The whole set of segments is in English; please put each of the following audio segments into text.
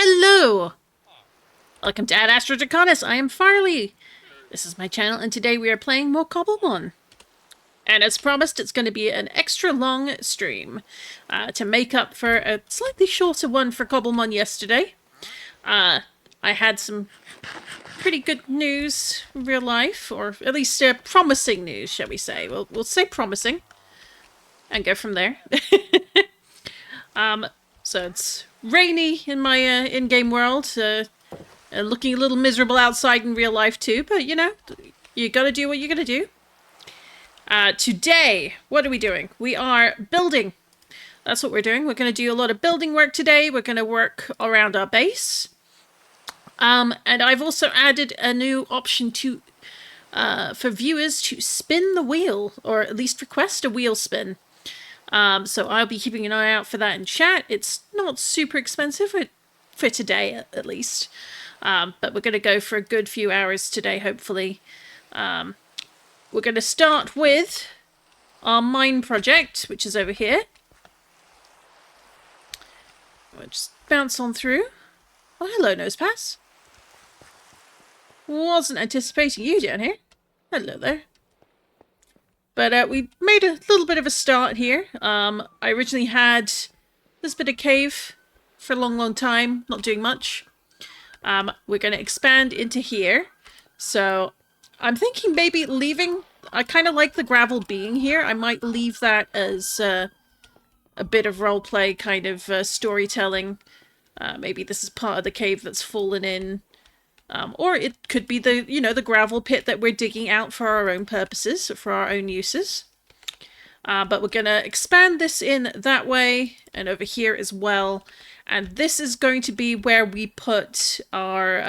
Hello! Welcome to AdAstraDraconis. I am Farley. This is my channel, and today we are playing more Cobblemon. And as promised, it's going to be an extra long stream to make up for a slightly shorter one for Cobblemon yesterday. I had some pretty good news in real life, or at least promising news, shall we say. We'll say promising and go from there. So it's rainy in my in-game world, looking a little miserable outside in real life too, but you know, you gotta do what you gotta do. Today, what are we doing? We are building. That's what we're doing. We're gonna do a lot of building work today. We're gonna work around our base. And I've also added a new option to for viewers to spin the wheel, or at least request a wheel spin. So I'll be keeping an eye out for that in chat. It's not super expensive for today, at least. But we're going to go for a good few hours today, hopefully. We're going to start with our mine project, which is over here. We'll just bounce on through. Oh, hello, Nosepass. Wasn't anticipating you down here. Hello there. But we made a little bit of a start here. I originally had this bit of cave for a long time, not doing much. We're going to expand into here. So I'm thinking maybe leaving... I kind of like the gravel being here. I might leave that as a bit of roleplay, kind of storytelling. Maybe this is part of the cave that's fallen in. Or it could be the, you know, the gravel pit that we're digging out for our own purposes, for our own uses. But we're going to expand this in that way and over here as well. And this is going to be where we put our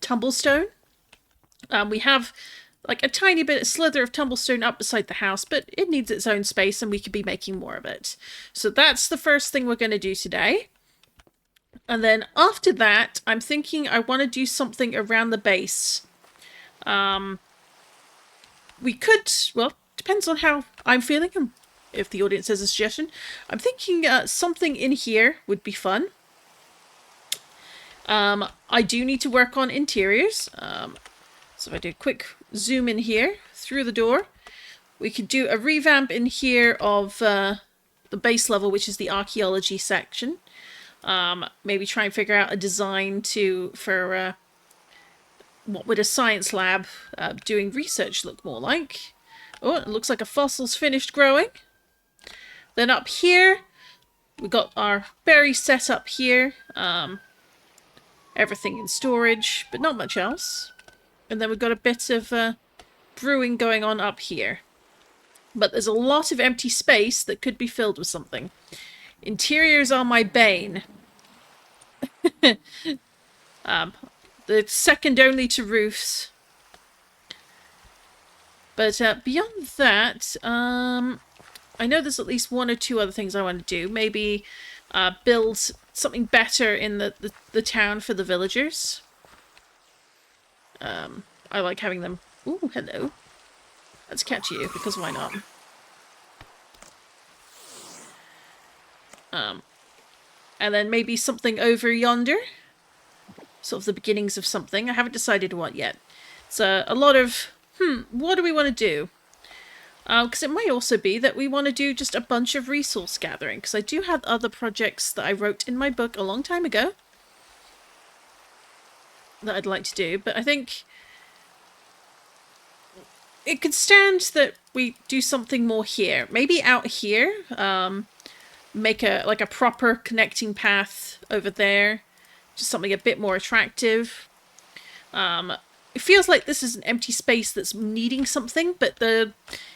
tumblestone. We have like a tiny bit, a slither of tumblestone up beside the house, but it needs its own space and we could be making more of it. So that's the first thing we're going to do today. And then after that, I'm thinking I want to do something around the base. We could, well, depends on how I'm feeling and if the audience has a suggestion. I'm thinking something in here would be fun. I do need to work on interiors. So if I do a quick zoom in here through the door, we could do a revamp in here of the base level, which is the archaeology section. Maybe try and figure out a design for what would a science lab doing research look more like. Oh, it looks like a fossil's finished growing. Then up here, we got our berry set up here. Everything in storage, but not much else. And then we've got a bit of brewing going on up here. But there's a lot of empty space that could be filled with something. Interiors are my bane. The second only to roofs. But beyond that, I know there's at least one or two other things I want to do. Maybe build something better in the town for the villagers. I like having them... Ooh, hello. Let's catch you, because why not? And then maybe something over yonder. Sort of the beginnings of something. I haven't decided what yet. It's a lot of, what do we want to do? Because it might also be that we want to do just a bunch of resource gathering. Because I do have other projects that I wrote in my book a long time ago that I'd like to do. But I think it could stand that we do something more here. Maybe out here. Make a proper connecting path over there. Just something a bit more attractive. It feels like this is an empty space that's needing something, but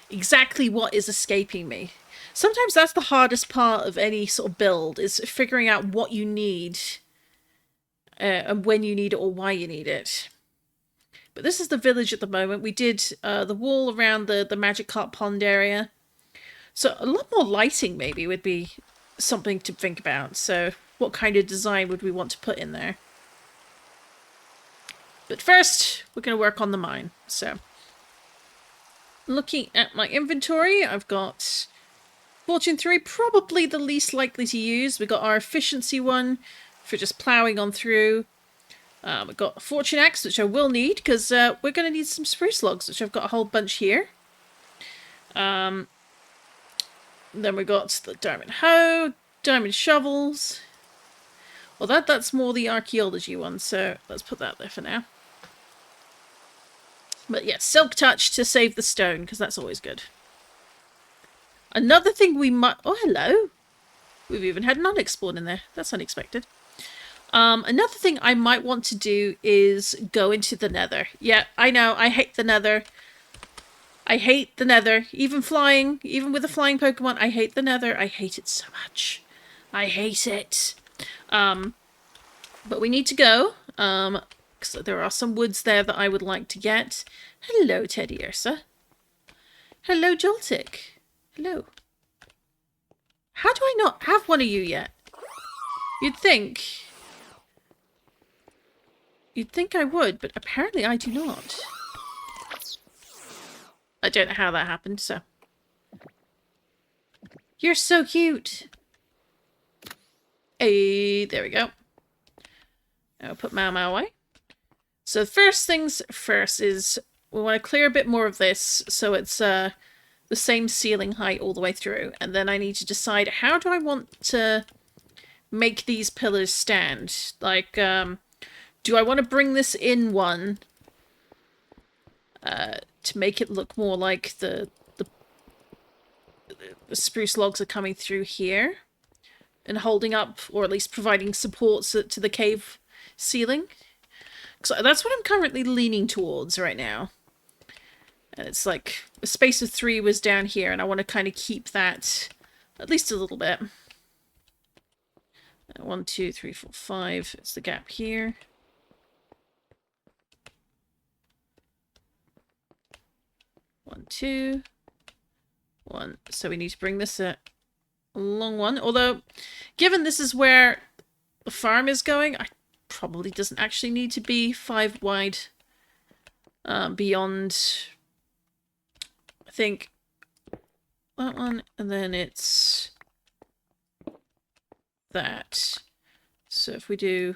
exactly what is escaping me. Sometimes that's the hardest part of any sort of build, is figuring out what you need. And when you need it or why you need it. But this is the village at the moment. We did the wall around the Magic Carp Pond area. So a lot more lighting maybe would be something to think about. So what kind of design would we want to put in there? But first, we're going to work on the mine. So looking at my inventory, I've got Fortune 3, probably the least likely to use. We got our efficiency one, for just ploughing on through. We've got a fortune axe, which I will need, because we're going to need some spruce logs, which I've got a whole bunch here. Then we got the diamond hoe, diamond shovels. Well, that's more the archaeology one, so let's put that there for now. But yeah, silk touch to save the stone, because that's always good. Another thing we might... Oh, hello. We've even had an onyx spawn in there. That's unexpected. Another thing I might want to do is go into the nether. Yeah, I know, I hate the nether. I hate the nether. Even flying, even with a flying Pokemon, I hate the nether. I hate it so much. I hate it. But we need to go. Because there are some woods there that I would like to get. Hello, Teddy Ursa. Hello, Joltik. Hello. How do I not have one of you yet? You'd think I would, but apparently I do not. I don't know how that happened, so. You're so cute. Hey, there we go. I'll put Mau Mau away. So first things first is we want to clear a bit more of this so it's the same ceiling height all the way through. And then I need to decide how do I want to make these pillars stand. Like, do I want to bring this in one to make it look more like the spruce logs are coming through here and holding up, or at least providing supports to the cave ceiling? So that's what I'm currently leaning towards right now. And it's like a space of 3 was down here, and I want to kind of keep that at least a little bit. 1, 2, 3, 4, 5. It's the gap here. One, two, one. So we need to bring this a long one. Although, given this is where the farm is going, I probably doesn't actually need to be 5 wide. Beyond, I think, that one, and then it's that. So if we do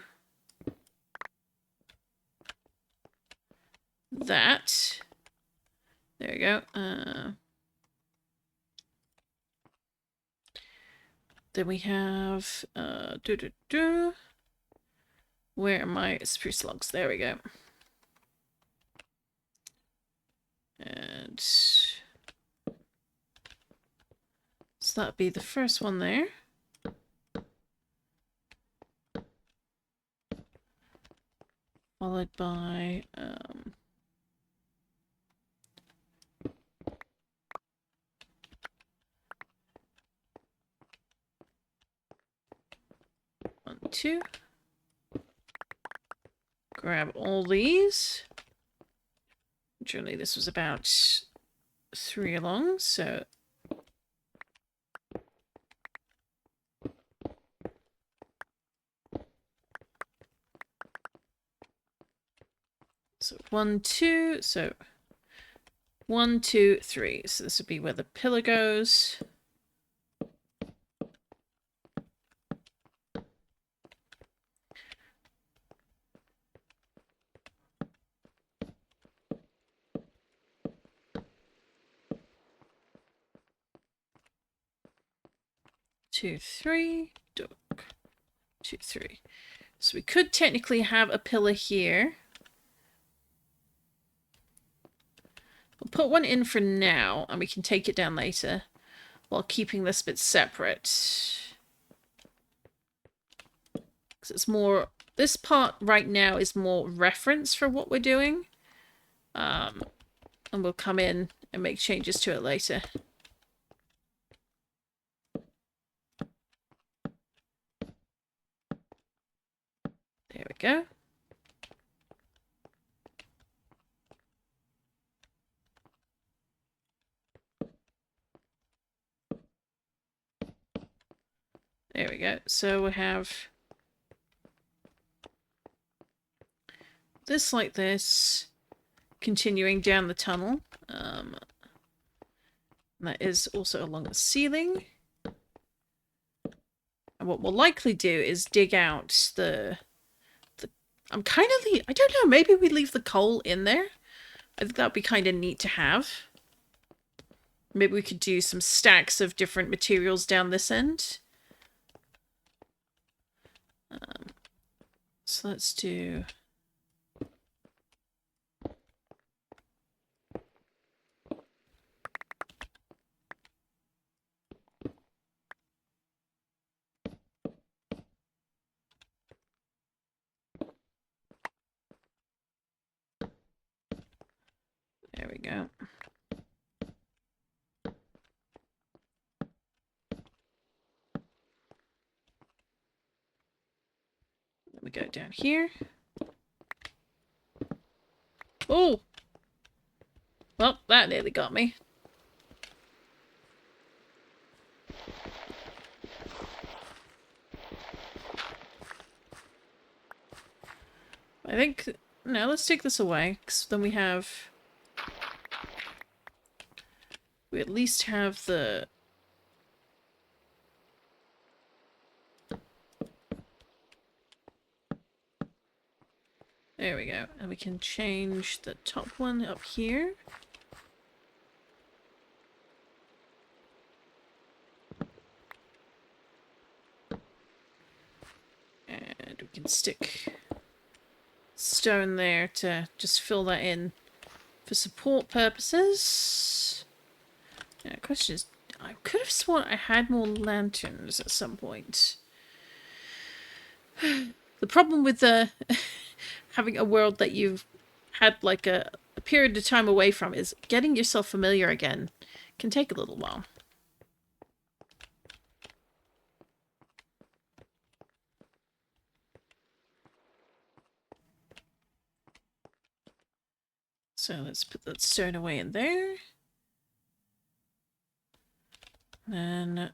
that, there we go. Then we have where are my spruce logs? There we go. And so that'd be the first one there. Followed by 1, 2. Grab all these. Generally, this was about 3 along, so. So 1, 2, so 1, 2, 3. So this would be where the pillar goes. Two, 3, duck. 2, 3. So we could technically have a pillar here. We'll put one in for now, and we can take it down later, while keeping this bit separate. Because it's more... This part right now is more reference for what we're doing. And we'll come in and make changes to it later. There we go. There we go. So we have this like this, continuing down the tunnel. That is also along the ceiling. And what we'll likely do is dig out the I'm kind of I don't know, maybe we leave the coal in there. I think that'd be kind of neat to have. Maybe we could do some stacks of different materials down this end. So let's do... There we go. Let me go down here. Oh! Well, that nearly got me. I think... No, let's take this away, because then we have... We at least have the... There we go. And we can change the top one up here. And we can stick stone there to just fill that in for support purposes. Now, the question is, I could have sworn I had more lanterns at some point. The problem with having a world that you've had like a period of time away from is getting yourself familiar again can take a little while. So let's put that stone away in there. Then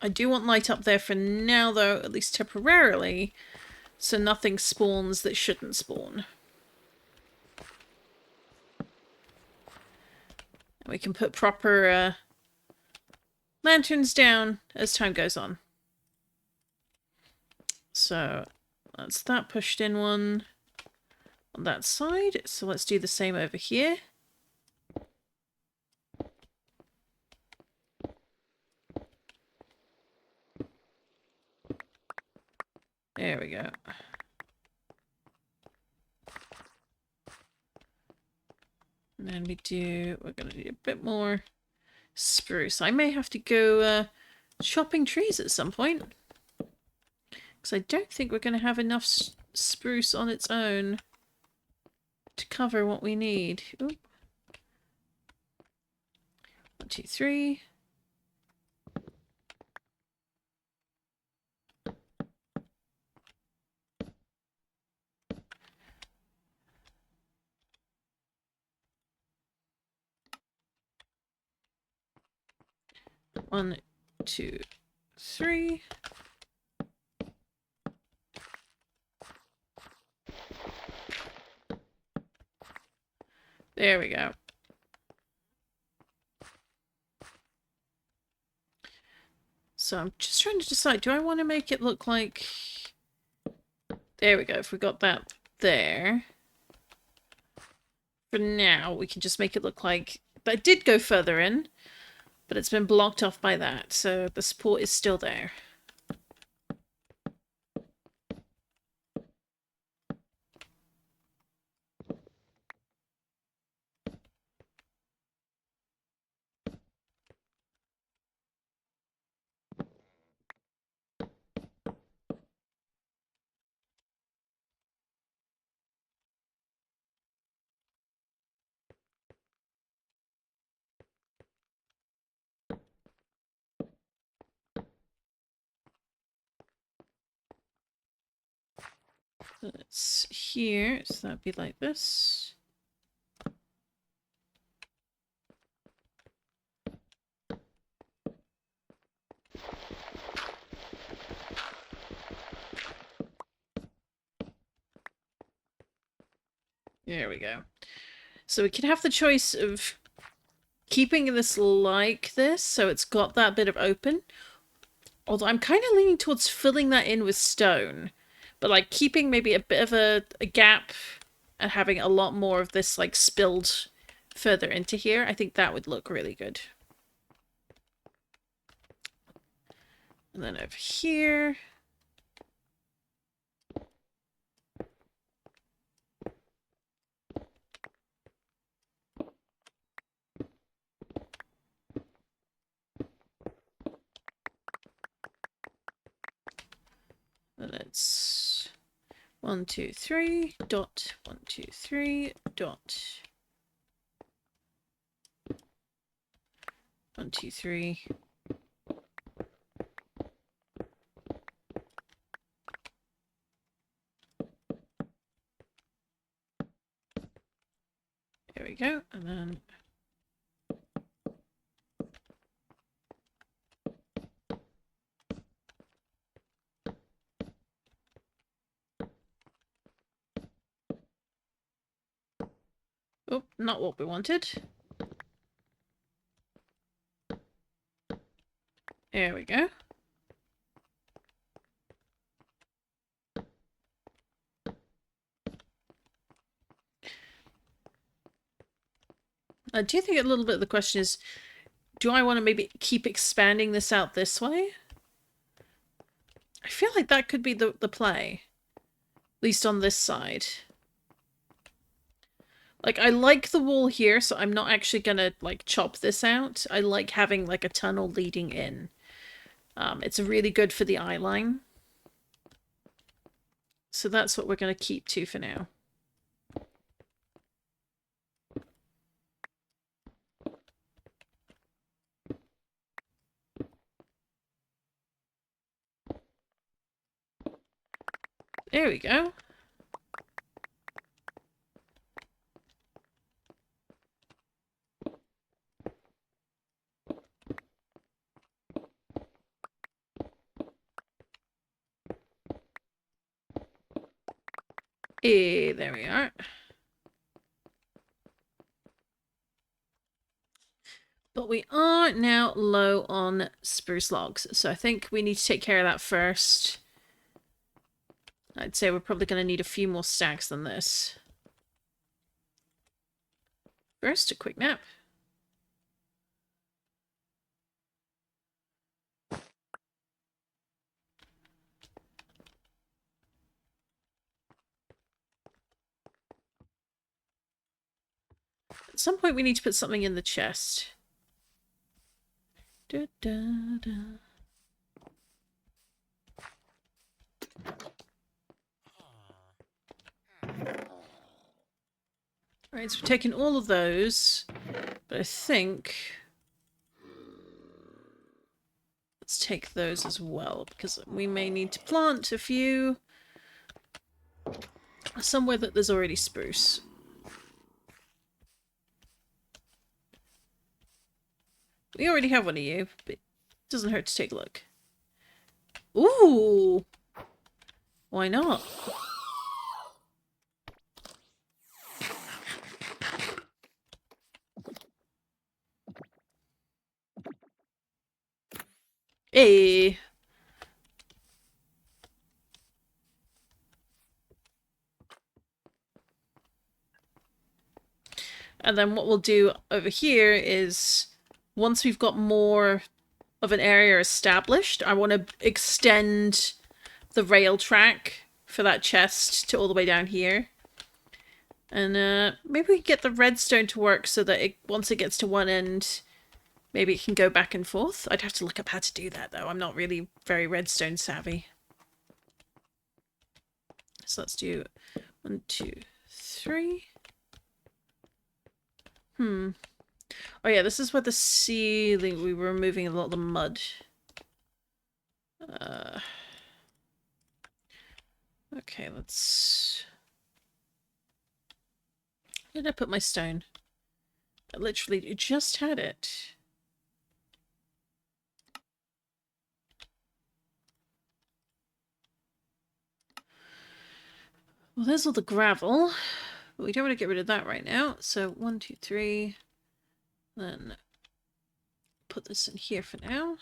I do want light up there for now, though, at least temporarily, so nothing spawns that shouldn't spawn. And we can put proper lanterns down as time goes on. So that's that pushed in one on that side. So let's do the same over here. There we go. And then we're going to do a bit more spruce. I may have to go chopping trees at some point. Because I don't think we're going to have enough spruce on its own to cover what we need. Oop. 1, 2, 3. One, 2, 3. There we go. So I'm just trying to decide, do I want to make it look like... There we go, if we got that there. For now, we can just make it look like... That did go further in, but it's been blocked off by that, so the support is still there. That's here, so that'd be like this. There we go. So we can have the choice of keeping this like this, so it's got that bit of open, Although I'm kind of leaning towards filling that in with stone. But, like, keeping maybe a bit of a gap and having a lot more of this, like, spilled further into here, I think that would look really good. And then over here... And it's 1, 2, 3, dot, 1, 2, 3, dot, 1, 2, 3. There we go, and then... Oh, not what we wanted. There we go. I do think a little bit of the question is, do I want to maybe keep expanding this out this way? I feel like that could be the play. At least on this side. Like, I like the wall here, so I'm not actually gonna, like, chop this out. I like having, like, a tunnel leading in. It's really good for the eye line. So that's what we're gonna keep to for now. There we go. There we are. But we are now low on spruce logs, so I think we need to take care of that first. I'd say we're probably going to need a few more stacks than this. First, a quick nap. At some point we need to put something in the chest. Da, da, da. Alright, so we're taking all of those, but I think... Let's take those as well, because we may need to plant a few somewhere that there's already spruce. We already have one of you, but it doesn't hurt to take a look. Ooh! Why not? Hey! And then what we'll do over here is, once we've got more of an area established, I want to extend the rail track for that chest to all the way down here. And maybe we can get the redstone to work so that once it gets to one end, maybe it can go back and forth. I'd have to look up how to do that, though. I'm not really very redstone savvy. So let's do 1, 2, 3. Oh yeah, this is where the ceiling, we were removing a lot of the mud. Okay, let's... Where did I put my stone? I literally just had it. Well, there's all the gravel. But we don't want to get rid of that right now. So 1, 2, 3. Then put this in here for now.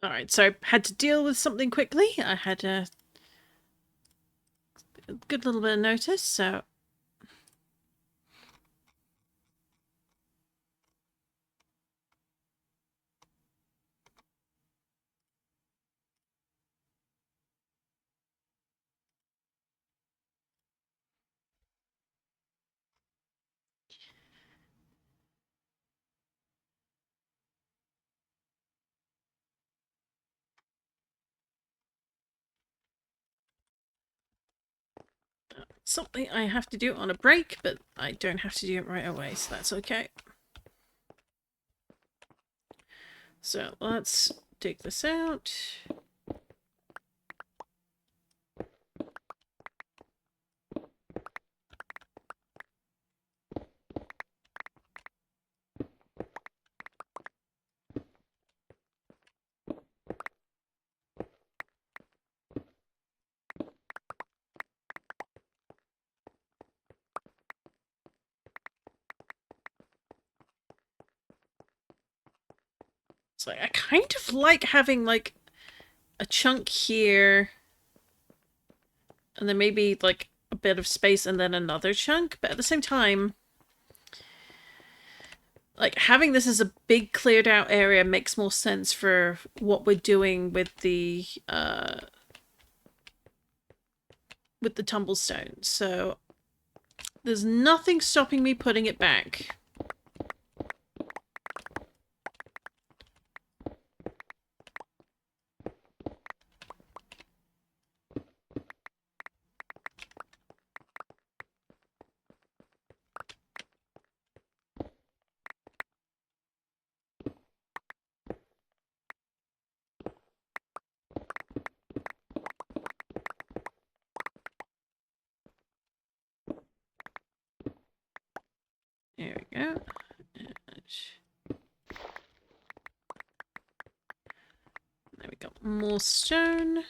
Alright, so I had to deal with something quickly. I had a good little bit of notice, so... something I have to do on a break, but I don't have to do it right away, so that's okay. So let's dig this out. So I kind of like having like a chunk here and then maybe like a bit of space and then another chunk, but at the same time, like having this as a big cleared out area makes more sense for what we're doing with the tumblestone. So there's nothing stopping me putting it back. There we go. There we go. More stone.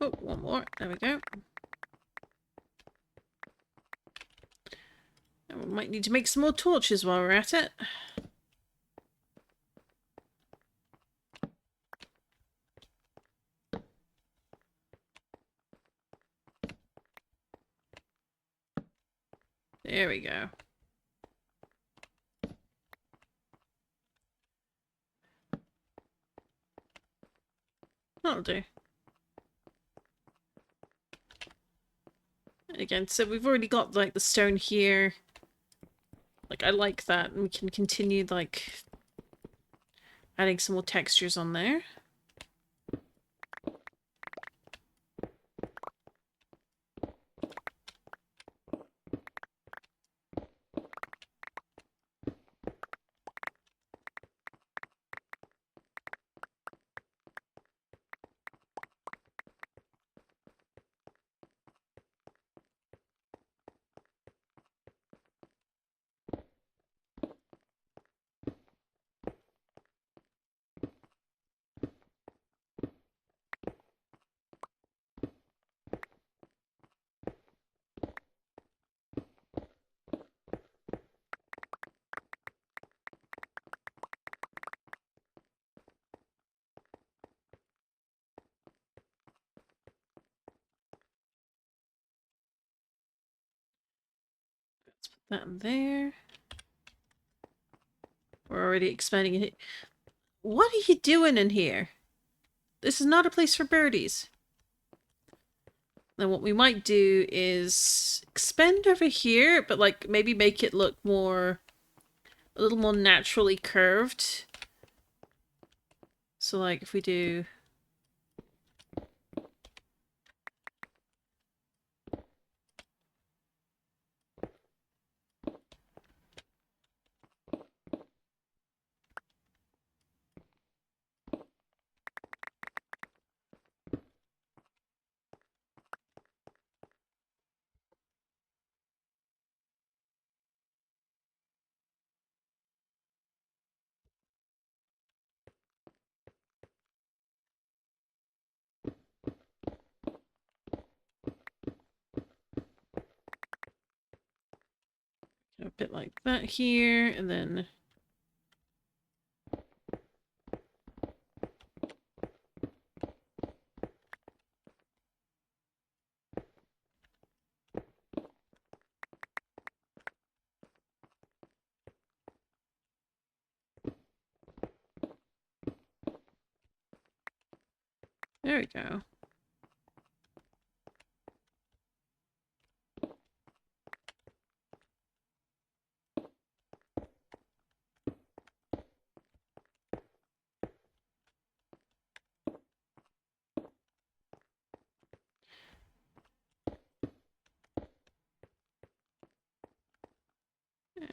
Oh, one more. There we go. And we might need to make some more torches while we're at it. There we go. That'll do. Again, so we've already got like the stone here. Like I like that, and we can continue like adding some more textures on there. Let's put that in there. We're already expanding it. What are you doing in here? This is not a place for birdies. Then what we might do is expand over here, but like maybe make it look more, a little more naturally curved. So like if we do... bit like that here, and then... There we go.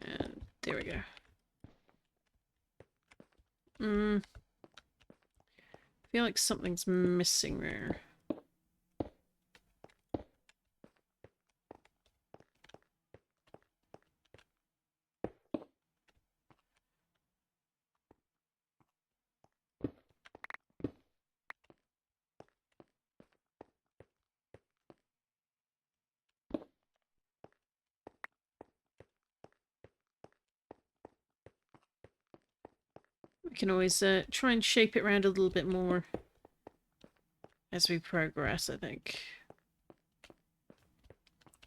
And there we go. I feel like something's missing there. We can always try and shape it around a little bit more as we progress, I think.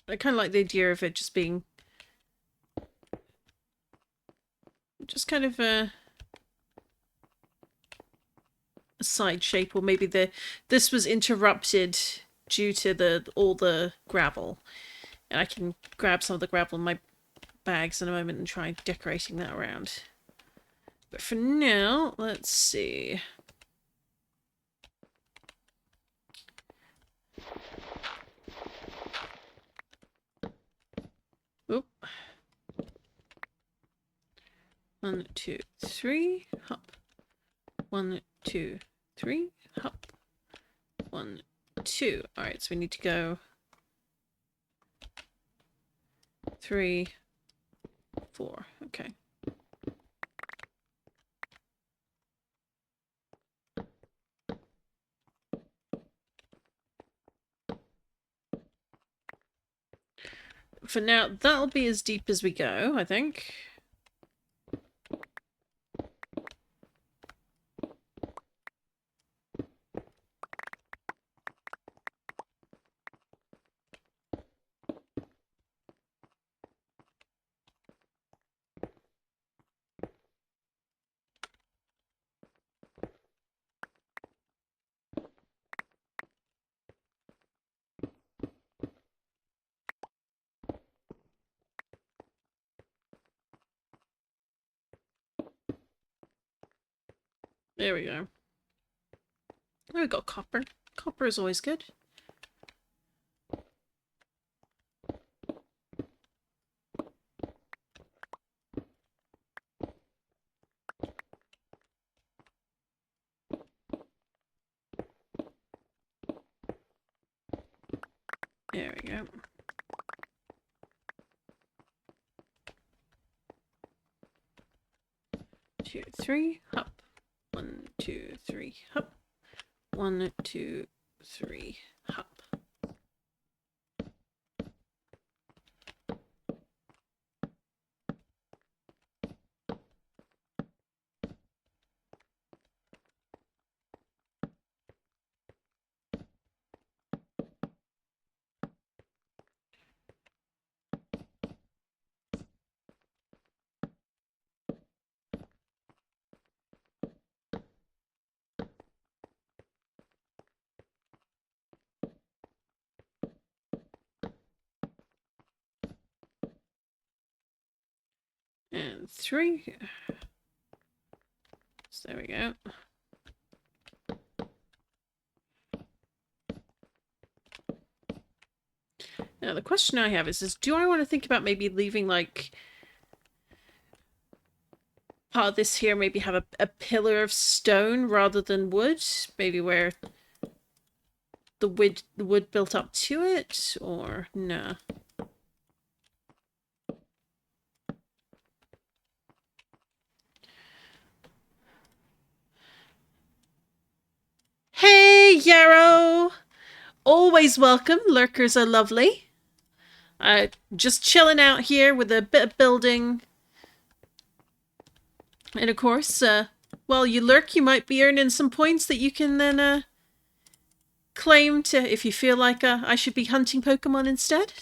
I kind of like the idea of it just being... just kind of a side shape, or maybe this was interrupted due to all the gravel. And I can grab some of the gravel in my bags in a moment and try decorating that around. But for now, let's see. Oop. 1, 2, 3, hop. 1, 2, 3, hop. 1, 2. Alright, so we need to go 3, 4. Okay. For now, that'll be as deep as we go, I think. There we go. Oh, we got copper. Copper is always good. There we go. Two, three, hop. 1, 2, 3, hop. 1, 2, 3, hop. And 3. So there we go. Now the question I have is do I want to think about maybe leaving like part of this here, maybe have a pillar of stone rather than wood? Maybe where the wood built up to it, or nah? Hey, Yarrow! Always welcome. Lurkers are lovely. Just chilling out here with a bit of building. And of course, while you lurk, you might be earning some points that you can then claim to if you feel like I should be hunting Pokemon instead.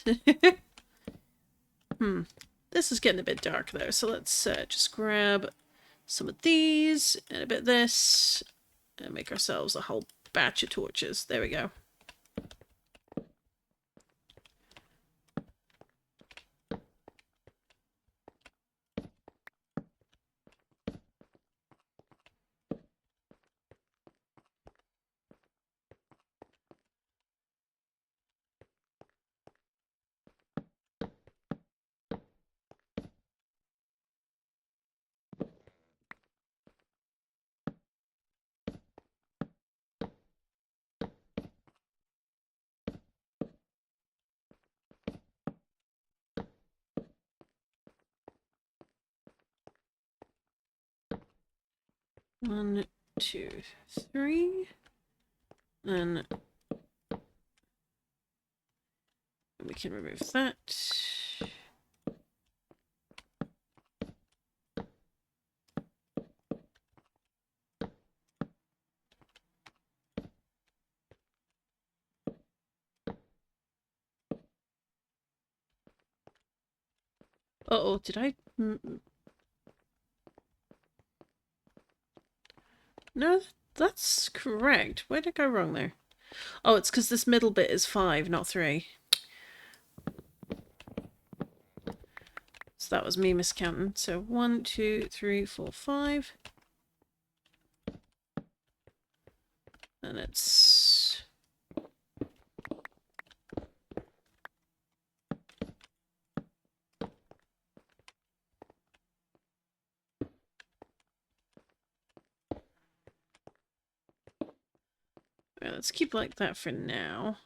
This is getting a bit dark though, so let's just grab some of these and a bit of this and make ourselves a whole batch of torches. There we go. One, two, three. And we can remove that. Uh-oh, did I... No, that's correct. Where did I go wrong there? Oh, it's because this middle bit is 5, not 3. So that was me miscounting. So 1, 2, 3, 4, 5. And it's... Well, let's keep like that for now.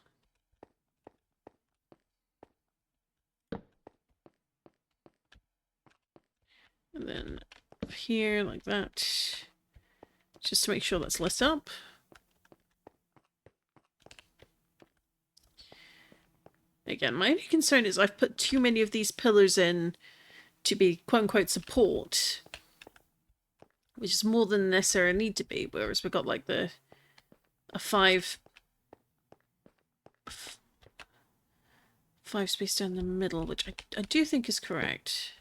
And then up here like that. Just to make sure that's lit up. Again, my only concern is I've put too many of these pillars in to be quote-unquote support. Which is more than necessarily need to be, whereas we've got like a 5 space down the middle, which I do think is correct.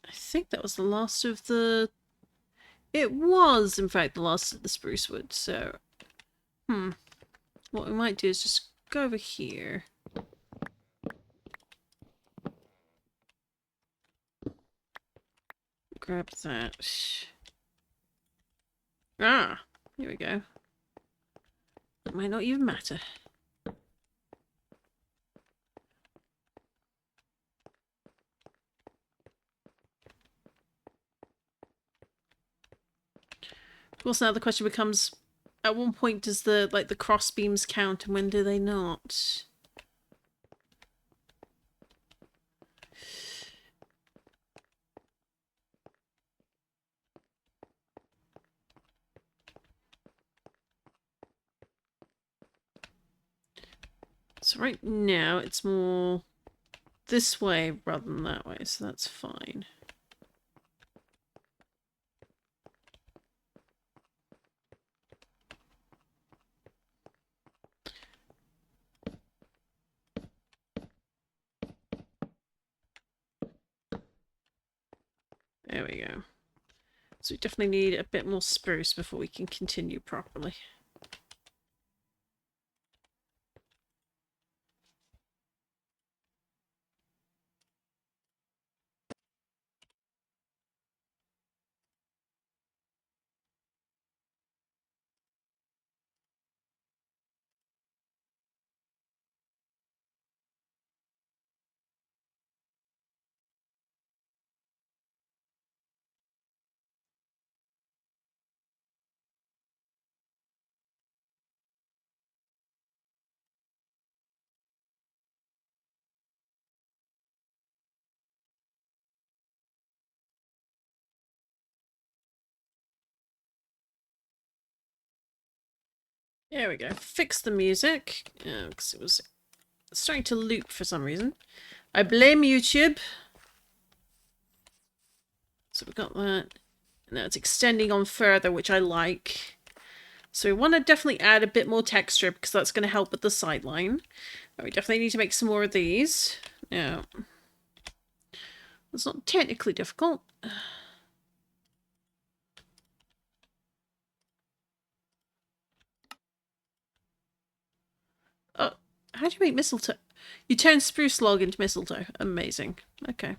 I think that was the last of the... It was, in fact, the last of the spruce wood, so... What we might do is just go over here. Grab that. Ah! Here we go. That might not even matter. Of course, now the question becomes, at what point does the cross beams count and when do they not? So right now it's more this way rather than that way, so that's fine. There we go. So we definitely need a bit more spruce before we can continue properly. There we go. Fix the music. Because it was starting to loop for some reason. I blame YouTube. So we've got that. Now it's extending on further, which I like. So we want to definitely add a bit more texture because that's going to help with the sideline. But we definitely need to make some more of these. Now, it's not technically difficult. Oh, how do you make mistletoe? You turn spruce log into mistletoe. Amazing. Okay.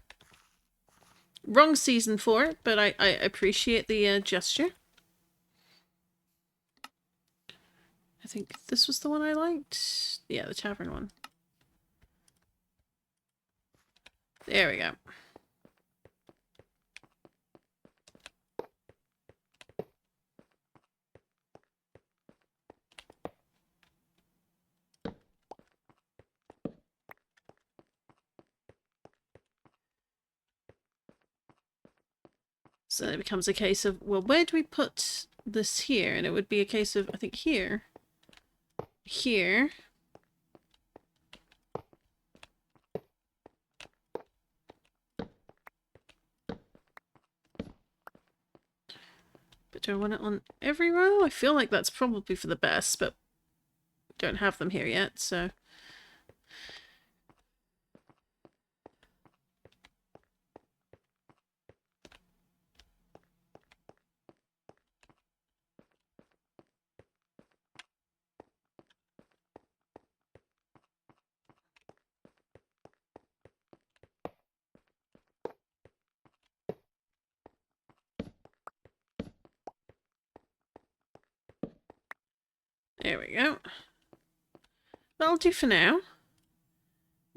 Wrong season for it, but I appreciate the gesture. I think this was the one I liked. Yeah, the tavern one. There we go. So then it becomes a case of, well, where do we put this here? And it would be a case of, I think, here. Here. But do I want it on every row? I feel like that's probably for the best, but don't have them here yet, so... There we go. That'll do for now.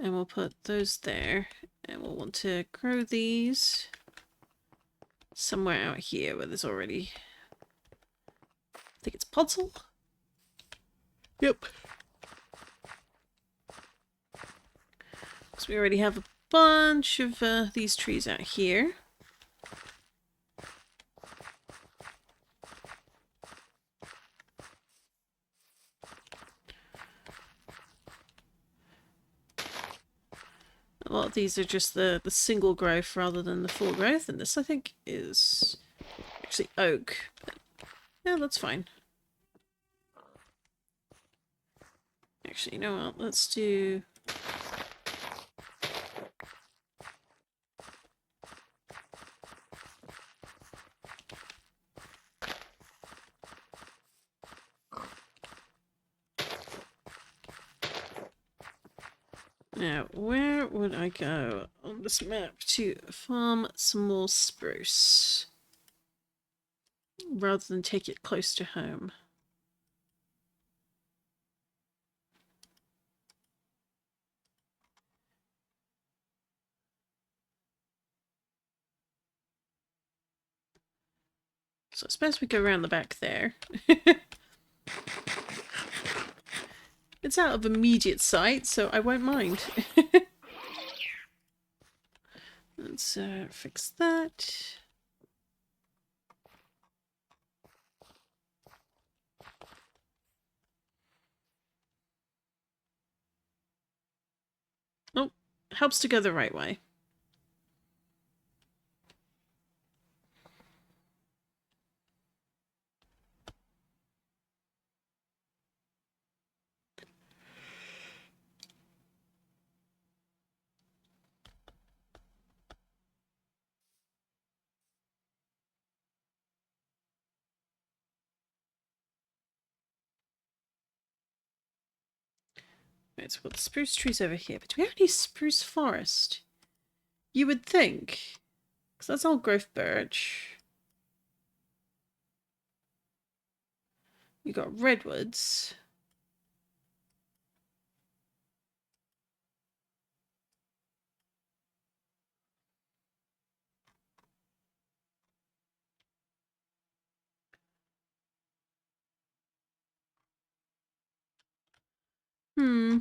And we'll put those there. And we'll want to grow these somewhere out here where there's already... I think it's podzol? Yep. Because we already have a bunch of these trees out here. A lot of these are just the single growth rather than the full growth, and this I think is actually oak. But yeah, that's fine. Actually, you know what? Let's do... Now, where would I go on this map to farm some more spruce? Rather than take it close to home. So I suppose we go around the back there. It's out of immediate sight, so I won't mind. Let's fix that. Oh, helps to go the right way. Right, so we've got the spruce trees over here, but do we have any spruce forest? You would think. Because that's all growth birch. You got redwoods. Hmm.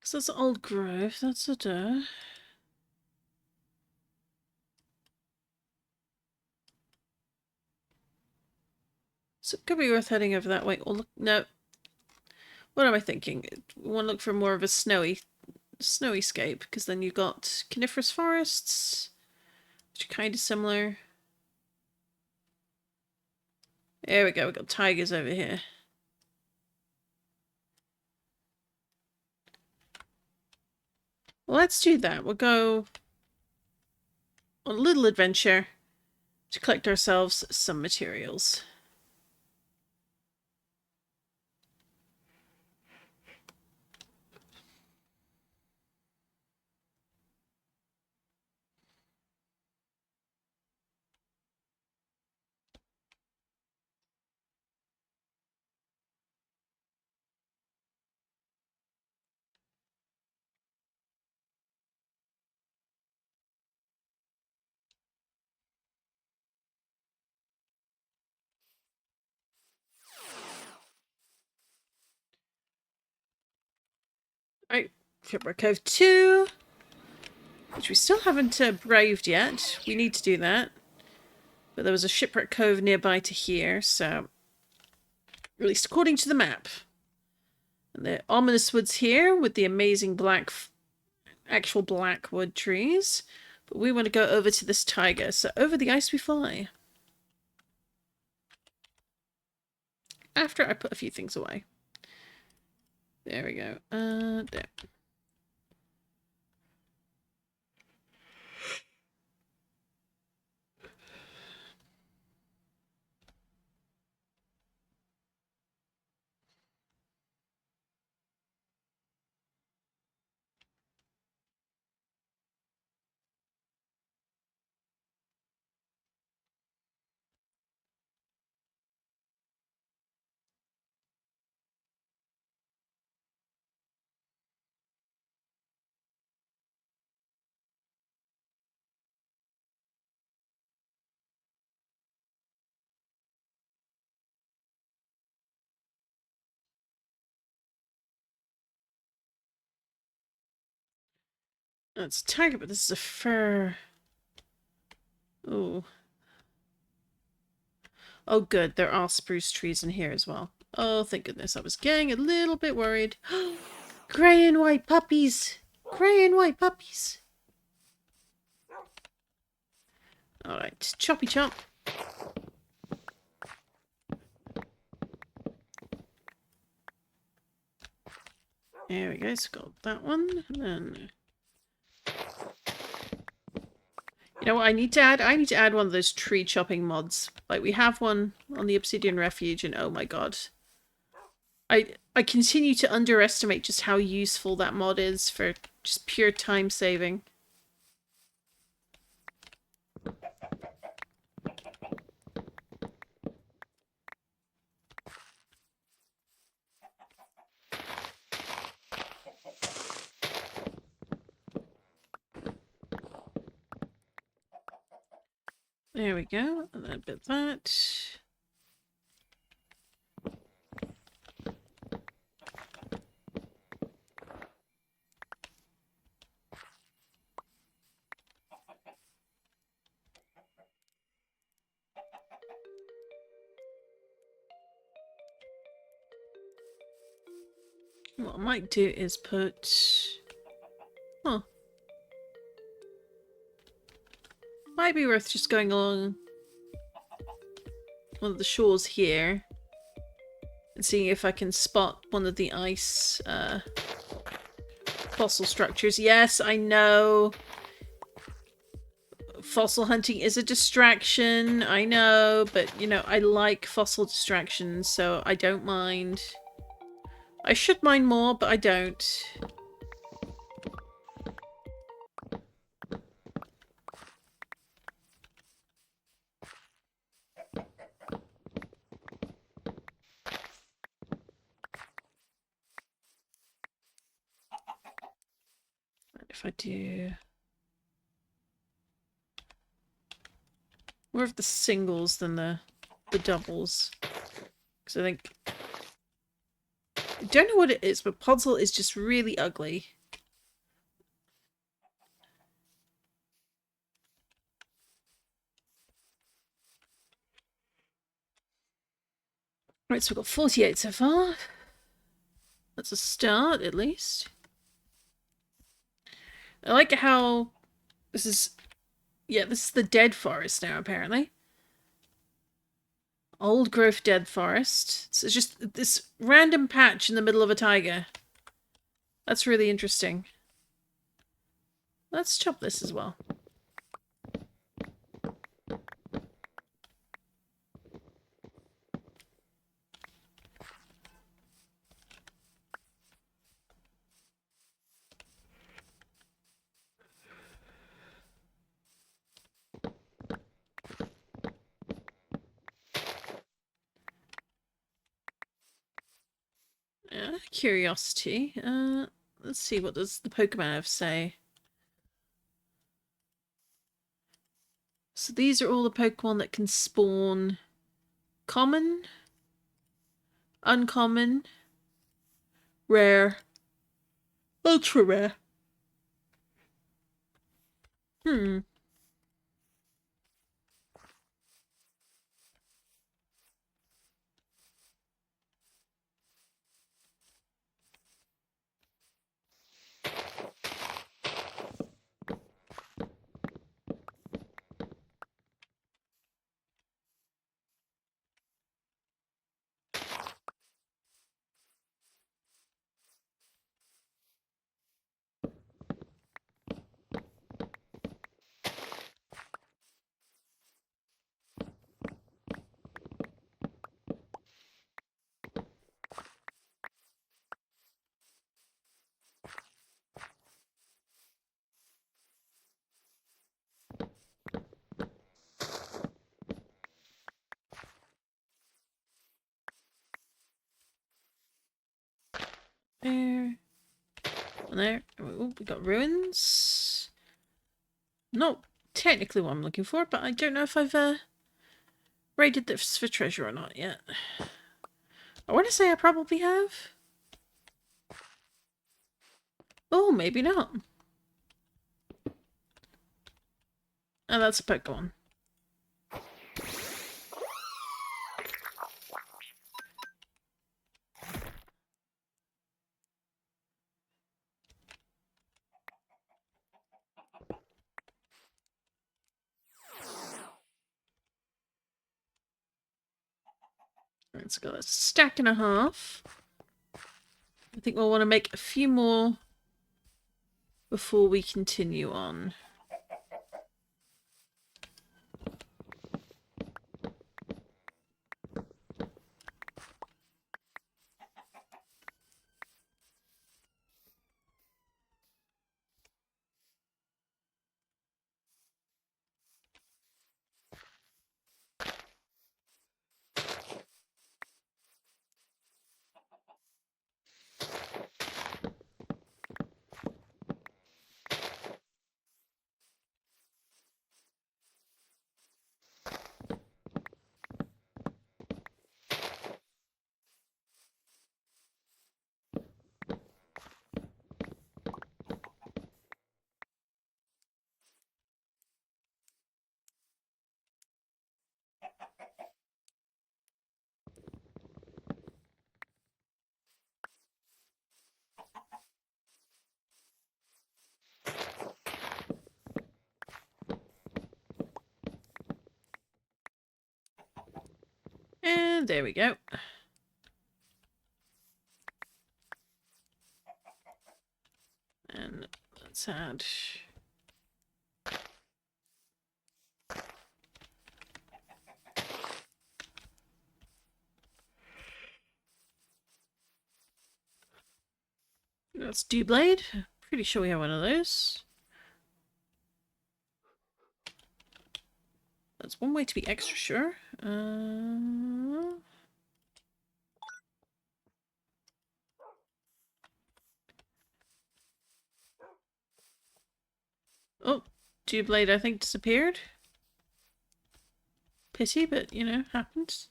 So that's old grove. That's a duh. So it could be worth heading over that way. Oh, look, no. What am I thinking? We want to look for more of a snowy scape, because then you've got coniferous forests, which are kind of similar. There we go, we've got taigas over here. Well, let's do that. We'll go on a little adventure to collect ourselves some materials. Alright, Shipwreck Cove 2, which we still haven't braved yet. We need to do that. But there was a Shipwreck Cove nearby to here, so... At least according to the map. And the ominous woods here with the amazing actual black wood trees. But we want to go over to this taiga, so over the ice we fly. After I put a few things away. There we go. There. Oh, it's a tiger, but this is a fir. Oh. Oh, good. There are spruce trees in here as well. Oh, thank goodness. I was getting a little bit worried. Grey and white puppies! Grey and white puppies! Alright, choppy chop. There we go, so got that one. And then... You know what I need to add? I need to add one of those tree chopping mods. Like, we have one on the Obsidian Refuge, and oh my god. I continue to underestimate just how useful that mod is for just pure time saving. There we go, and then a bit of that. What I might do is put... Huh. Might be worth just going along one of the shores here and seeing if I can spot one of the ice fossil structures. Yes, I know. Fossil hunting is a distraction, I know, but, you know, I like fossil distractions, so I don't mind. I should mind more, but I don't. If I do more of the singles than the doubles, because I think I don't know what it is, but Podzol is just really ugly. Right, so we've got 48 so far. That's a start, at least. I like how this is... Yeah, this is the dead forest now, apparently. Old growth dead forest. So it's just this random patch in the middle of a taiga. That's really interesting. Let's chop this as well. Curiosity. Let's see, what does the Pokemon have to say? So these are all the Pokemon that can spawn common, uncommon, rare, ultra rare. Hmm. There. And there. Oh, we got ruins. Not technically what I'm looking for, but I don't know if I've raided this for treasure or not yet. I want to say I probably have. Oh, maybe not. Oh, that's a Pokemon. Right, it's got a stack and a half. I think we'll want to make a few more before we continue on. And there we go. And let's add... That's Dewblade. Pretty sure we have one of those. That's one way to be extra sure. Oh, Dewblade I think disappeared. Pity, but you know, happens.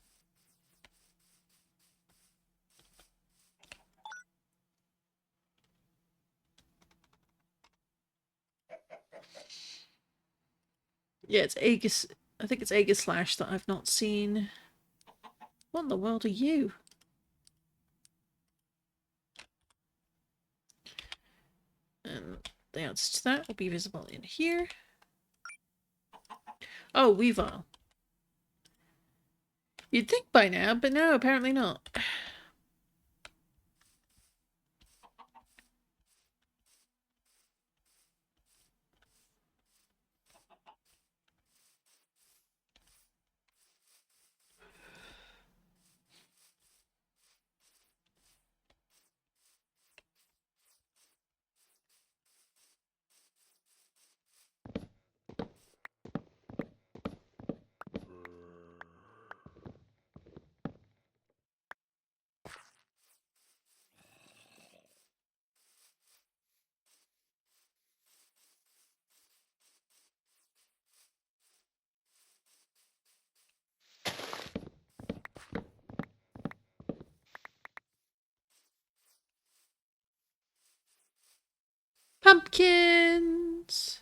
Yeah, it's Aegis. I think it's Aegis Slash that I've not seen. What in the world are you? And the answer to that will be visible in here. Oh, Weavile. You'd think by now, but no, apparently not. Pumpkins!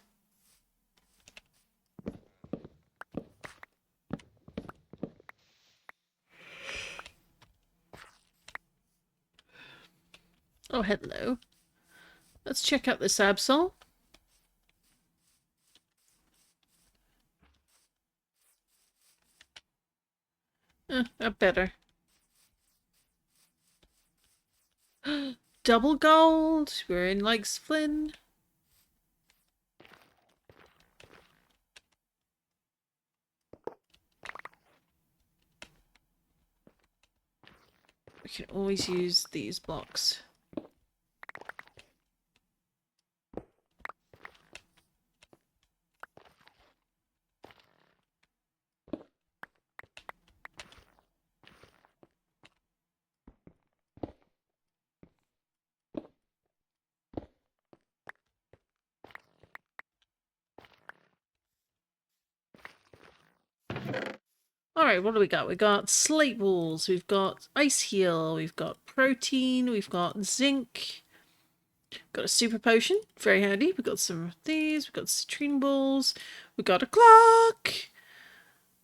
Oh, hello. Let's check out this Absol. Better. Double gold. We're in like Flynn. We can always use these blocks. Alright, what do we got? We got slate walls, we've got ice heal, we've got protein, we've got zinc, got a super potion, very handy. We've got some of these, we've got citrine balls, we've got a clock,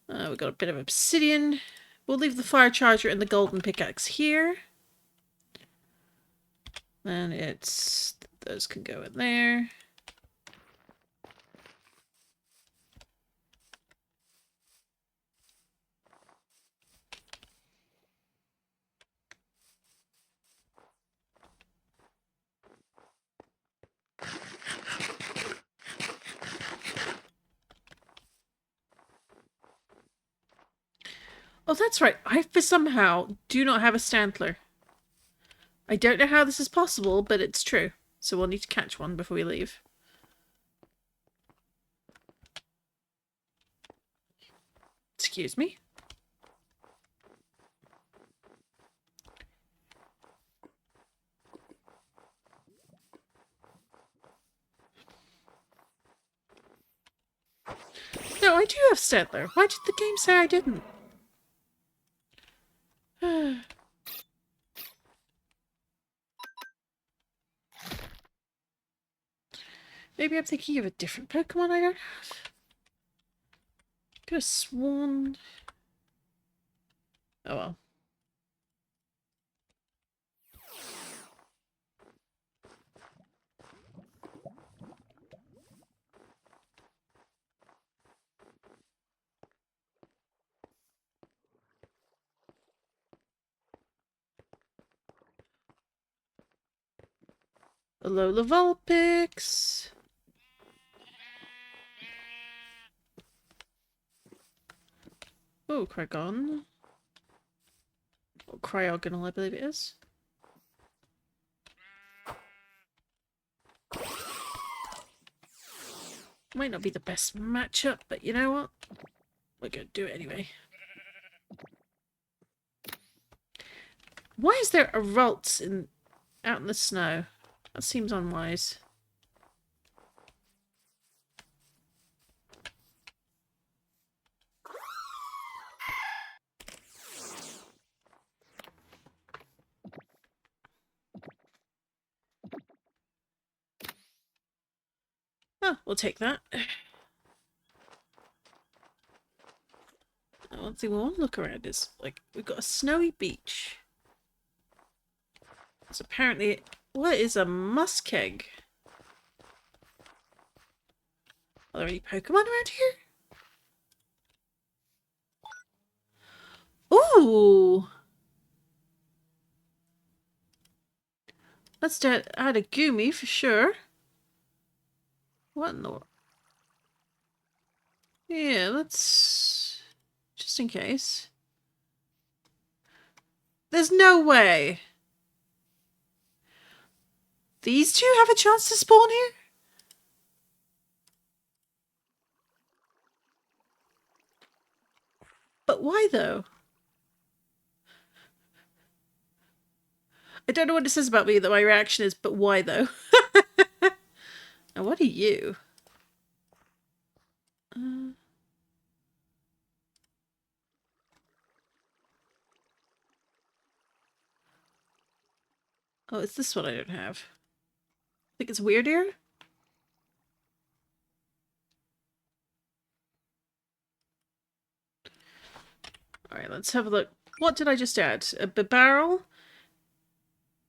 we've got a bit of obsidian. We'll leave the fire charger and the golden pickaxe here. And those can go in there. Oh, that's right. I somehow do not have a Stantler. I don't know how this is possible, but it's true. So we'll need to catch one before we leave. Excuse me. No, I do have Stantler. Why did the game say I didn't? Maybe I'm thinking of a different Pokemon I don't have. Could have sworn. Oh well. Alola Vulpix. Oh, Cryogon. Or Cryogonal, I believe it is. Might not be the best matchup, but you know what? We're gonna do it anyway. Why is there a Ralts out in the snow? That seems unwise. Oh, we'll take that. thing we want to look around is, like, we've got a snowy beach. It's apparently... What is a muskeg? Are there any Pokemon around here? Ooh! Let's add a Goomy for sure. What in the world? Yeah, let's... Just in case. There's no way. These two have a chance to spawn here? But why though? I don't know what it says about me that my reaction is, but why though? And what are you? Oh, it's this one I don't have. I think it's weird here. Alright, let's have a look. What did I just add? A barrel?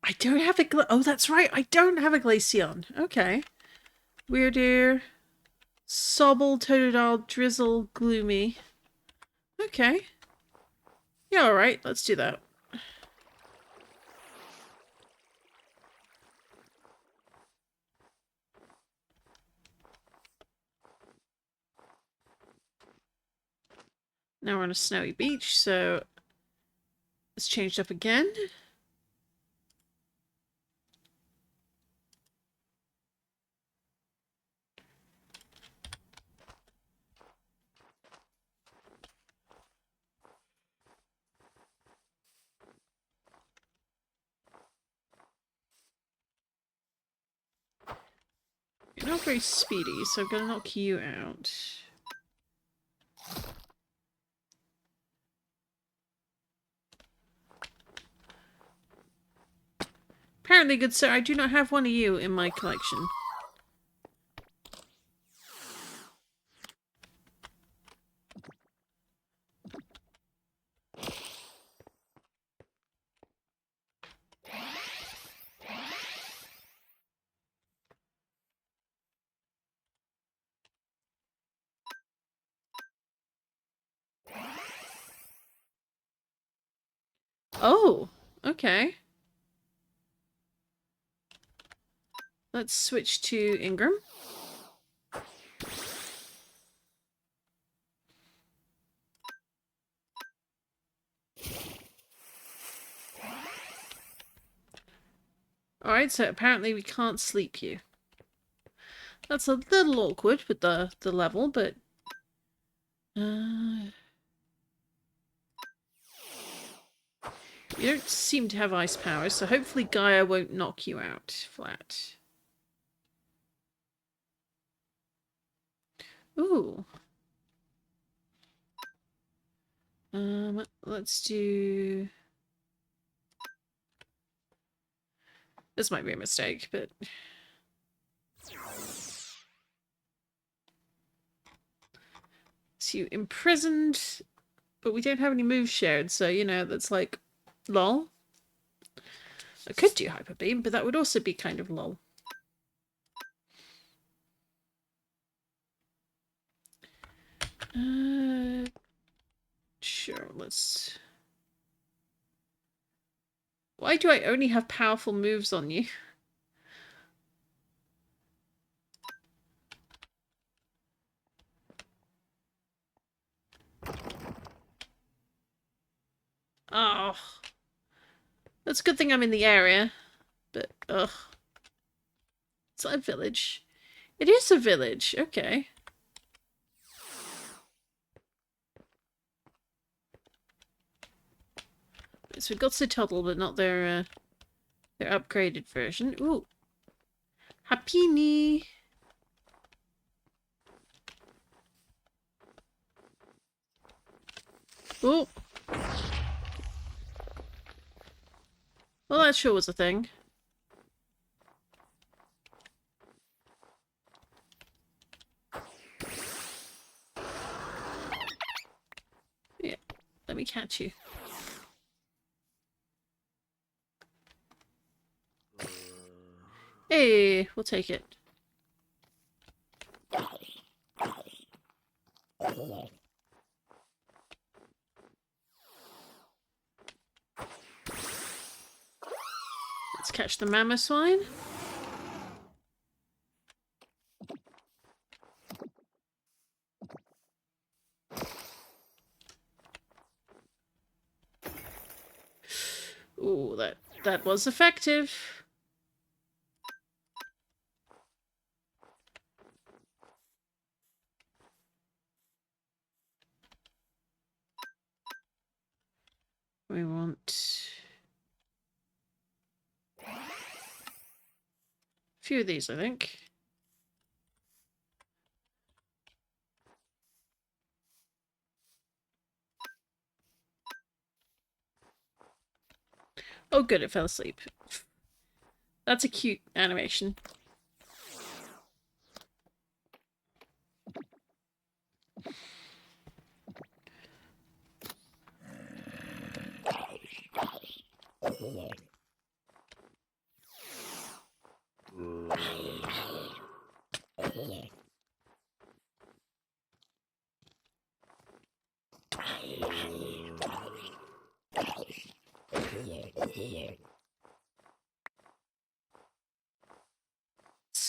I don't have a oh, that's right. I don't have a Glaceon. Okay. Weirdeer. Sobble, Totodile, Drizzle, Gloomy. Okay. Yeah, alright. Let's do that. Now we're on a snowy beach, so it's changed up again. You're not very speedy, so I'm gonna knock you out. Apparently, good sir, I do not have one of you in my collection. Oh, okay. Let's switch to Ingram. Alright, so apparently we can't sleep you. That's a little awkward with the level, but... you don't seem to have ice powers, so hopefully Gaia won't knock you out flat. Ooh. Let's do... This might be a mistake, but... So you imprisoned, but we don't have any moves shared, so, you know, that's like, lol. I could do Hyper Beam, but that would also be kind of lol. Sure, let's... Why do I only have powerful moves on you? Oh. That's a good thing I'm in the area. But, ugh. It's not a village. It is a village. Okay. So we've got Citadel, but not their upgraded version. Ooh. Happini. Ooh. Well, that sure was a thing. Yeah. at you. Hey, we'll take it. Let's catch the mammoth swine. Ooh, that was effective. We want a few of these, I think. Oh good, it fell asleep. That's a cute animation.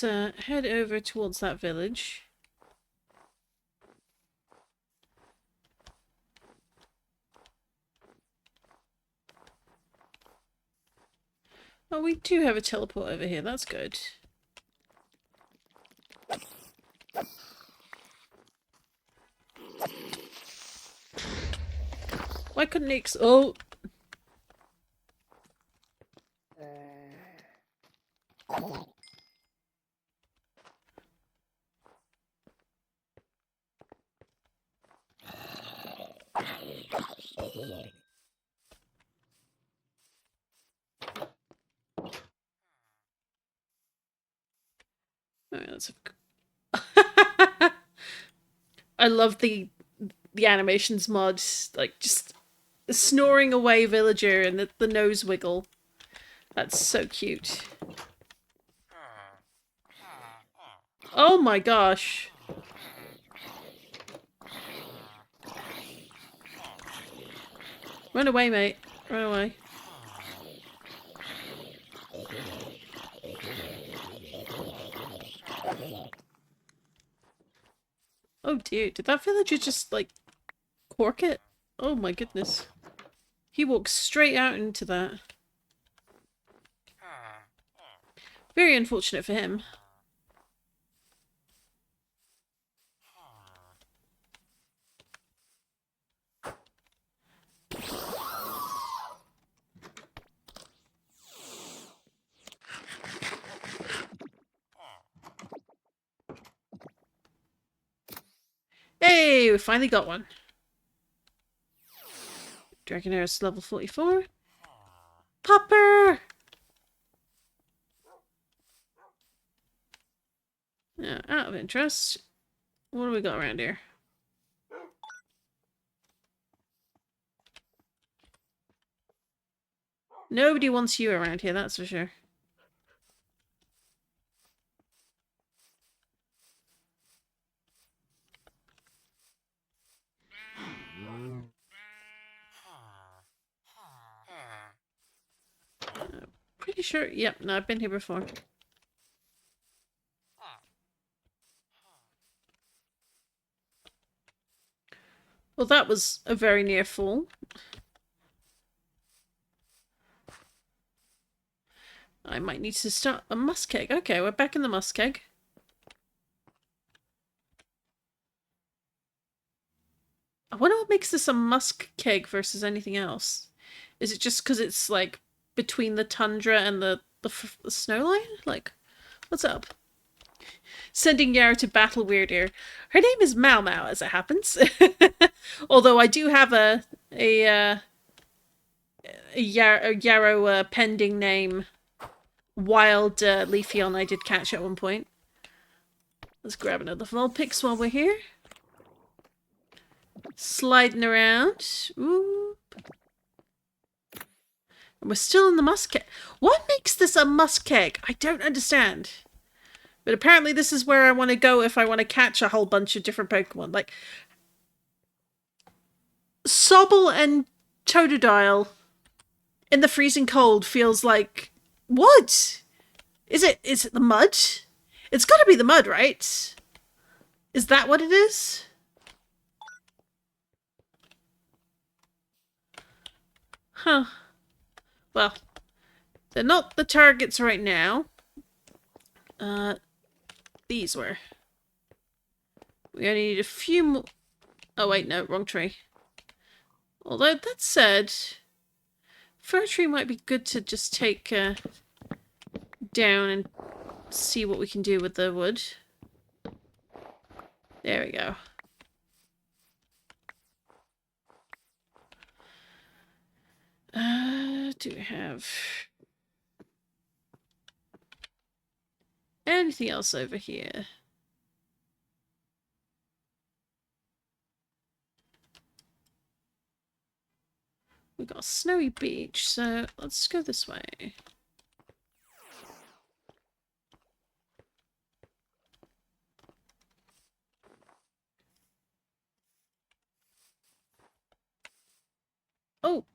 Let's head over towards that village. Oh, we do have a teleport over here. That's good. Why couldn't he oh! Alright, let's have... I love the animations mod, like just snoring away villager and the nose wiggle. That's so cute. Oh my gosh. Run away, mate. Run away. Oh dear, did that villager just, like, cork it? Oh my goodness. He walked straight out into that. Very unfortunate for him. Hey, we finally got one. Dragonair's level 44. Popper! Now, out of interest, what do we got around here? Nobody wants you around here, that's for sure. Pretty sure. Yep, no, I've been here before. Well, that was a very near fall. I might need to start a muskeg. Okay, we're back in the muskeg. I wonder what makes this a musk keg versus anything else. Is it just because it's like between the tundra and the snow line? Like, what's up? Sending Yara to battle weirder. Her name is Mau Mau, as it happens. Although I do have a Yarrow pending name. Wild Leafeon I did catch at one point. Let's grab another Vulpix while we're here. Sliding around. Oop. And we're still in the muskeg. What makes this a muskeg? I don't understand. But apparently this is where I want to go if I want to catch a whole bunch of different Pokemon. Like, Sobble and Totodile in the freezing cold feels like... What? Is it the mud? It's got to be the mud, right? Is that what it is? Huh. Well, they're not the targets right now. These were. We only need a few more... Oh wait, no, wrong tree. Although, that said, fir tree might be good to just take down and see what we can do with the wood. There we go. Do we have anything else over here? We've got a snowy beach, so let's go this way. Oh!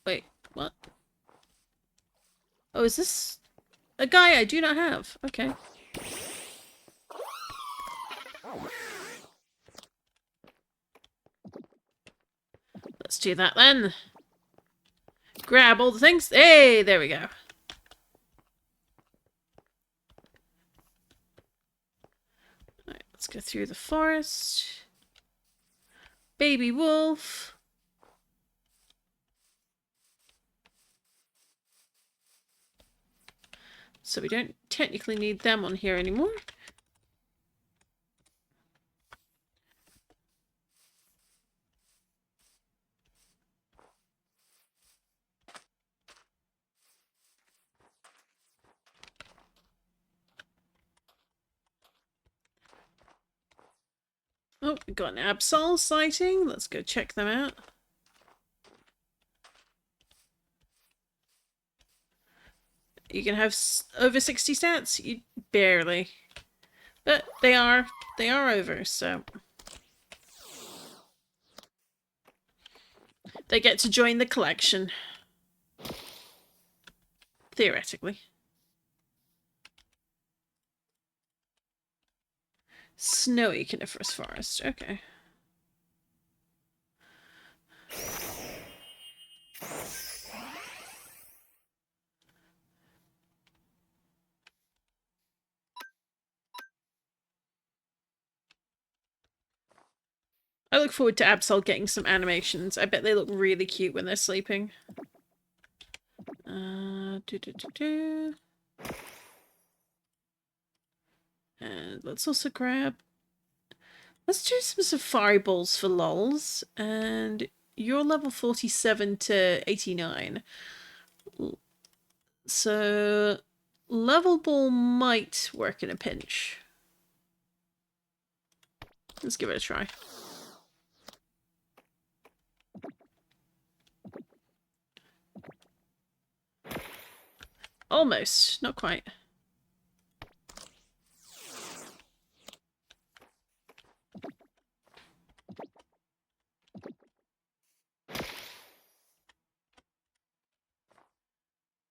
Wait, what? Oh, is this a guy I do not have? Okay. Let's do that then. Grab all the things. Hey, there we go. Alright, let's go through the forest. Baby wolf. So we don't technically need them on here anymore. Oh, we got an Absol sighting. Let's go check them out. You can have over 60 stats? You barely. But they are over, so they get to join the collection. Theoretically. Snowy coniferous forest. Okay. I look forward to Absol getting some animations. I bet they look really cute when they're sleeping. And let's also grab... Let's do some safari balls for lols. And you're level 47 to 89. So level ball might work in a pinch. Let's give it a try. Almost. Not quite.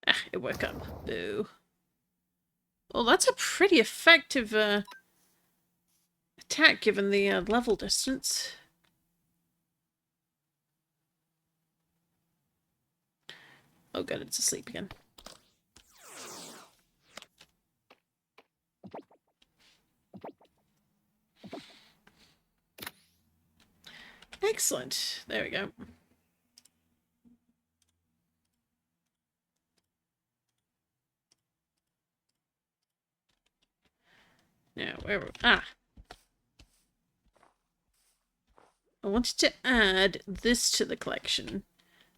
Ah, it woke up. Boo. Well, that's a pretty effective attack given the level distance. Oh good, it's asleep again. Excellent. There we go. Now, where were... Ah! I wanted to add this to the collection,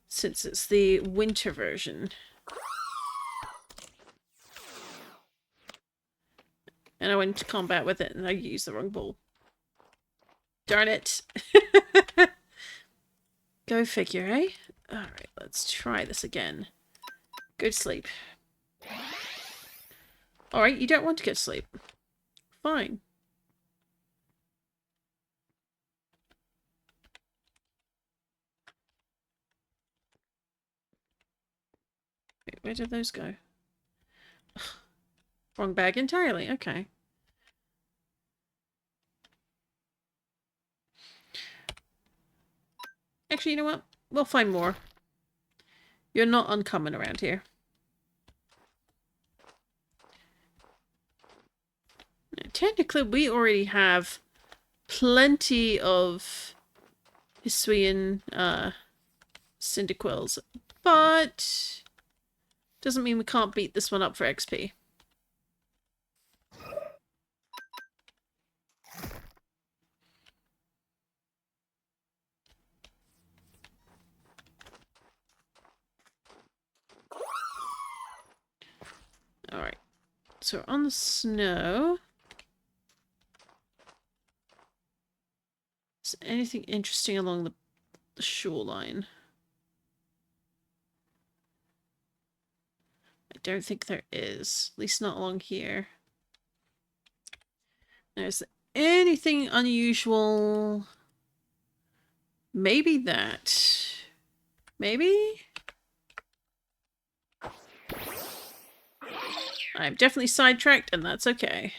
since it's the winter version. And I went into combat with it, and I used the wrong ball. Darn it. Go figure, eh? Alright, let's try this again. Go to sleep. Alright, you don't want to go to sleep. Fine. Wait, where did those go? Ugh. Wrong bag entirely. Okay. Actually, you know what? We'll find more. You're not uncommon around here. Now, technically, we already have plenty of Hisuian Cyndaquils, but doesn't mean we can't beat this one up for XP. Alright, so on the snow. Is there anything interesting along the shoreline? I don't think there is. At least not along here. Now, is there anything unusual? Maybe that. Maybe? I'm definitely sidetracked, and that's okay.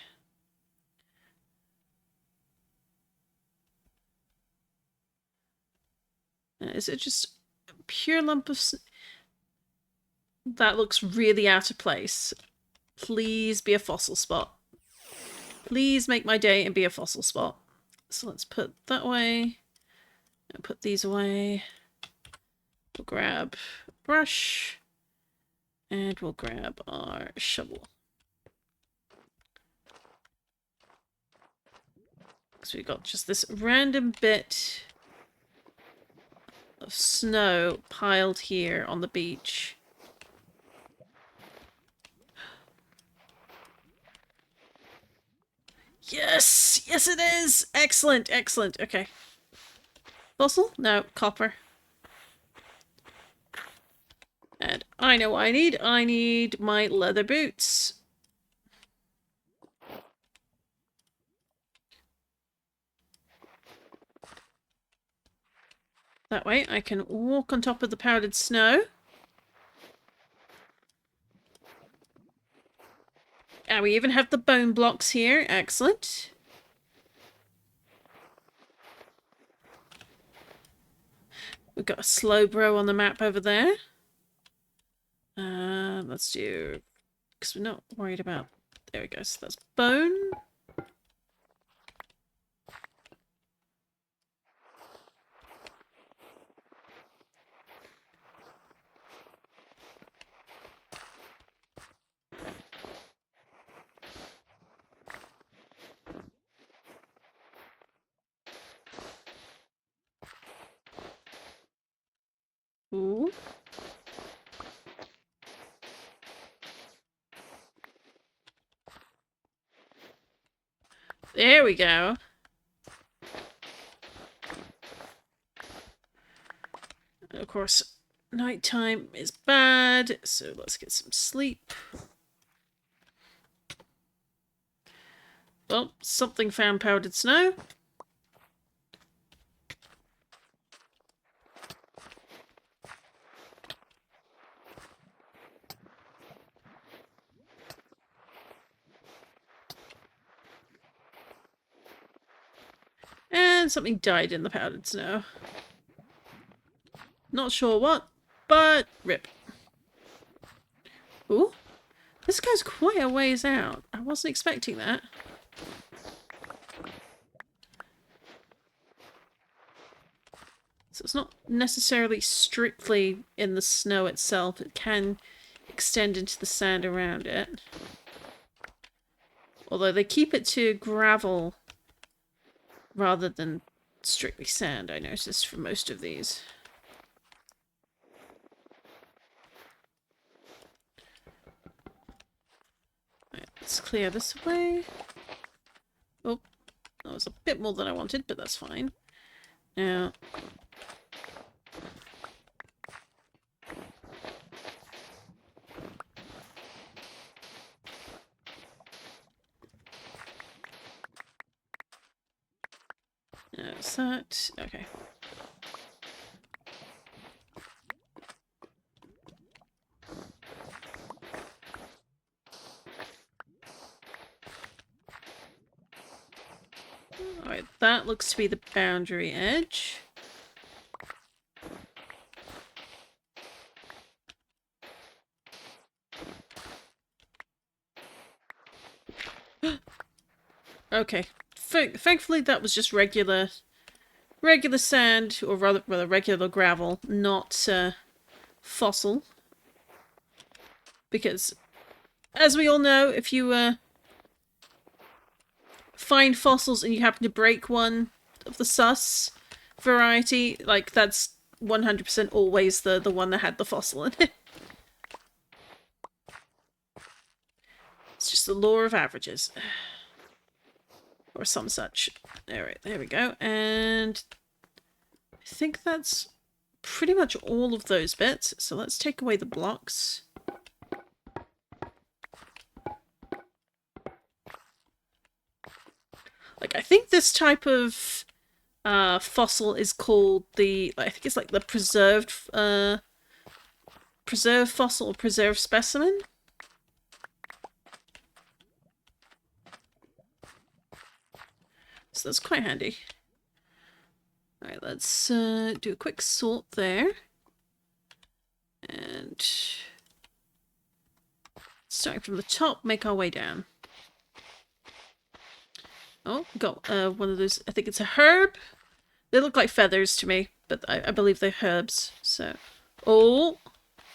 Is it just a pure lump of... That looks really out of place. Please be a fossil spot. Please make my day and be a fossil spot. So let's put that away. And put these away. We'll grab a brush. And we'll grab our shovel. Because we've got just this random bit of snow piled here on the beach. Yes! Yes it is! Excellent, excellent. Okay. Fossil? No, copper. And I know what I need. I need my leather boots. That way I can walk on top of the powdered snow. And we even have the bone blocks here. Excellent. We've got a Slowbro on the map over there. Let's do... Because we're not worried about... There we go. So that's bone. Ooh. There we go. And of course, nighttime is bad, so let's get some sleep. Well, something found powdered snow. And something died in the powdered snow. Not sure what, but rip. Ooh, this goes quite a ways out. I wasn't expecting that. So it's not necessarily strictly in the snow itself. It can extend into the sand around it. Although they keep it to gravel rather than strictly sand, I noticed, for most of these. Right, let's clear this away. Oh, that was a bit more than I wanted, but that's fine. Now, Is that... okay. Alright, that looks to be the boundary edge. Okay. Thankfully that was just regular sand, or rather regular gravel, not fossil. Because, as we all know, if you find fossils and you happen to break one of the sus variety, like, that's 100% always the one that had the fossil in it. It's just the law of averages. Or some such. Alright, there we go. And I think that's pretty much all of those bits. So let's take away the blocks. Like, I think this type of fossil is called the... I think it's like the preserved fossil or preserved specimen. So that's quite handy. Alright, let's do a quick sort there. And starting from the top, make our way down. Oh, got one of those, I think it's a herb. They look like feathers to me, but I believe they're herbs. So, oh,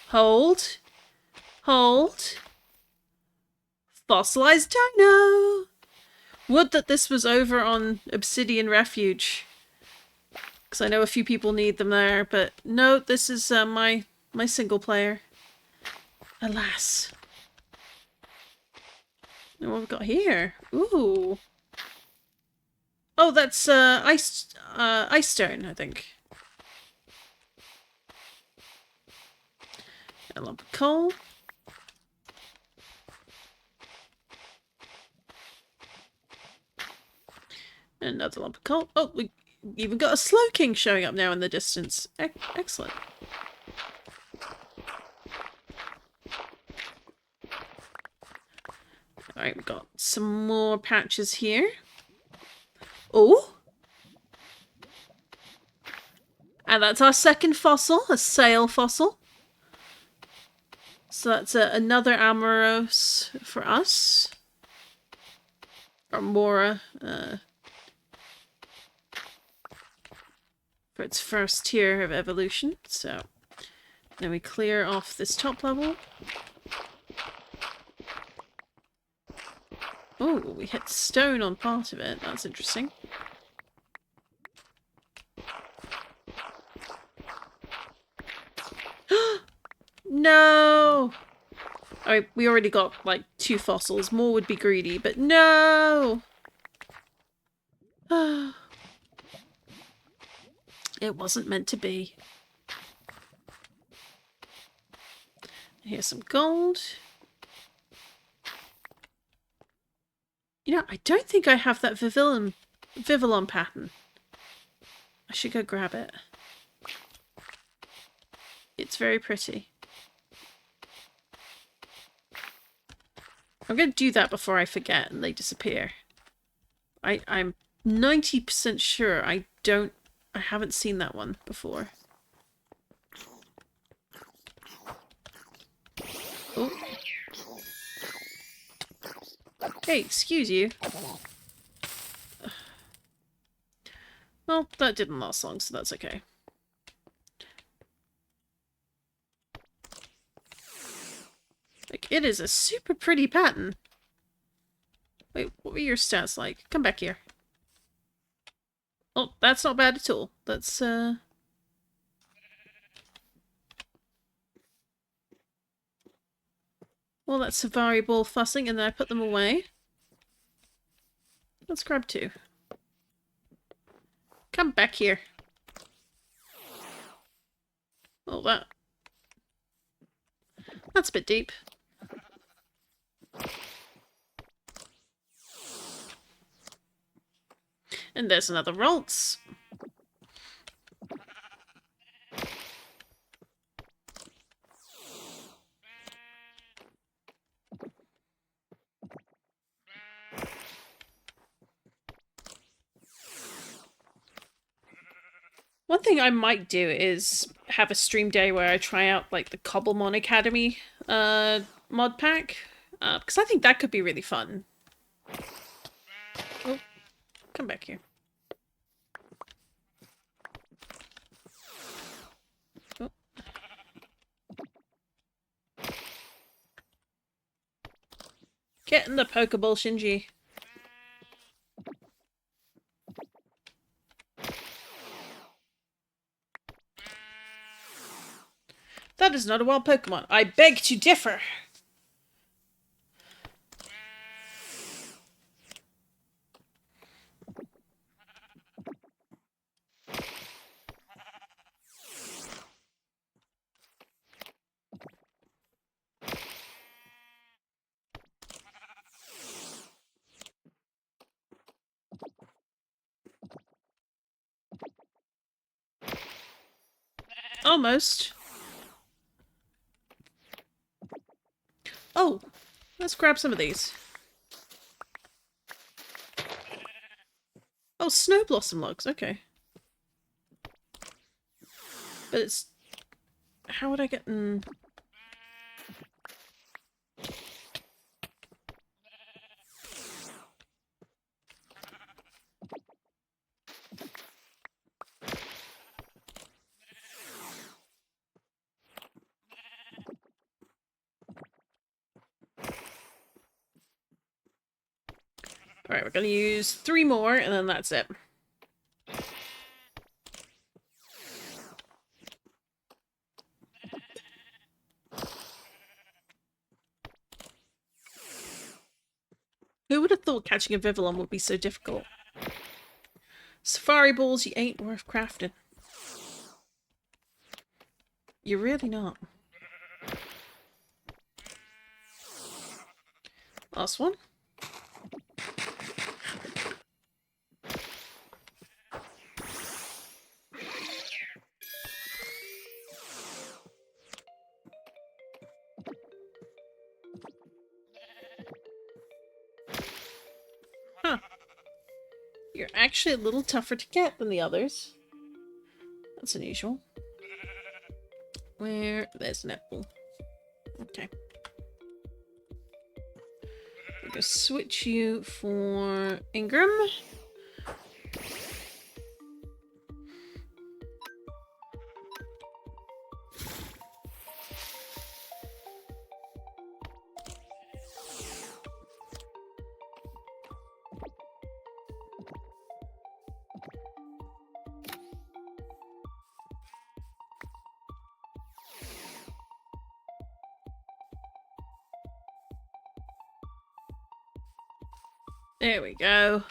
hold. Fossilized dino! Would that this was over on Obsidian Refuge. Because I know a few people need them there, but no, this is my single player. Alas. And what have we got here? Ooh. Oh, that's ice stone, I think. A lump of coal. Another lump of coal. Oh, we even got a slow king showing up now in the distance. Excellent. Alright, we've got some more patches here. Oh! And that's our second fossil, a sail fossil. So that's another Amoros for us. Or Mora. For its first tier of evolution. So then we clear off this top level. Oh, we hit stone on part of it. That's interesting. No! Alright, we already got like 2 fossils. More would be greedy, but no! It wasn't meant to be. Here's some gold. You know, I don't think I have that Vivillon pattern. I should go grab it. It's very pretty. I'm going to do that before I forget and they disappear. I'm 90% sure I haven't seen that one before. Oh. Hey, excuse you. Well, that didn't last long, so that's okay. Like, it is a super pretty pattern. Wait, what were your stats like? Come back here. Oh, that's not bad at all. That's, well, that's a variable fussing, and then I put them away. Let's grab 2. Come back here. Oh, that's a bit deep. And there's another Ralts. One thing I might do is have a stream day where I try out like the Cobblemon Academy mod pack. Because I think that could be really fun. Oh, come back here. Oh. Get in the Pokeball, Shinji. That is not a wild Pokemon. I beg to differ. Almost. Oh, let's grab some of these. Oh, snow blossom logs. Okay. But it's... How would I get... Alright, we're gonna use 3 more, and then that's it. Who would have thought catching a Vivillon would be so difficult? Safari balls, you ain't worth crafting. You're really not. Last one. Huh. You're actually a little tougher to get than the others. That's unusual. Where? There's netball. Okay. I'm gonna switch you for Ingram. There we go.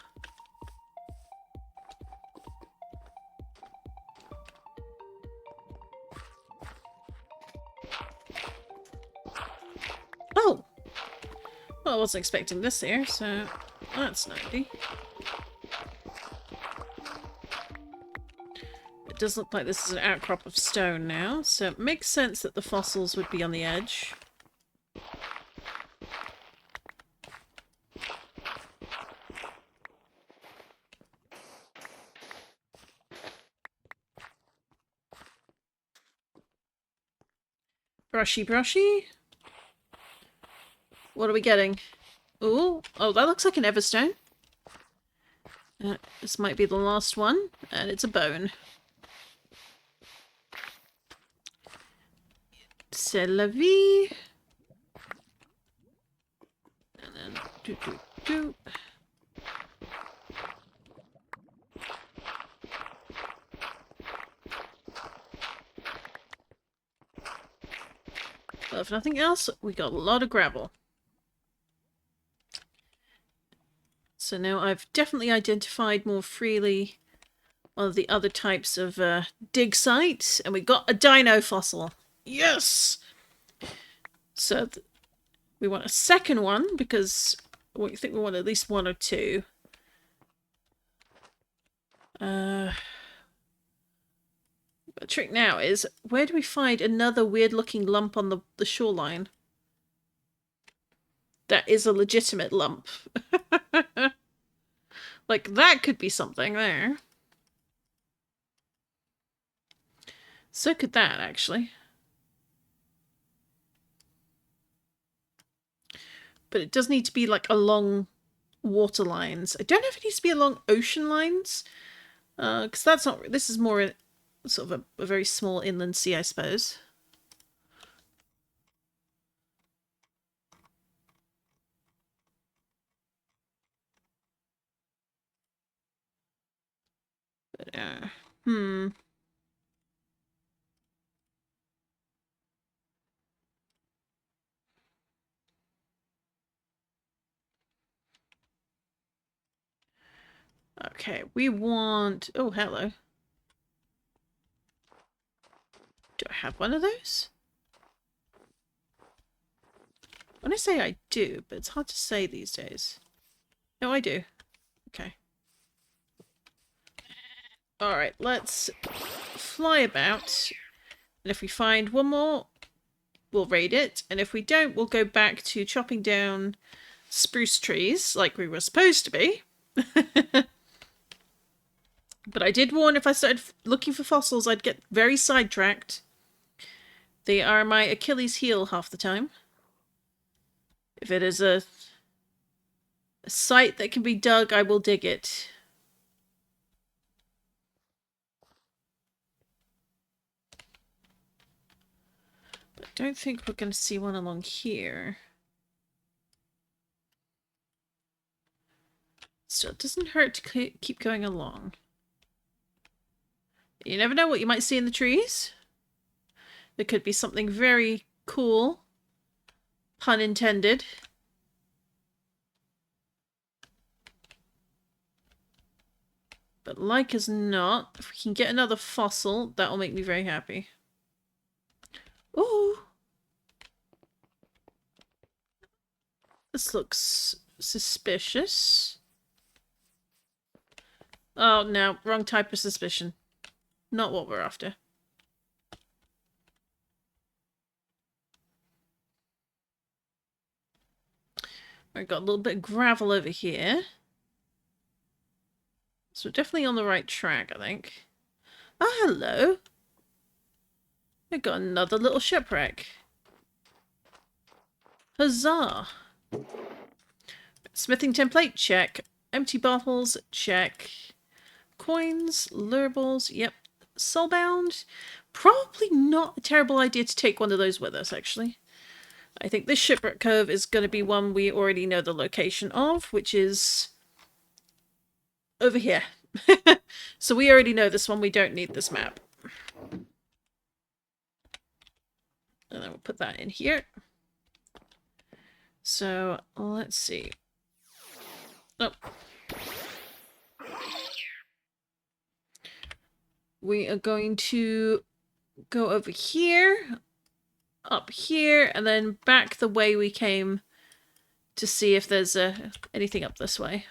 Oh! Well, I wasn't expecting this here, so that's handy. It does look like this is an outcrop of stone now, so it makes sense that the fossils would be on the edge. Brushy, brushy. What are we getting? Ooh, oh, that looks like an Everstone. This might be the last one, and it's a bone. C'est la vie. And then do. Well, if nothing else, we got a lot of gravel. So now I've definitely identified more freely one of the other types of dig sites, and we got a dino fossil. Yes! So we want a second one because we think we want at least 1 or 2. The trick now is, where do we find another weird-looking lump on the shoreline? That is a legitimate lump. Like, that could be something there. So could that, actually. But it does need to be, like, along water lines. I don't know if it needs to be along ocean lines. Because that's not... This is more sort of a very small inland sea, I suppose. But, Okay, we want... Oh, hello. Do I have one of those? When I say I do, but it's hard to say these days. No, I do. Okay. Alright, let's fly about. And if we find one more, we'll raid it. And if we don't, we'll go back to chopping down spruce trees like we were supposed to be. But I did warn if I started looking for fossils, I'd get very sidetracked. They are my Achilles heel half the time. If it is a site that can be dug, I will dig it. But I don't think we're going to see one along here. So it doesn't hurt to keep going along. You never know what you might see in the trees. There could be something very cool. Pun intended. But like as not, if we can get another fossil, that will make me very happy. Ooh! This looks suspicious. Oh no, wrong type of suspicion. Not what we're after. I've got a little bit of gravel over here. So we're definitely on the right track, I think. Oh, hello. I've got another little shipwreck. Huzzah. Smithing template, check. Empty bottles, check. Coins, lurables, yep. Soulbound. Probably not a terrible idea to take one of those with us, actually. I think this shipwreck cove is going to be one we already know the location of, which is over here. So we already know this one. We don't need this map. And then we'll put that in here. So let's see. Oh. We are going to go over here, up here, and then back the way we came to see if there's anything up this way.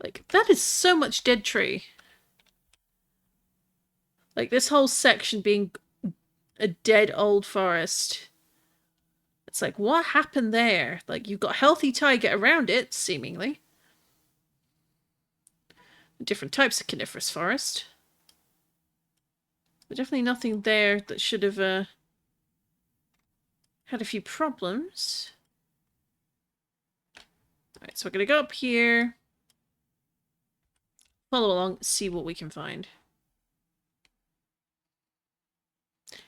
Like, that is so much dead tree. Like, this whole section being a dead old forest. It's like, what happened there? Like, you've got healthy taiga around it, seemingly. Different types of coniferous forest. But definitely nothing there that should have had a few problems. Alright, so we're going to go up here. Follow along, see what we can find.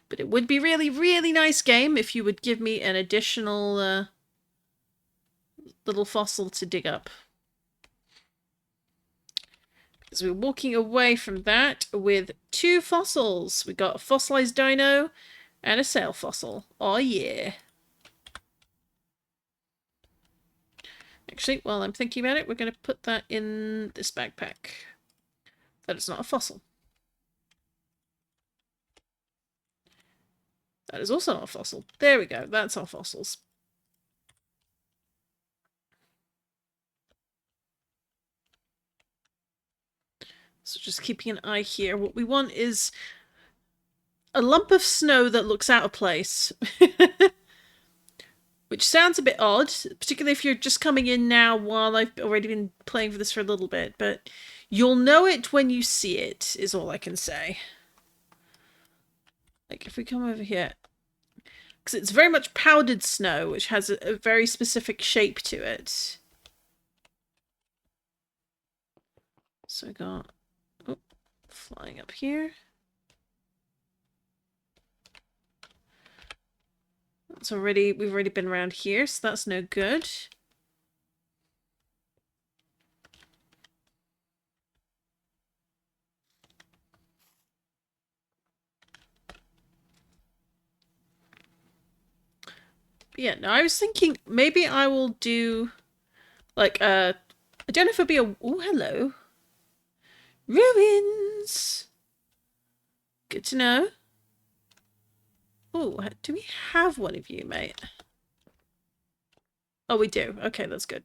But it would be really, really nice game if you would give me an additional little fossil to dig up. Because we're walking away from that with 2 fossils. We got a fossilized dino and a sail fossil. Oh yeah. Actually, while I'm thinking about it, we're going to put that in this backpack. That is not a fossil. That is also not a fossil. There we go. That's our fossils. So just keeping an eye here. What we want is a lump of snow that looks out of place. Which sounds a bit odd, particularly if you're just coming in now while I've already been playing for this for a little bit. But you'll know it when you see it, is all I can say. Like, if we come over here. Because it's very much powdered snow, which has a very specific shape to it. So I got... Oh, flying up here. We've already been around here, so that's no good. But yeah, no, I was thinking maybe I will do like I don't know if it'll be a... Oh, hello. Ruins! Good to know. Oh, do we have one of you, mate? Oh, we do. Okay, that's good.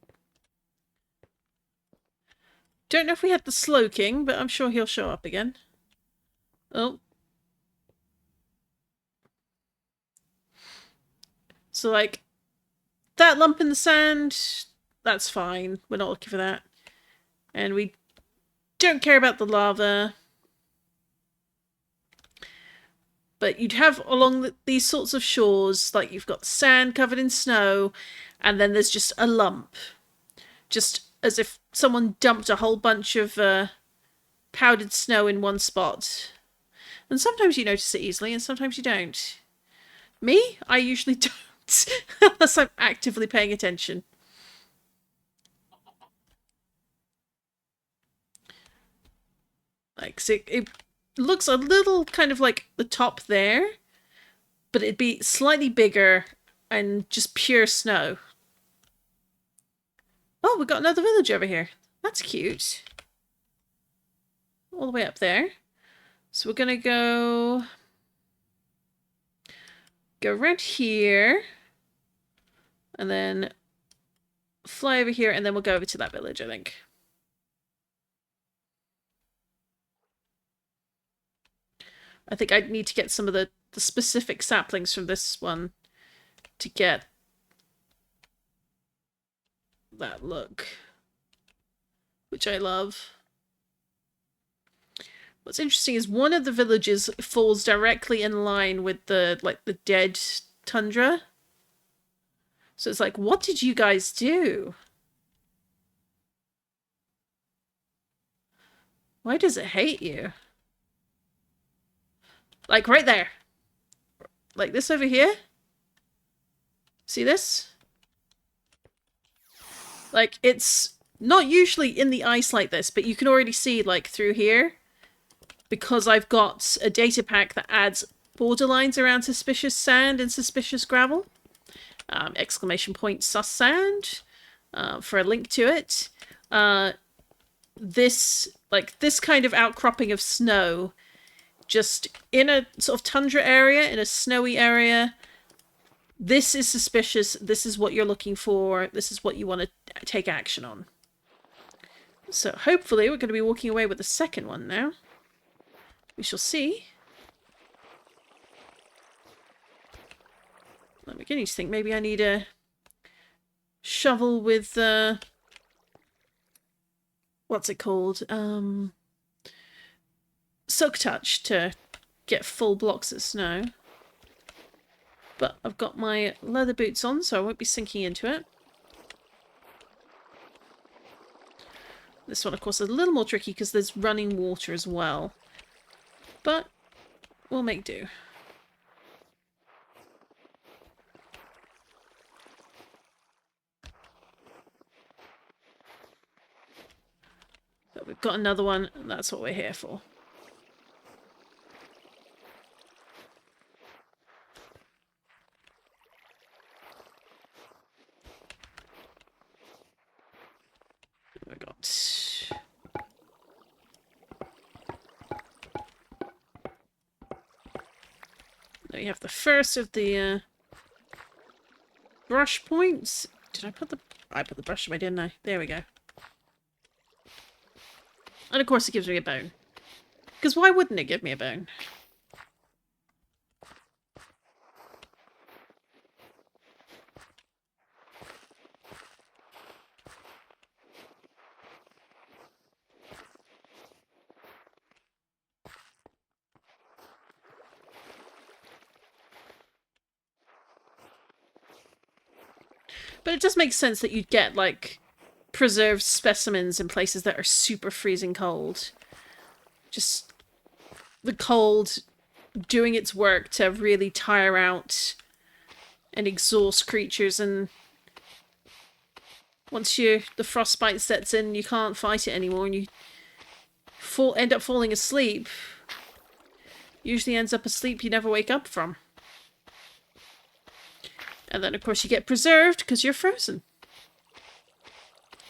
Don't know if we had the Slowking, but I'm sure he'll show up again. Oh. So, like, that lump in the sand, that's fine. We're not looking for that. And we don't care about the lava. But you'd have along these sorts of shores, like you've got sand covered in snow, and then there's just a lump. Just as if someone dumped a whole bunch of powdered snow in one spot. And sometimes you notice it easily, and sometimes you don't. Me? I usually don't, unless I'm actively paying attention. Like, so it looks a little kind of like the top there, but it'd be slightly bigger and just pure snow. Oh, we got another village over here. That's cute. All the way up there. So we're gonna go around here and then fly over here, and then we'll go over to that village, I think. I think I'd need to get some of the specific saplings from this one to get that look, which I love. What's interesting is one of the villages falls directly in line with the dead tundra. So it's like, what did you guys do? Why does it hate you? Like, right there. Like this over here. See this? Like, it's not usually in the ice like this, but you can already see, like, through here. Because I've got a data pack that adds borderlines around suspicious sand and suspicious gravel. Exclamation point sus sand. For a link to it. This kind of outcropping of snow, just in a sort of tundra area, in a snowy area, this is suspicious, this is what you're looking for, this is what you want to take action on. So hopefully we're going to be walking away with the second one now. We shall see. I'm beginning to think maybe I need a shovel with, what's it called? Silk Touch to get full blocks of snow. But I've got my leather boots on, so I won't be sinking into it. This one, of course, is a little more tricky because there's running water as well. But we'll make do. But we've got another one, and that's what we're here for. We got... Now you have the first of the brush points. Did I put the... I put the brush away, didn't I? There we go. And of course it gives me a bone. Because why wouldn't it give me a bone? But it just makes sense that you'd get, like, preserved specimens in places that are super freezing cold. Just the cold doing its work to really tire out and exhaust creatures, and once the frostbite sets in, you can't fight it anymore, and you end up falling asleep. Usually ends up asleep you never wake up from. And then, of course, you get preserved because you're frozen.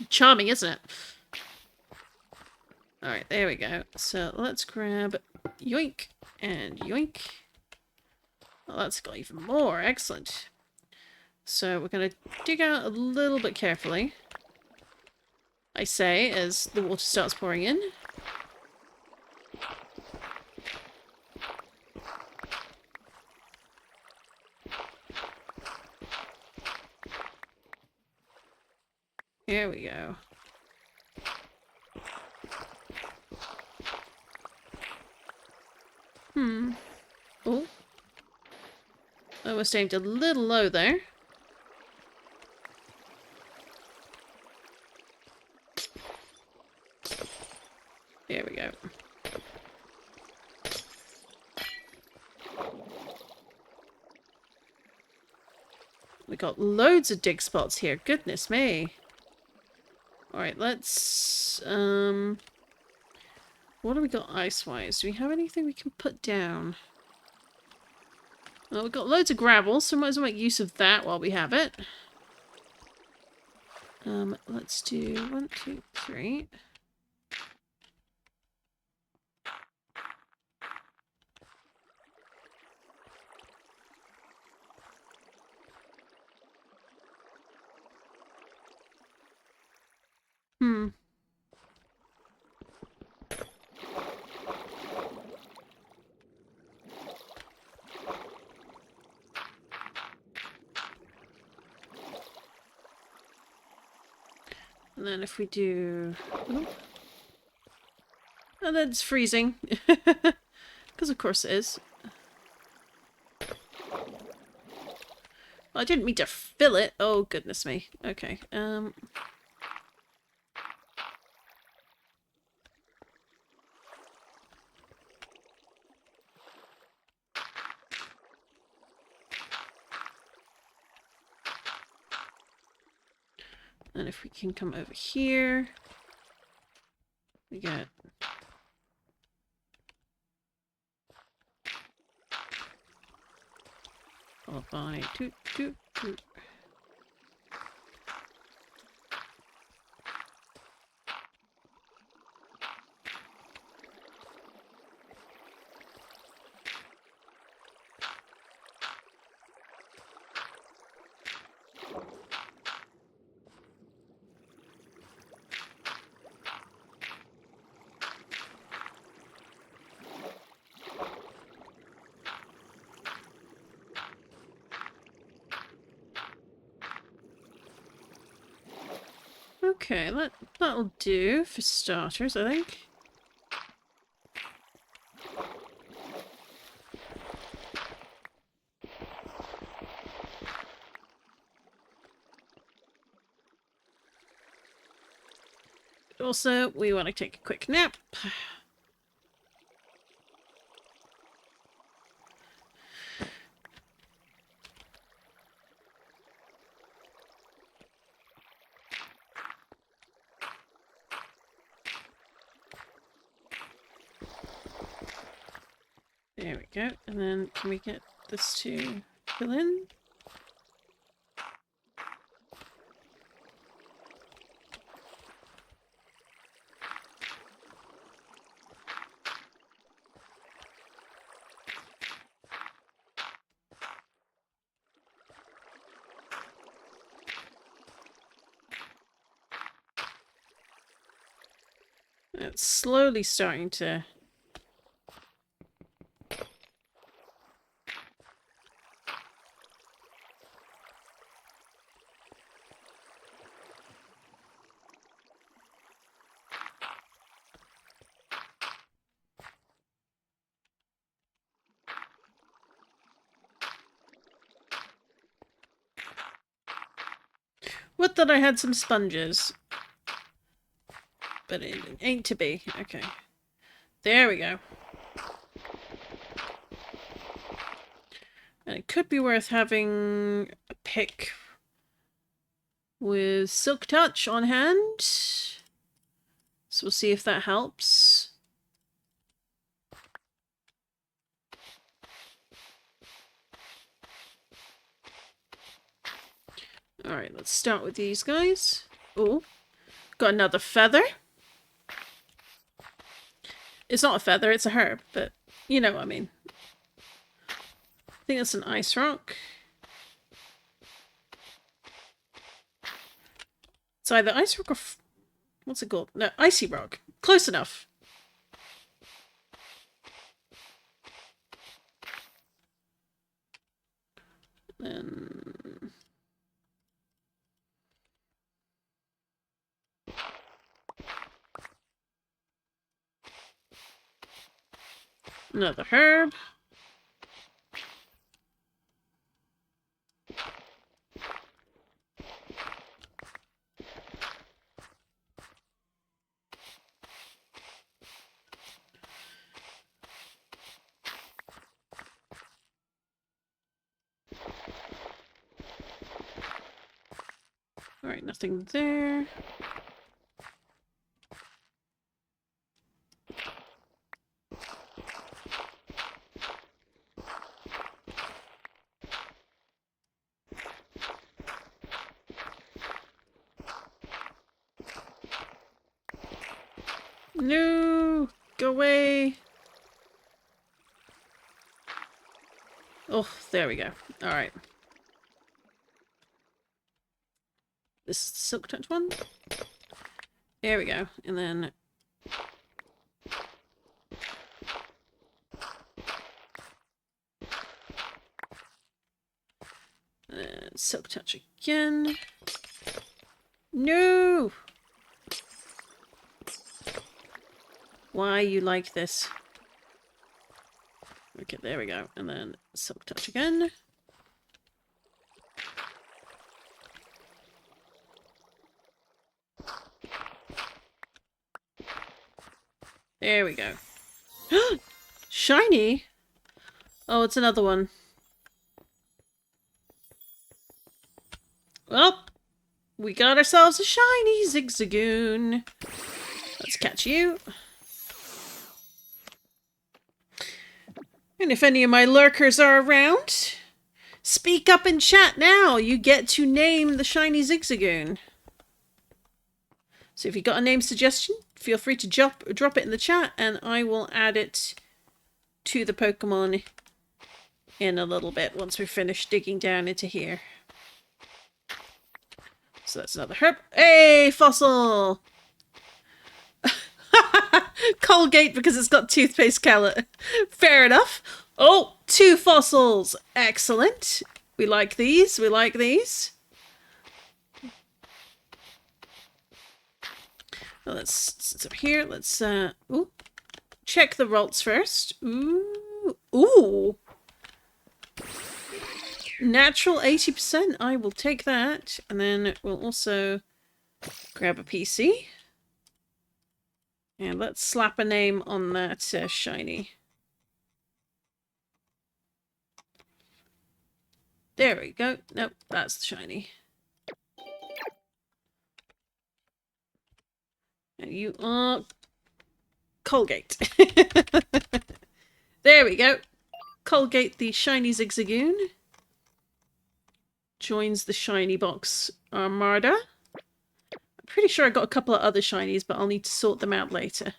Charming, isn't it? Alright, there we go. So let's grab yoink and yoink. Well, that's got even more. Excellent. So we're going to dig out a little bit carefully, I say, as the water starts pouring in. Here we go. Oh. Almost aimed a little low there. There we go. We got loads of dig spots here. Goodness me. Alright, let's... what do we got ice-wise? Do we have anything we can put down? Well, we've got loads of gravel, so might as well make use of that while we have it. Let's do 1, 2, 3. And then if we do... Oh, that's freezing. Because of course it is. Well, I didn't mean to fill it. Oh, goodness me. Okay. And if we can come over here, we got... followed by toot, toot, toot. Okay, that'll do for starters, I think. But also, we want to take a quick nap. There we go. And then can we get this to fill in? It's slowly starting to Would that I had some sponges. But it ain't to be. Okay. There we go. And it could be worth having a pick with Silk Touch on hand. So we'll see if that helps. Alright, let's start with these guys. Oh, got another feather. It's not a feather, it's a herb, but you know what I mean. I think that's an ice rock. It's either ice rock or... what's it called? No, icy rock. Close enough. Then... another herb. Alright, nothing there. No! Go away! Oh, there we go. Alright. This is the Silk Touch one. There we go. And then... Silk Touch again. No! Why you like this? Okay, there we go. And then Silk Touch again. There we go. Shiny? Oh, it's another one. Well, we got ourselves a shiny Zigzagoon. Let's catch you. And if any of my lurkers are around, speak up in chat now. You get to name the shiny Zigzagoon. So if you got a name suggestion, feel free to drop it in the chat and I will add it to the Pokemon in a little bit once we're finished digging down into here. So that's another herb. Hey, fossil! Colgate because it's got toothpaste pellet. Fair enough. Oh, 2 fossils. Excellent. We like these. We like these. Well, let's up here. Let's ooh, check the rolls first. Ooh. Natural 80%. I will take that. And then we'll also grab a PC. And let's slap a name on that shiny. There we go. Nope, that's the shiny. And you are Colgate. There we go. Colgate the shiny Zigzagoon. Joins the shiny box Armada. Pretty sure I got a couple of other shinies, but I'll need to sort them out later.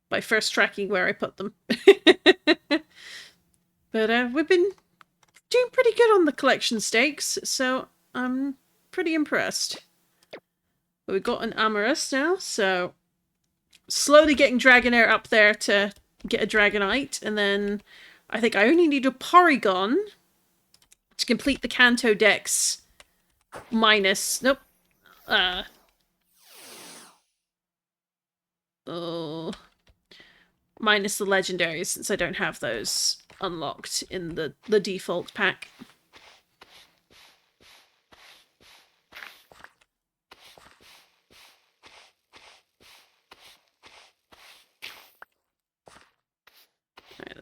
By first tracking where I put them. But we've been doing pretty good on the collection stakes, so I'm pretty impressed. But we've got an Amorous now, so slowly getting Dragonair up there to get a Dragonite, and then I think I only need a Porygon to complete the Kanto Dex minus... nope. Oh, minus the legendaries since I don't have those unlocked in the default pack.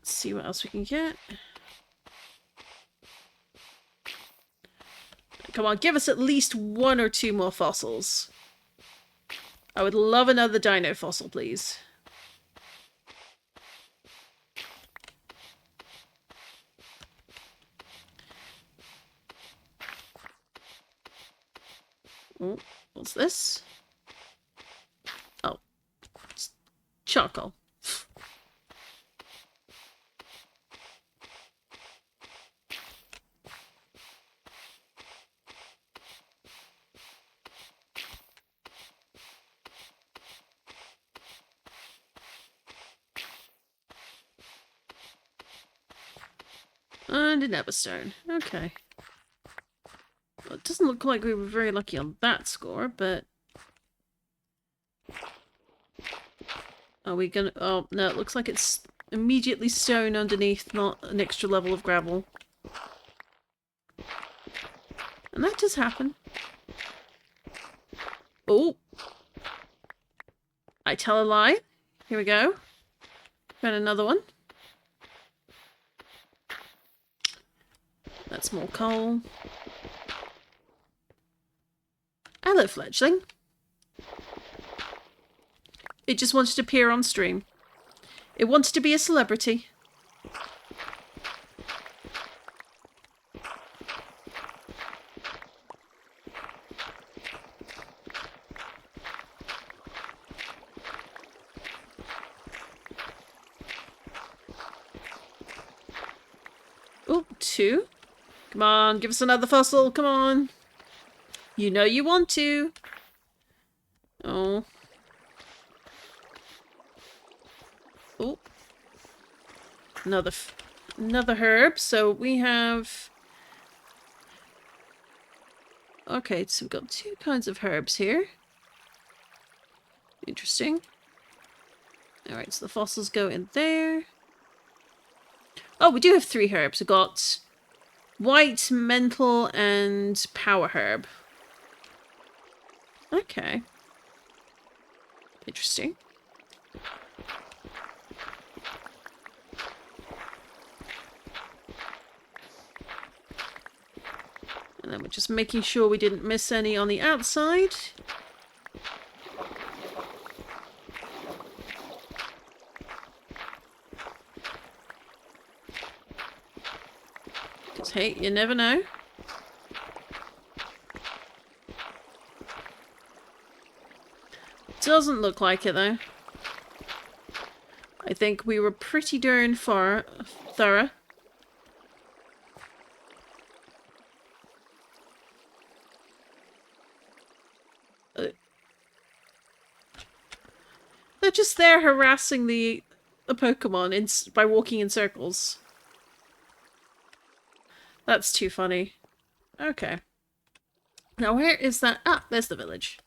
Let's see what else we can get. Come on, give us at least 1 or 2 more fossils. I would love another dino fossil, please. Oh, what's this? Oh, it's charcoal. And an everstone. Okay. Well, it doesn't look like we were very lucky on that score, but... Are we gonna... Oh, no, it looks like it's immediately stone underneath, not an extra level of gravel. And that does happen. Oh! I tell a lie. Here we go. Got another one. That's more coal. Hello, fledgling. It just wanted to appear on stream. It wanted to be a celebrity. Oh, 2. Come on, give us another fossil. Come on. You know you want to. Oh. Oh. Another herb. So we have... Okay, so we've got 2 kinds of herbs here. Interesting. Alright, so the fossils go in there. Oh, we do have 3 herbs. We've got white, mental, and power herb. Okay. Interesting. And then we're just making sure we didn't miss any on the outside. Because, hey, you never know. Doesn't look like it, though. I think we were pretty darn thorough. They're just there harassing the Pokemon by walking in circles. That's too funny. Okay. Now where is that? Ah, there's the village.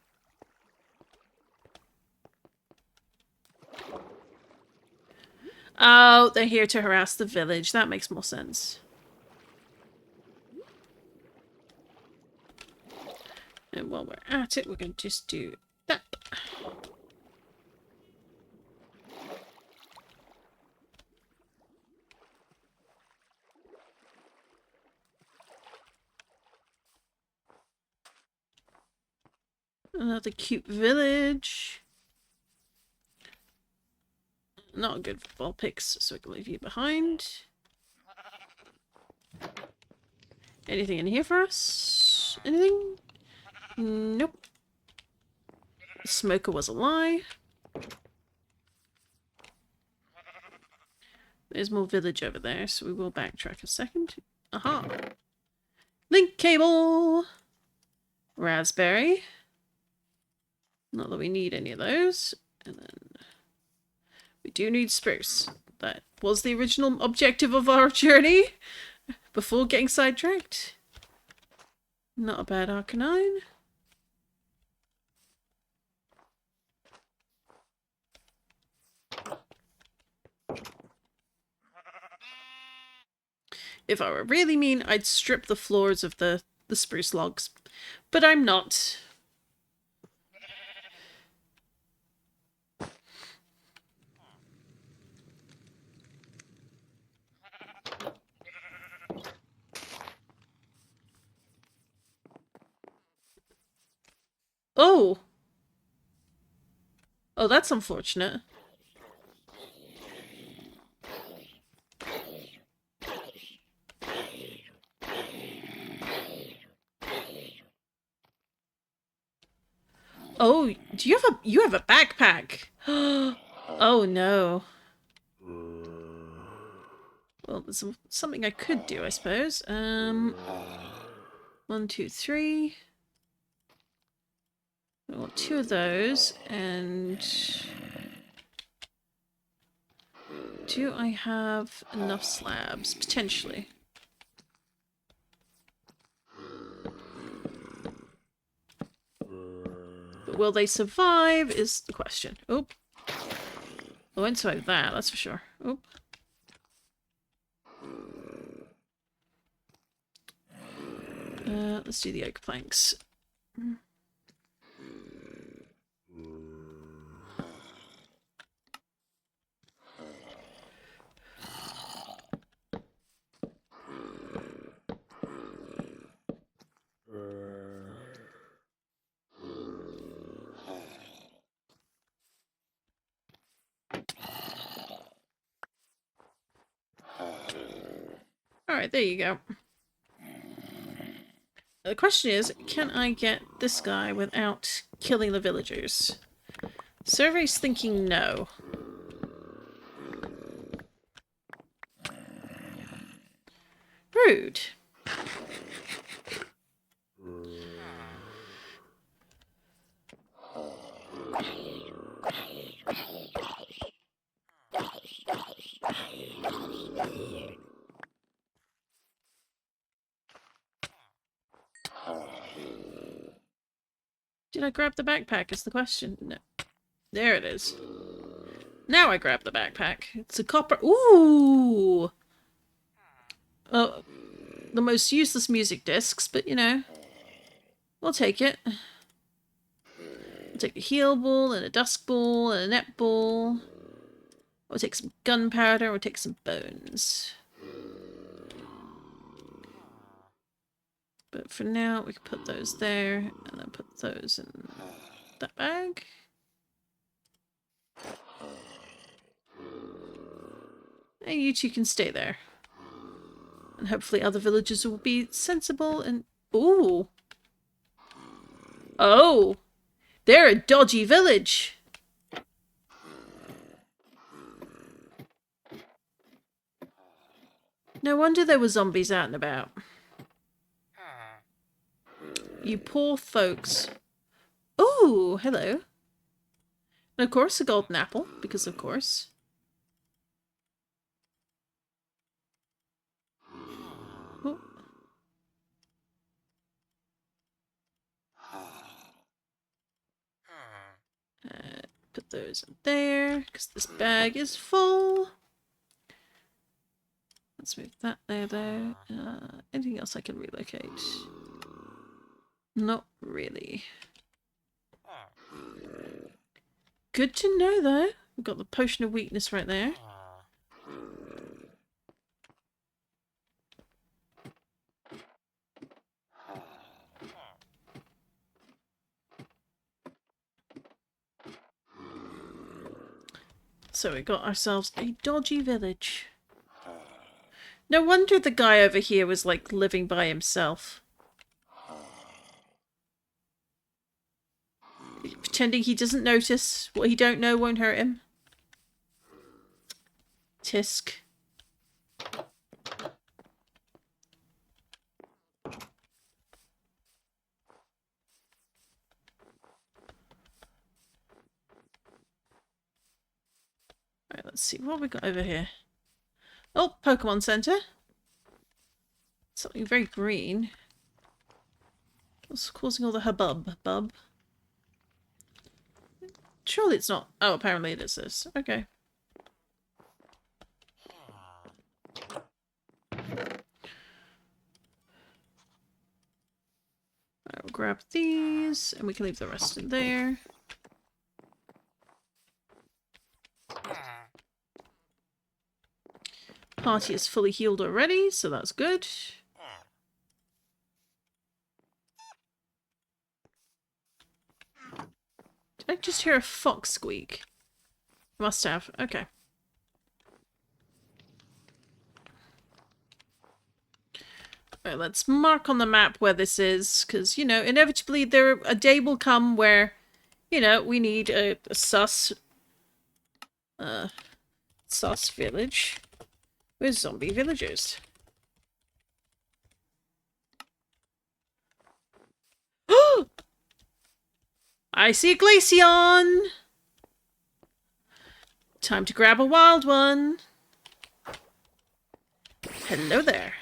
Oh, they're here to harass the village. That makes more sense. And while we're at it, we're going to just do that. Another cute village. Not good for ball picks, so we can leave you behind. Anything in here for us? Anything? Nope. The smoker was a lie. There's more village over there, so we will backtrack a second. Aha! Link cable! Raspberry. Not that we need any of those. And then we do need spruce. That was the original objective of our journey before getting sidetracked. Not a bad Arcanine. If I were really mean, I'd strip the floors of the spruce logs. But I'm not. Oh! Oh, that's unfortunate. Oh, do you have a backpack? Oh no. Well, there's something I could do, I suppose. 1, 2, 3. I want 2 of those, and do I have enough slabs? Potentially. But will they survive is the question. Oop. I won't survive that, that's for sure. Oop. Let's do the oak planks. Alright, there you go. The question is, can I get this guy without killing the villagers? Survey's thinking no. Rude. Did I grab the backpack is the question. No. There it is. Now I grab the backpack. It's a copper... Ooh! Oh, the most useless music discs, but you know. We'll take it. We'll take a heal ball, and a dusk ball, and a net ball. We'll take some gunpowder, we'll take some bones. But for now, we can put those there, and then put those in that bag. And you two can stay there. And hopefully other villagers will be sensible and... Ooh! Oh! They're a dodgy village! No wonder there were zombies out and about. You poor folks. Ooh, hello. And of course a golden apple, because of course. Oh. Put those in there, because this bag is full. Let's move that there, though. Anything else I can relocate? Not really. Good to know, though. We've got the potion of weakness right there. So we got ourselves a dodgy village. No wonder the guy over here was like living by himself. Pretending he doesn't notice. What he don't know won't hurt him. Tisk. Right, let's see what we got over here. Oh, Pokemon Center. Something very green. What's causing all the hubbub? Bub. Surely it's not. Oh, apparently it is this. Okay. I'll grab these, and we can leave the rest in there. Party is fully healed already, so that's good. just hear a fox squeak? Must have. Okay. Right, let's mark on the map where this is, because, you know, inevitably a day will come where, you know, we need a sus village with zombie villagers. I see a glaceon! Time to grab a wild one. Hello there.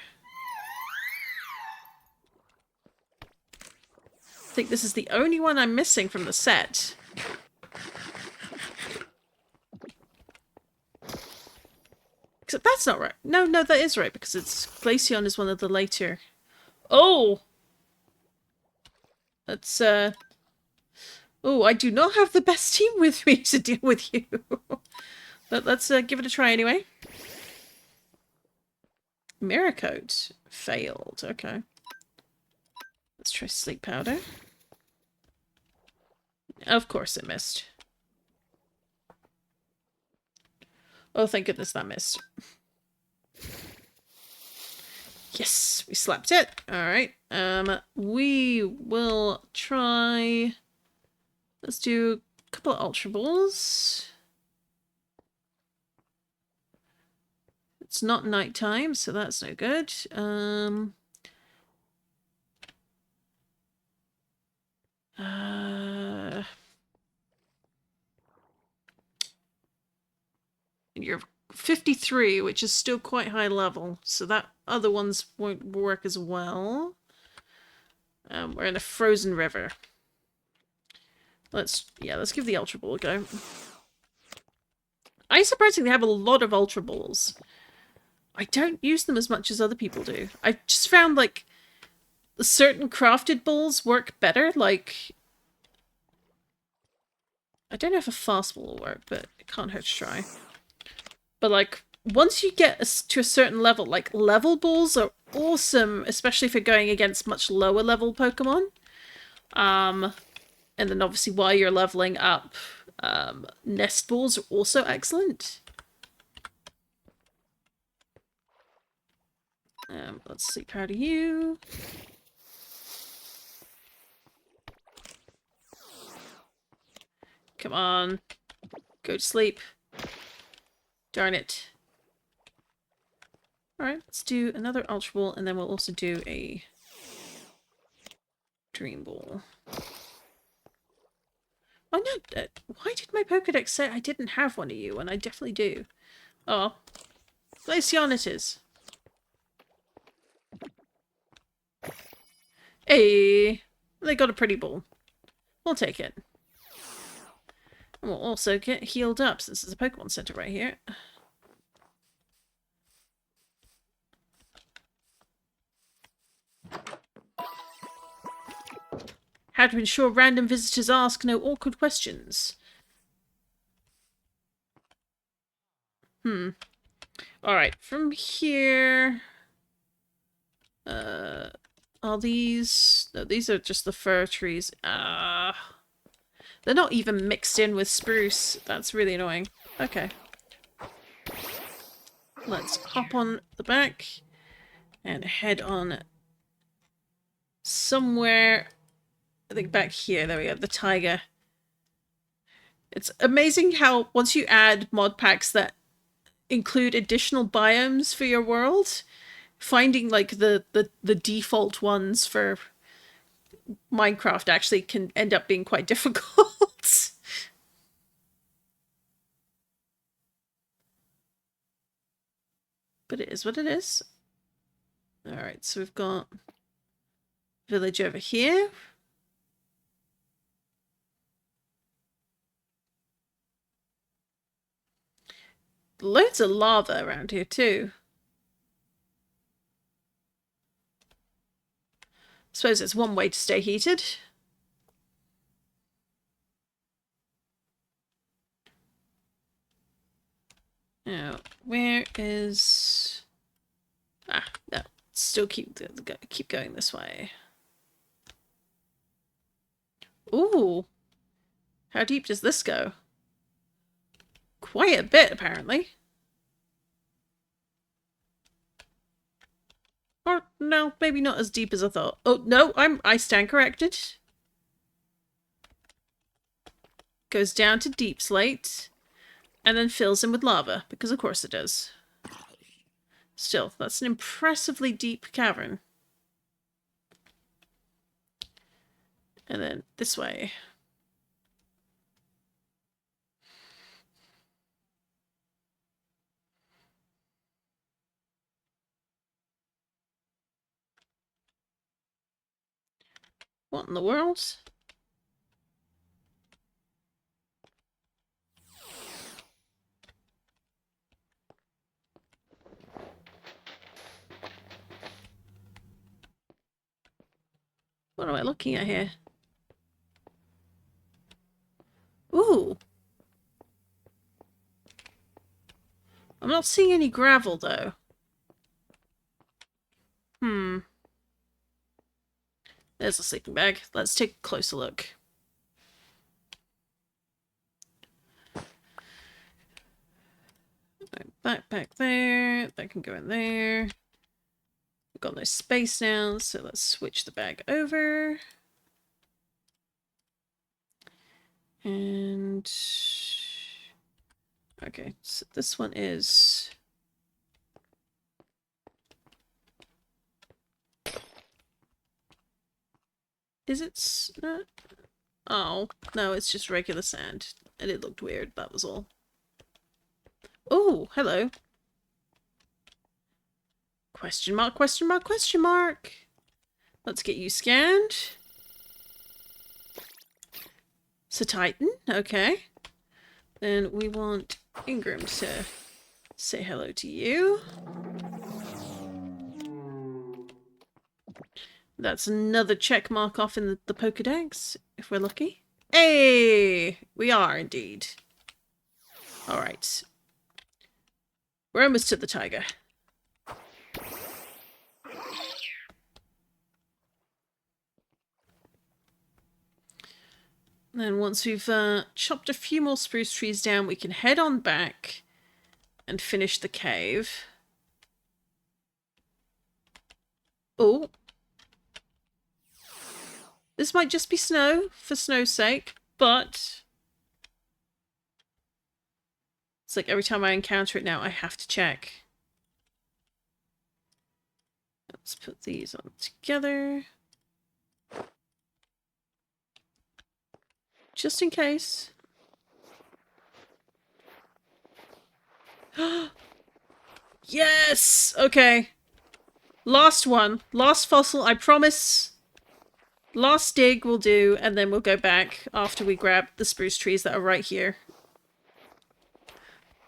I think this is the only one I'm missing from the set. Except that's not right. No, that is right, because Glaceon is one of the later... Oh! That's, Oh, I do not have the best team with me to deal with you. But let's give it a try anyway. Mirror coat. Failed. Okay. Let's try sleep powder. Of course it missed. Oh, thank goodness that missed. Yes, we slapped it. Alright. We will try... Let's do a couple of Ultra Balls. It's not nighttime, so that's no good. You're 53, which is still quite high level, so that other ones won't work as well. We're in a frozen river. Let's give the Ultra Ball a go. I surprisingly have a lot of Ultra Balls. I don't use them as much as other people do. I just found, like, certain crafted balls work better, like... I don't know if a fast ball will work, but it can't hurt to try. But, like, once you get to a certain level, like, level balls are awesome, especially if you're going against much lower level Pokemon. And then, obviously, while you're leveling up, nest balls are also excellent. Let's see, proud of you. Come on. Go to sleep. Darn it. Alright, let's do another Ultra Ball, and then we'll also do a Dream Ball. Oh no, why did my Pokedex say I didn't have one of you, and I definitely do? Oh. Glaceon it is. Hey, they got a pretty ball. We'll take it. And we'll also get healed up, since there's a Pokemon Center right here. How to ensure random visitors ask no awkward questions. Alright, from here... are these... No, these are just the fir trees. They're not even mixed in with spruce. That's really annoying. Okay. Let's hop on the back and head on somewhere... I think back here. There we go. The taiga. It's amazing how once you add mod packs that include additional biomes for your world, finding like the default ones for Minecraft actually can end up being quite difficult. But it is what it is. Alright, so we've got village over here. Loads of lava around here too. Suppose it's one way to stay heated. Now, where is... Ah, no. Still keep going this way. Ooh. How deep does this go? Quite a bit, apparently. Or, no, maybe not as deep as I thought. Oh, no, I stand corrected. Goes down to deep slate, and then fills in with lava, because of course it does. Still, that's an impressively deep cavern. And then this way. What in the world? What am I looking at here? Ooh. I'm not seeing any gravel, though. There's a sleeping bag. Let's take a closer look. Backpack there. That can go in there. We've got no space now, so let's switch the bag over. And... okay, so this one is... is it... oh, no, it's just regular sand. And it looked weird, that was all. Oh, hello. Question mark, question mark, question mark. Let's get you scanned. So Titan, okay. Then we want Ingram to say hello to you. That's another check mark off in the Pokedex, if we're lucky. Hey! We are indeed. Alright. We're almost to the taiga. Then once we've chopped a few more spruce trees down, we can head on back and finish the cave. Oh. This might just be snow, for snow's sake, but... it's like every time I encounter it now, I have to check. Let's put these on together. Just in case. Yes! Okay. Last one. Last fossil, I promise. Last dig we'll do, and then we'll go back after we grab the spruce trees that are right here.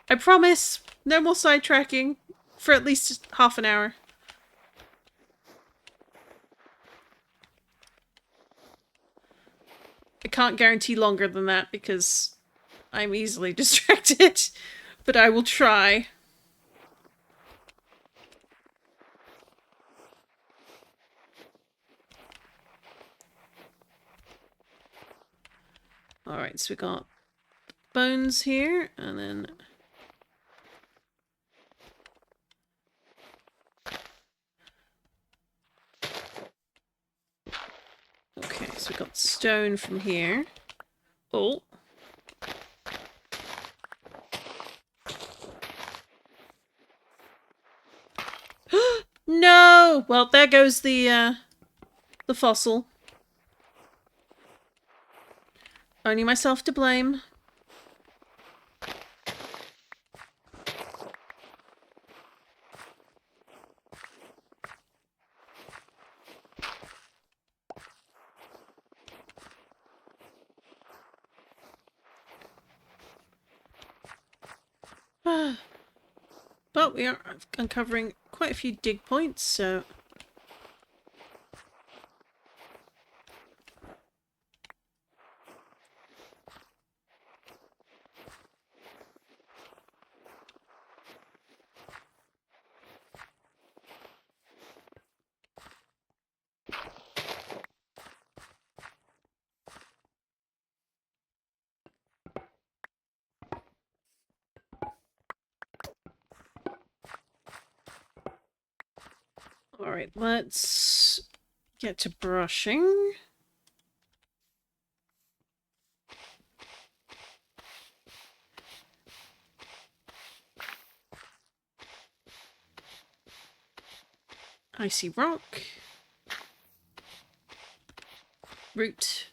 I promise. No more sidetracking for at least half an hour. I can't guarantee longer than that because I'm easily distracted, but I will try. Alright, so we got bones here, and then... okay, so we got stone from here. Oh. No! Well, there goes the fossil. Only myself to blame. But we are uncovering quite a few dig points, so... Alright, let's get to brushing. Icy rock. Root.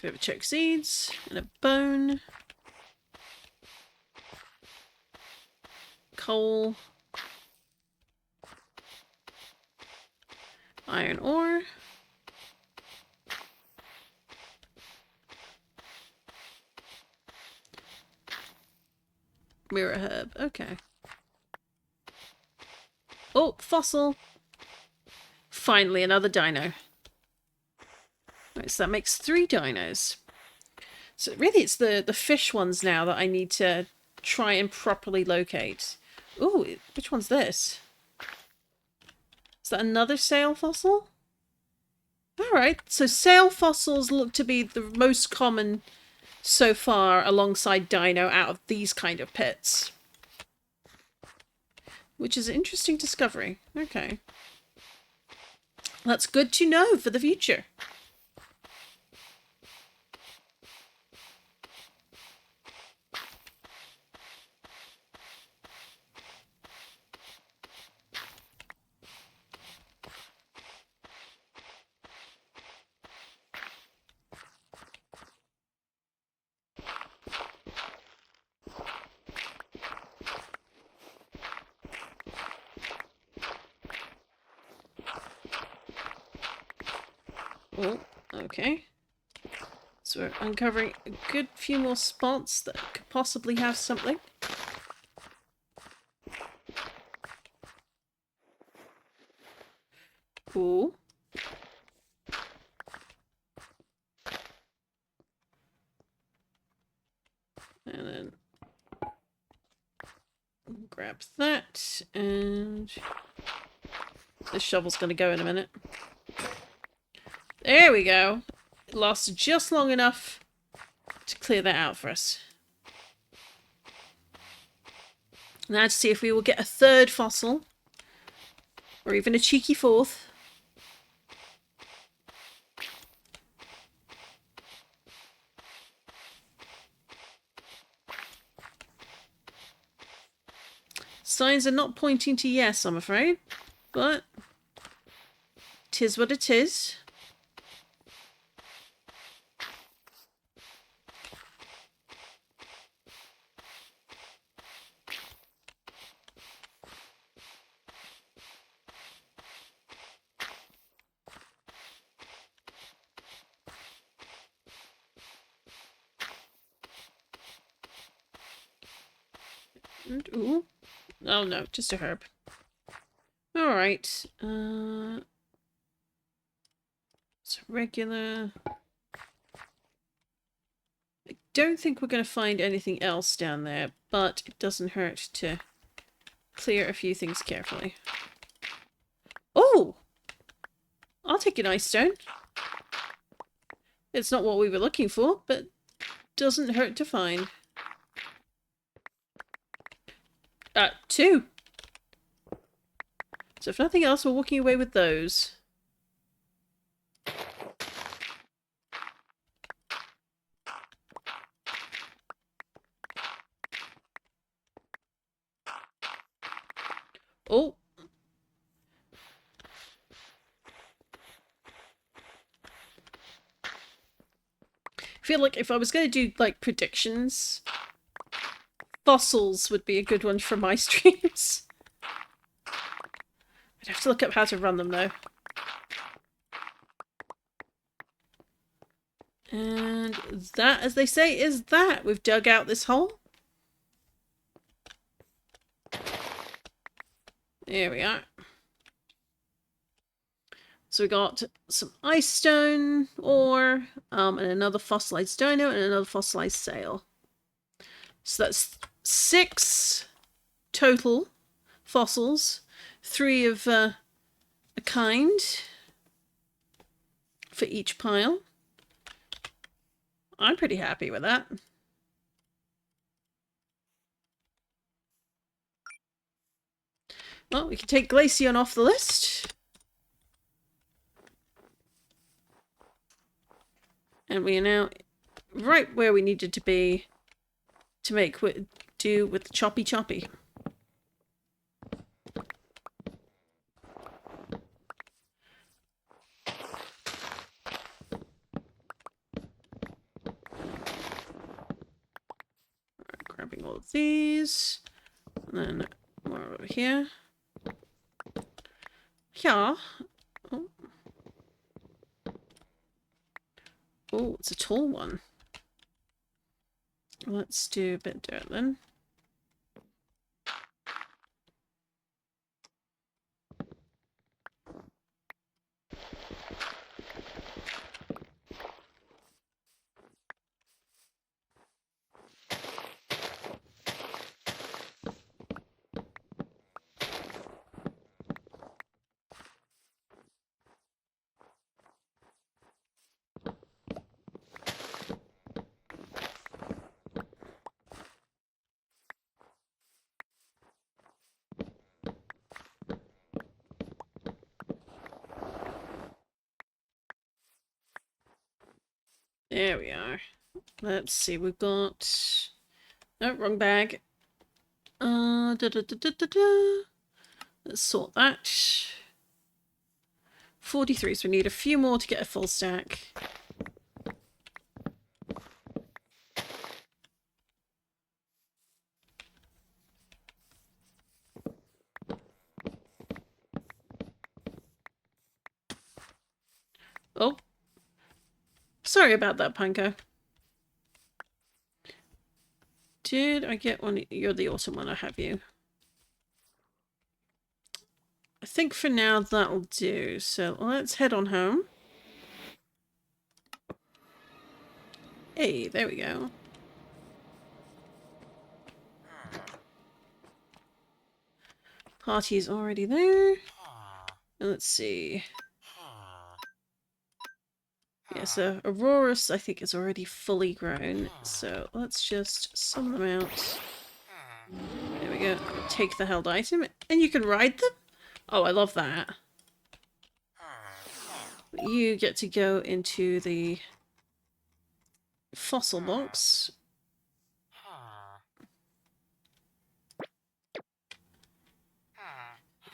Bit of a choke seeds and a bone. Coal. Iron ore. Mirror herb. Okay. Oh, fossil. Finally, another dino. Right, so that makes 3 dinos. So really it's the fish ones now that I need to try and properly locate. Ooh, which one's this? Is that another sail fossil? Alright, so sail fossils look to be the most common so far alongside dino out of these kind of pits. Which is an interesting discovery. Okay. That's good to know for the future. Oh, okay. So we're uncovering a good few more spots that could possibly have something. Cool. And then grab that, and this shovel's going to go in a minute. There we go. It lasted just long enough to clear that out for us. Now to see if we will get a 3rd fossil, or even a cheeky 4th. Signs are not pointing to yes, I'm afraid, but 'tis what it is. And, ooh. Oh no, just a herb. Alright. It's regular. I don't think we're going to find anything else down there, but it doesn't hurt to clear a few things carefully. Oh! I'll take an ice stone. It's not what we were looking for, but doesn't hurt to find. 2. So if nothing else, we're walking away with those. Oh. I feel like if I was going to do, like, predictions, fossils would be a good one for my streams. I'd have to look up how to run them, though. And that, as they say, is that. We've dug out this hole. There we are. So we got some ice stone ore, and another fossilized dino, and another fossilized sail. So that's 6 total fossils. 3 of a kind for each pile. I'm pretty happy with that. Well, we can take Glaceon off the list. And we are now right where we needed to be to make do with the choppy choppy. Right, grabbing all of these. And then more over here. Yeah. Oh. Oh, it's a tall one. Let's do a bit of dirt then. There we are. Let's see, we've got... Oh, wrong bag. Let's sort that. 43, so we need a few more to get a full stack. Oh. Sorry about that, Panko. Did I get one? You're the awesome one, I have you. I think for now that'll do. So let's head on home. Hey, there we go. Party's already there. And let's see. Yeah, so Aurorus, I think, is already fully grown. So let's just sum them out. There we go. Take the held item. And you can ride them? Oh, I love that. You get to go into the fossil box.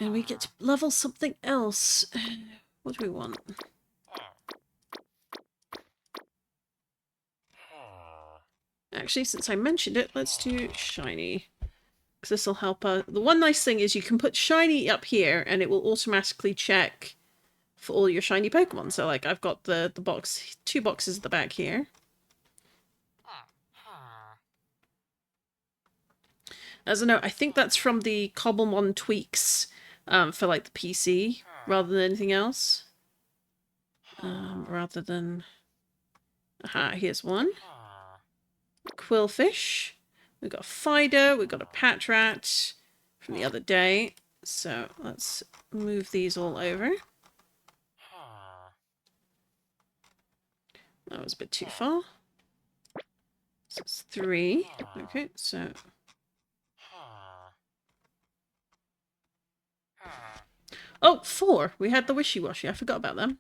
And we get to level something else. What do we want? Actually, since I mentioned it, let's do shiny. Because this will help us. The one nice thing is you can put shiny up here and it will automatically check for all your shiny Pokemon. So, like, I've got the box, 2 boxes at the back here. As I know, I think that's from the Cobblemon tweaks for, like, the PC rather than anything else. Rather than... Aha, here's one. Quillfish. We've got a Fido, we've got a Patrat from the other day. So let's move these all over. That was a bit too far. So it's 3. Okay, so... Oh, 4! We had the Wishy-Washy. I forgot about them.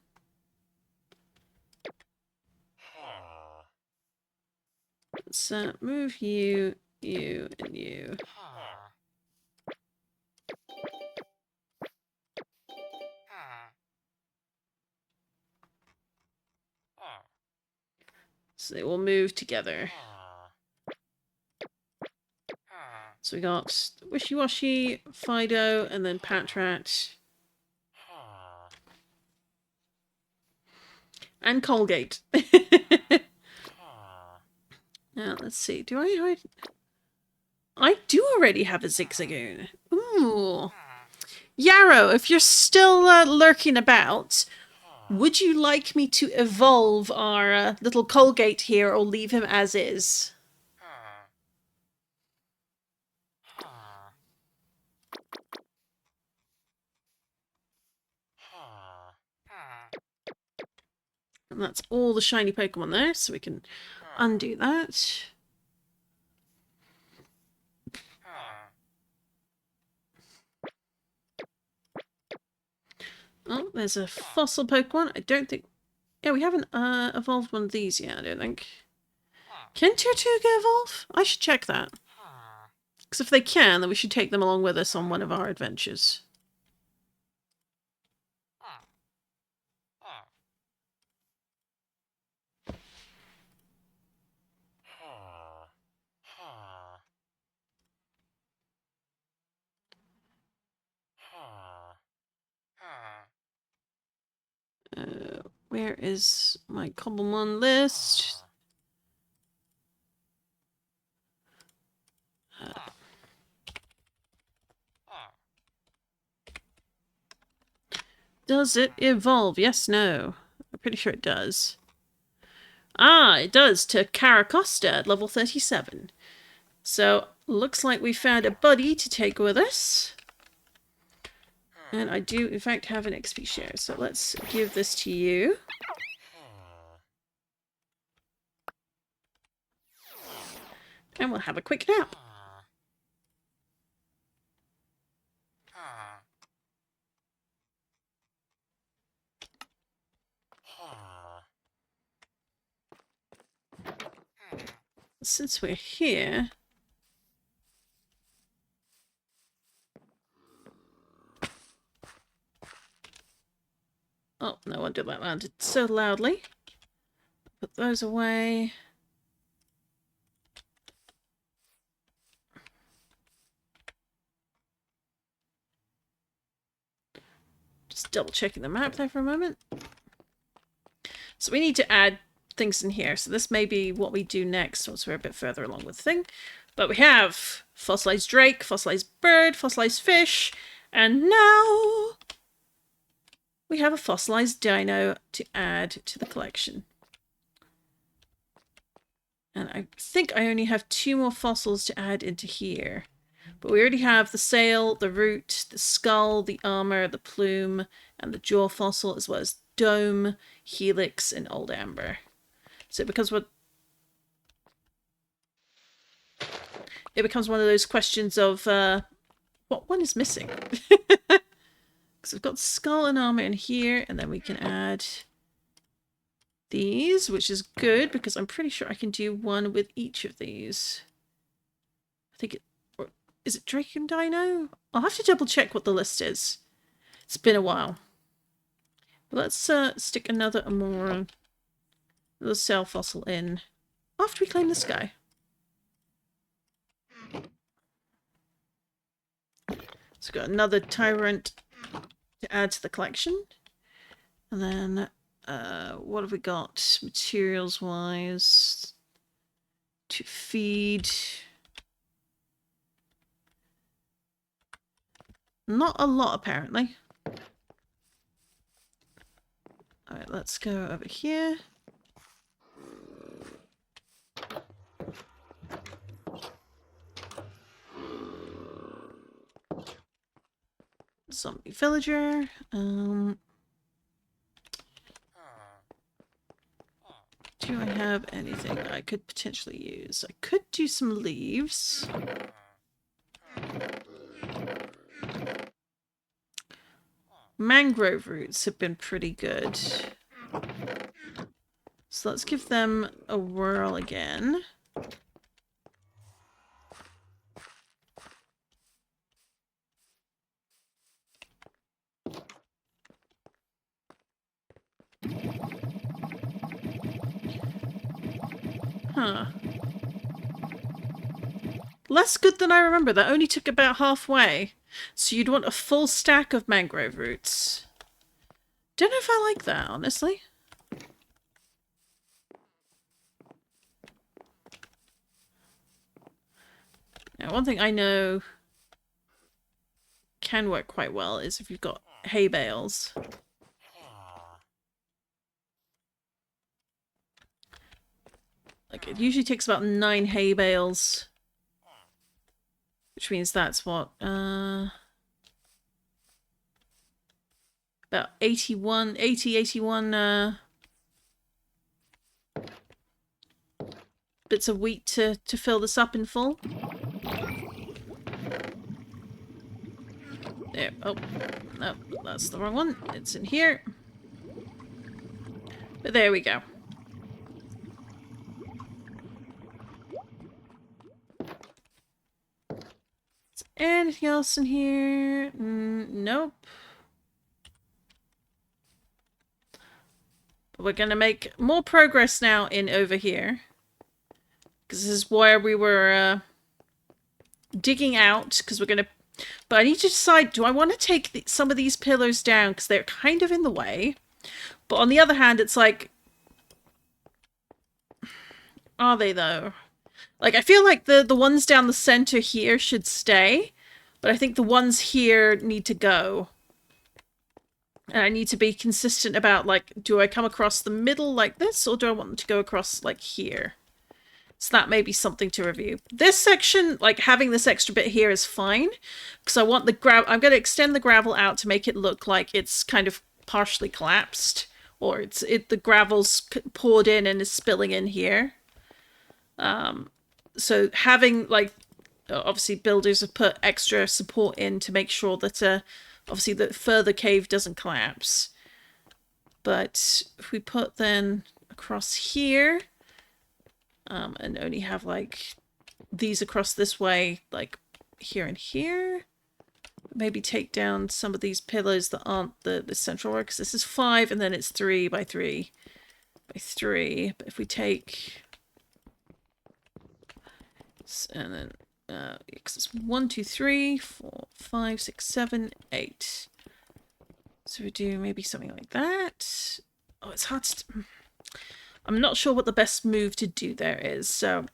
Let's move you, you, and you. So they will move together. So we got Wishy-Washy, Fido, and then Patrat. And Colgate. Now, let's see. Do I... I do already have a Zigzagoon. Ooh. Yarrow, if you're still lurking about, would you like me to evolve our little Colgate here or leave him as is? And that's all the shiny Pokemon there, so we can undo that. Oh, there's a fossil Pokemon. I don't think... Yeah, we haven't evolved one of these yet, I don't think. Can Tortuga evolve? I should check that. Because if they can, then we should take them along with us on one of our adventures. Where is my Cobblemon list? Does it evolve? Yes, no. I'm pretty sure it does. Ah, it does, to Caracosta at level 37. So, looks like we found a buddy to take with us. And I do, in fact, have an XP share. So let's give this to you. And we'll have a quick nap. Since we're here... Oh, no wonder that landed so loudly. Put those away. Just double checking the map there for a moment. So we need to add things in here. So this may be what we do next once we're a bit further along with the thing. But we have fossilized drake, fossilized bird, fossilized fish, and now we have a fossilized dino to add to the collection. And I think I only have 2 more fossils to add into here. But we already have the sail, the root, the skull, the armor, the plume, and the jaw fossil, as well as dome, helix, and old amber. So it becomes it becomes one of those questions of what one is missing. Because we've got skull and armor in here, and then we can add these, which is good because I'm pretty sure I can do one with each of these. I think it... Is it Drake and Dino? I'll have to double check what the list is. It's been a while. But let's stick another Amora, another cell fossil in after we claim this guy. So we've got another Tyrant to add to the collection. And then what have we got materials wise to feed? Not a lot, apparently. Alright, let's go over here. Zombie villager. Do I have anything I could potentially use? I could do some leaves. Mangrove roots have been pretty good. So let's give them a whirl again. Huh. Less good than I remember. That only took about halfway. So you'd want a full stack of mangrove roots. Don't know if I like that, honestly. Now, one thing I know can work quite well is if you've got hay bales. Like, it usually takes about 9 hay bales. Which means that's what, about 81 bits of wheat to fill this up in full. There. Oh, no, that's the wrong one. It's in here. But there we go. Is there anything else in here? Nope. But we're going to make more progress now in over here. Because this is where we were digging out. Because we're going to... But I need to decide, do I want to take some of these pillars down? Because they're kind of in the way. But on the other hand, it's like... Are they, though? Like, I feel like the ones down the center here should stay. But I think the ones here need to go. And I need to be consistent about, like, do I come across the middle like this? Or do I want them to go across, like, here? So that may be something to review. This section, like, having this extra bit here is fine. Because I want the I'm going to extend the gravel out to make it look like it's kind of partially collapsed. Or the gravel's poured in and is spilling in here. So having, like, obviously builders have put extra support in to make sure that, obviously the further cave doesn't collapse. But if we put then across here, and only have, like, these across this way, like, here and here. Maybe take down some of these pillars that aren't the central one, because this is 5 and then it's 3 by 3 by 3. But if we take... And then, because it's 1, 2, 3, 4, 5, 6, 7, 8. So we do maybe something like that. Oh, it's hard to... I'm not sure what the best move to do there is, so...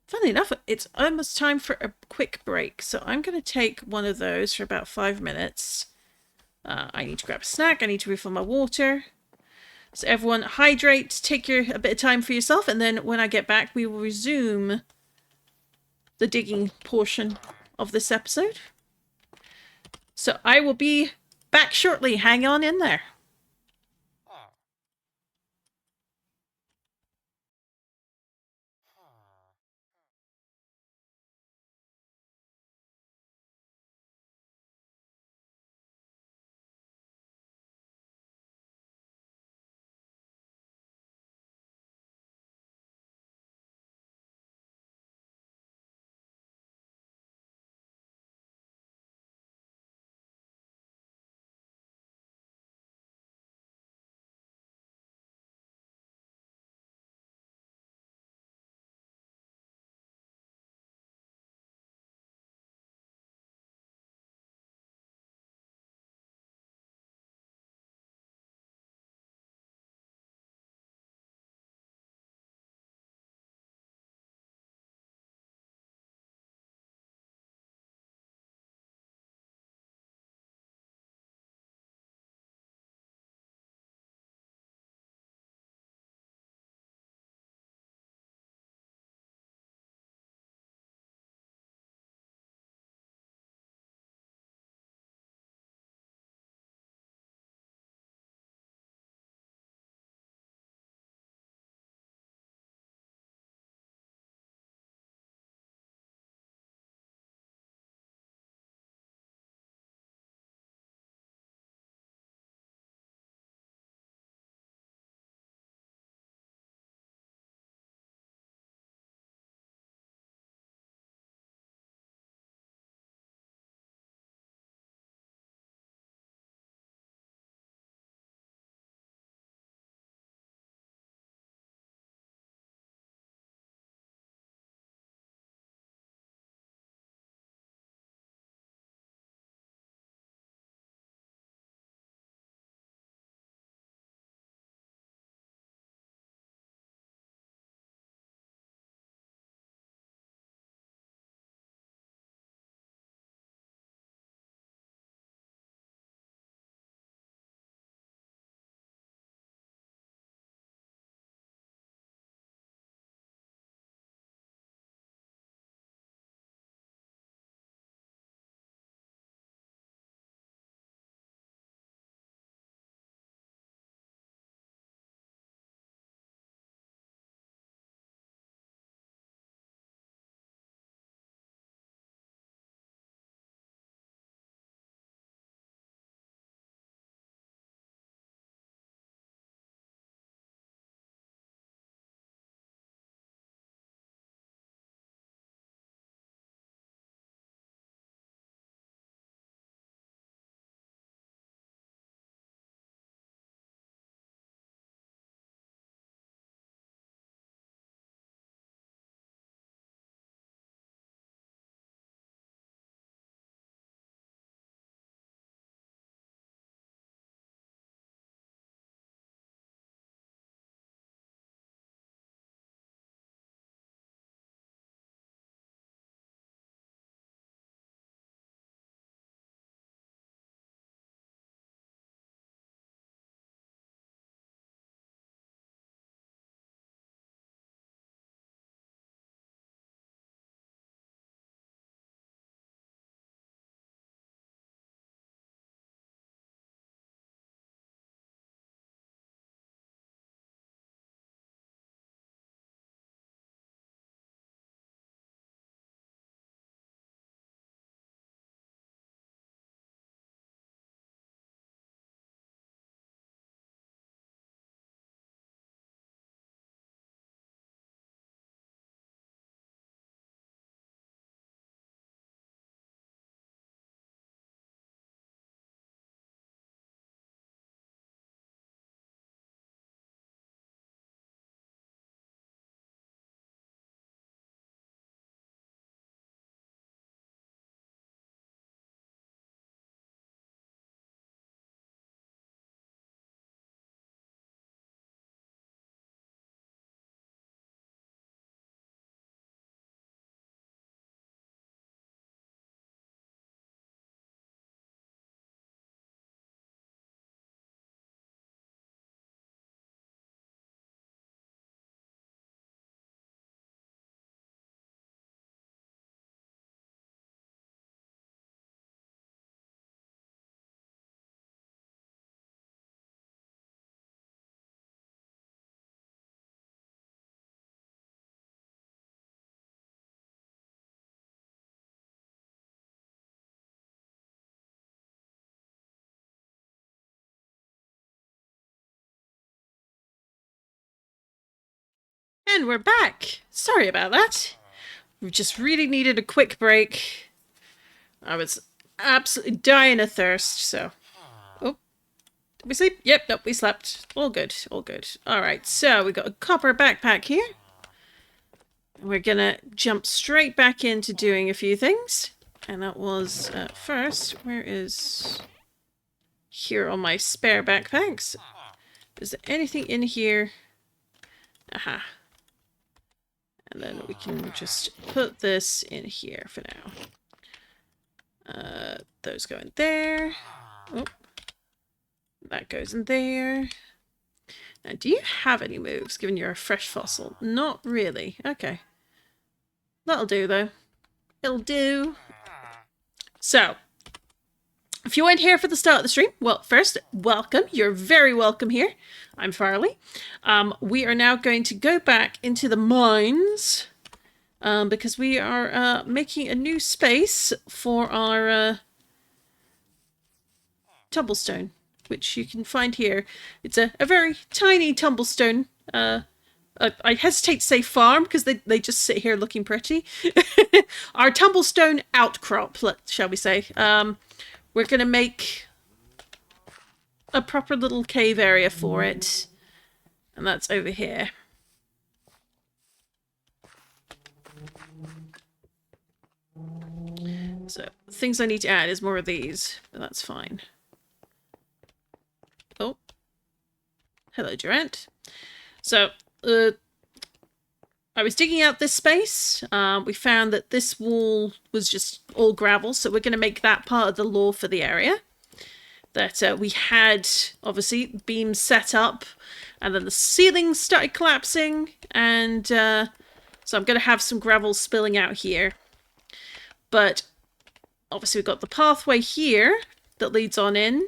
Funnily enough, it's almost time for a quick break, so I'm going to take one of those for about 5 minutes. I need to grab a snack, I need to refill my water. So everyone hydrate, take a bit of time for yourself, and then when I get back we will resume the digging portion of this episode. So I will be back shortly, hang on in there. And we're back. Sorry about that. We just really needed a quick break. I was absolutely dying of thirst, so... Oh. Did we sleep? Yep, nope, we slept. All good, all good. Alright, so we got a copper backpack here. We're gonna jump straight back into doing a few things. And that was, first, where is... Here on my spare backpacks. Is there anything in here? Aha. And then we can just put this in here for now. Those go in there. Oh. That goes in there. Now, do you have any moves, given you're a fresh fossil? Not really. Okay. That'll do, though. It'll do. So, if you weren't here for the start of the stream, well, first, welcome. You're very welcome here. I'm Farley. We are now going to go back into the mines because we are making a new space for our tumblestone, which you can find here. It's a very tiny tumblestone. I hesitate to say farm because they just sit here looking pretty. Our tumblestone outcrop, shall we say. We're going to make a proper little cave area for it. And that's over here. So, things I need to add is more of these, but that's fine. Oh. Hello, Durant. So, I was digging out this space. We found that this wall was just all gravel, so we're going to make that part of the law for the area. That we had, obviously, beams set up, and then the ceiling started collapsing, and so I'm going to have some gravel spilling out here. But, obviously, we've got the pathway here that leads on in.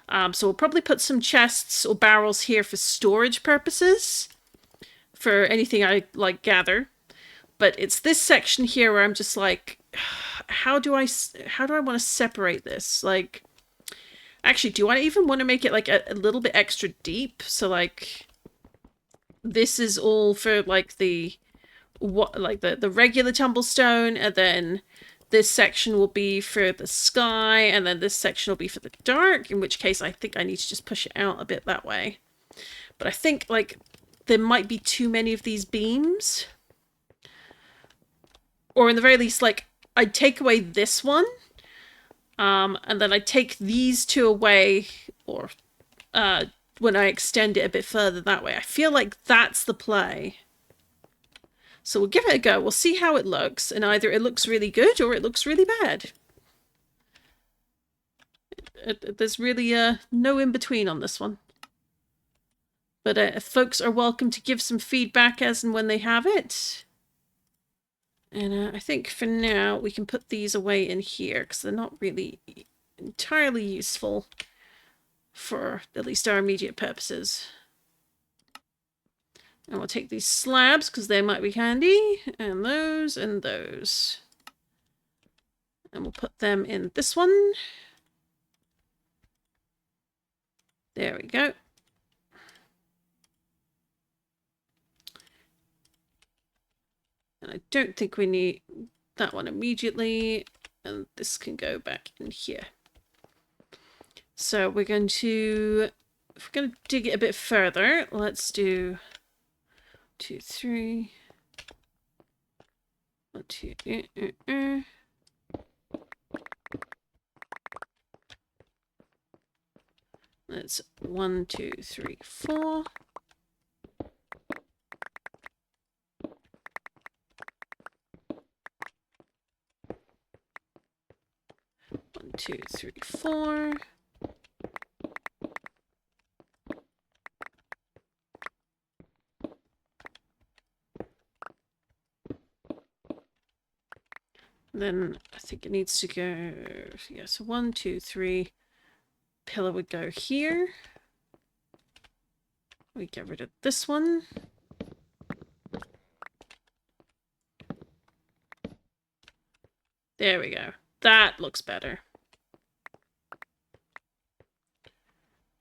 So we'll probably put some chests or barrels here for storage purposes. For anything I, like, gather. But it's this section here where I'm just like, how do I want to separate this? Like... Actually, do I even want to make it like a little bit extra deep? So like, this is all for like the regular tumblestone, and then this section will be for the sky, and then this section will be for the dark. In which case, I think I need to just push it out a bit that way. But I think like there might be too many of these beams, or in the very least, like I'd take away this one. And then I take these two away, or when I extend it a bit further that way. I feel like that's the play. So we'll give it a go. We'll see how it looks, and either it looks really good or it looks really bad. There's really no in-between on this one. But folks are welcome to give some feedback as and when they have it. And I think for now we can put these away in here because they're not really entirely useful for at least our immediate purposes. And we'll take these slabs because they might be handy, and those and those. And we'll put them in this one. There we go. And I don't think we need that one immediately. And this can go back in here. So we're going to, if we're going to dig it a bit further, let's do 2, 3. 1, 2, That's 1, 2, 3, 4. 1, 2, 3, 4. Then I think it needs to go, yeah, so 1, 2, 3. Pillar would go here. We get rid of this one. There we go. That looks better.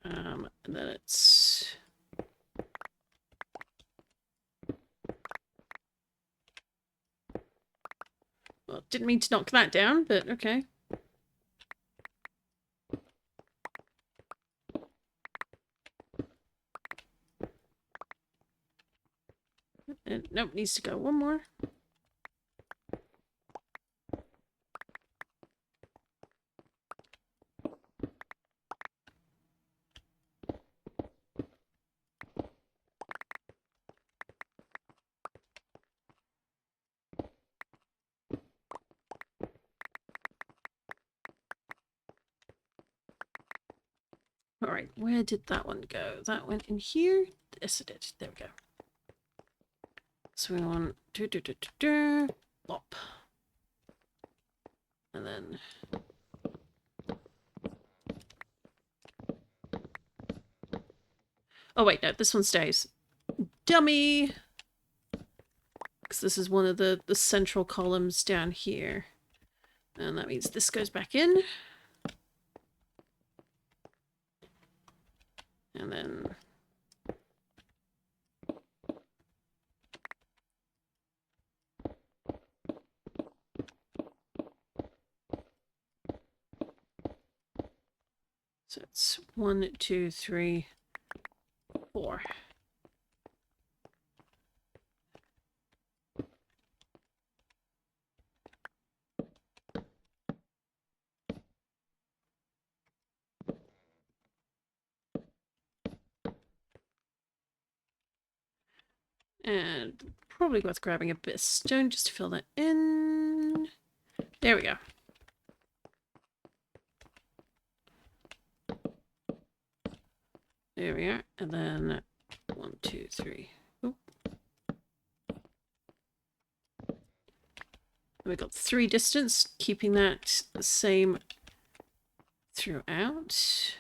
And then it's didn't mean to knock that down, but okay. And nope, needs to go one more. Alright, where did that one go? That went in here? Yes, it did. There we go. So we want lop. And then oh wait, no, this one stays. Dummy! Because this is one of the central columns down here. And that means this goes back in. And then so it's 1, 2, 3, 4. And probably worth grabbing a bit of stone just to fill that in. There we go. There we are. And then 1, 2, 3. Oop. And we got 3 distance, keeping that the same throughout.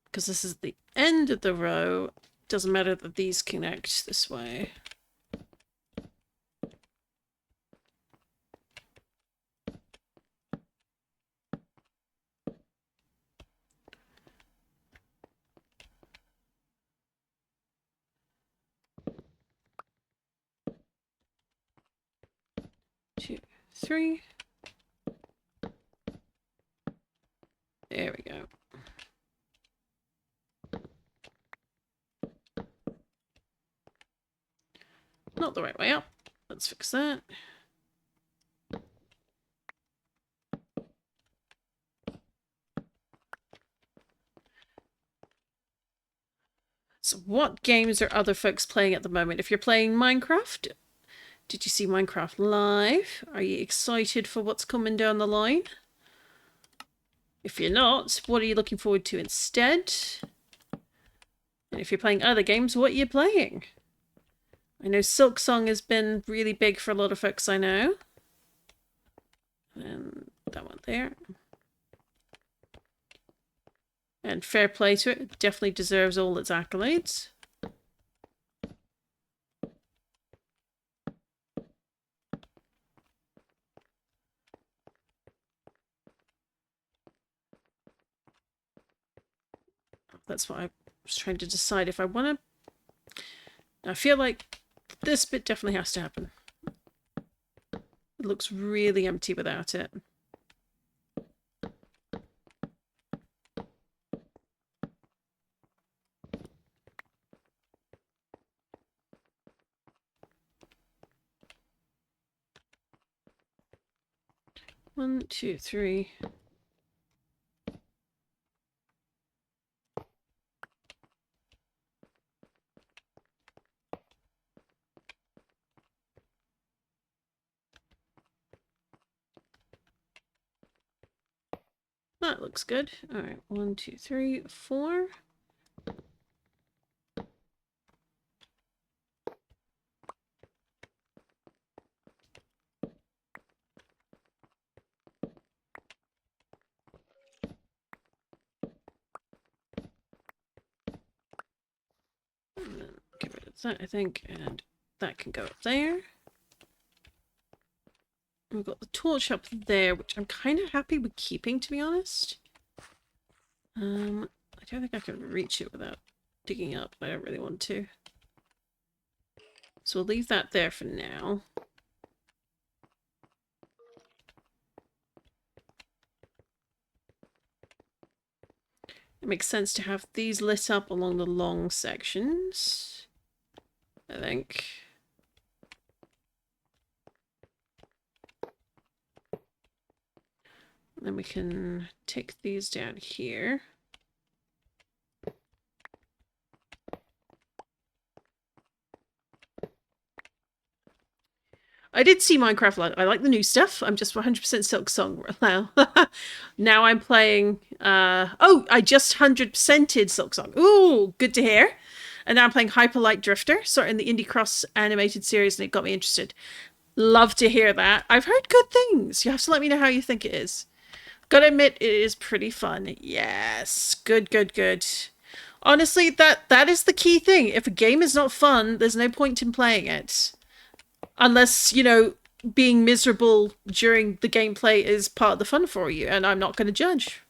Because this is the end of the row, doesn't matter that these connect this way. Two, 3. There we go. Not the right way up. Let's fix that. So what games are other folks playing at the moment? If you're playing Minecraft, did you see Minecraft Live? Are you excited for what's coming down the line? If you're not, what are you looking forward to instead? And if you're playing other games, what are you playing? I know Silksong has been really big for a lot of folks I know. And that one there. And fair play to it. It definitely deserves all its accolades. That's what I was trying to decide if I want to. I feel like this bit definitely has to happen. It looks really empty without it. One, two, 3. That looks good. All right, 1, 2, 3, 4. And then get rid of that, I think, and that can go up there. We've got the torch up there, which I'm kind of happy with keeping, to be honest. I don't think I can reach it without digging up. I don't really want to. So we'll leave that there for now. It makes sense to have these lit up along the long sections, I think. And then we can take these down here. I did see Minecraft. I like the new stuff. I'm just 100% Silksong now. Now I'm playing... oh, I just 100%ed Silksong. Ooh, good to hear. And now I'm playing Hyperlight Drifter, starting the Indie Cross animated series, and it got me interested. Love to hear that. I've heard good things. You have to let me know how you think it is. Gotta admit, it is pretty fun. Yes. Good, good, good. Honestly, that is the key thing. If a game is not fun, there's no point in playing it. Unless, you know, being miserable during the gameplay is part of the fun for you, and I'm not going to judge.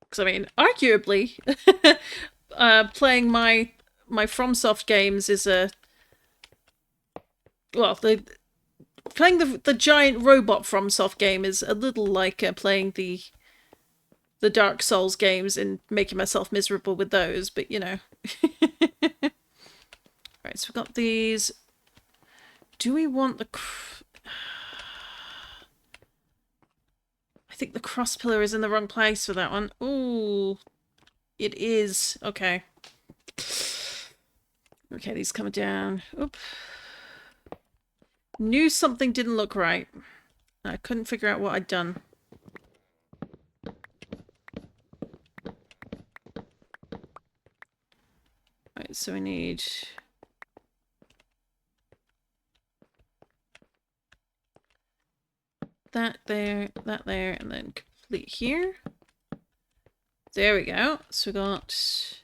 Because, I mean, arguably, playing my FromSoft games is a... Well, playing the giant robot FromSoft game is a little like playing the Dark Souls games and making myself miserable with those, but, you know. Right, so we've got these. Do we want the... I think the cross pillar is in the wrong place for that one. Ooh, it is. Okay. Okay, these coming down. Oop. Knew something didn't look right. I couldn't figure out what I'd done. Right, so we need... that there, and then complete here. There we go. So we got...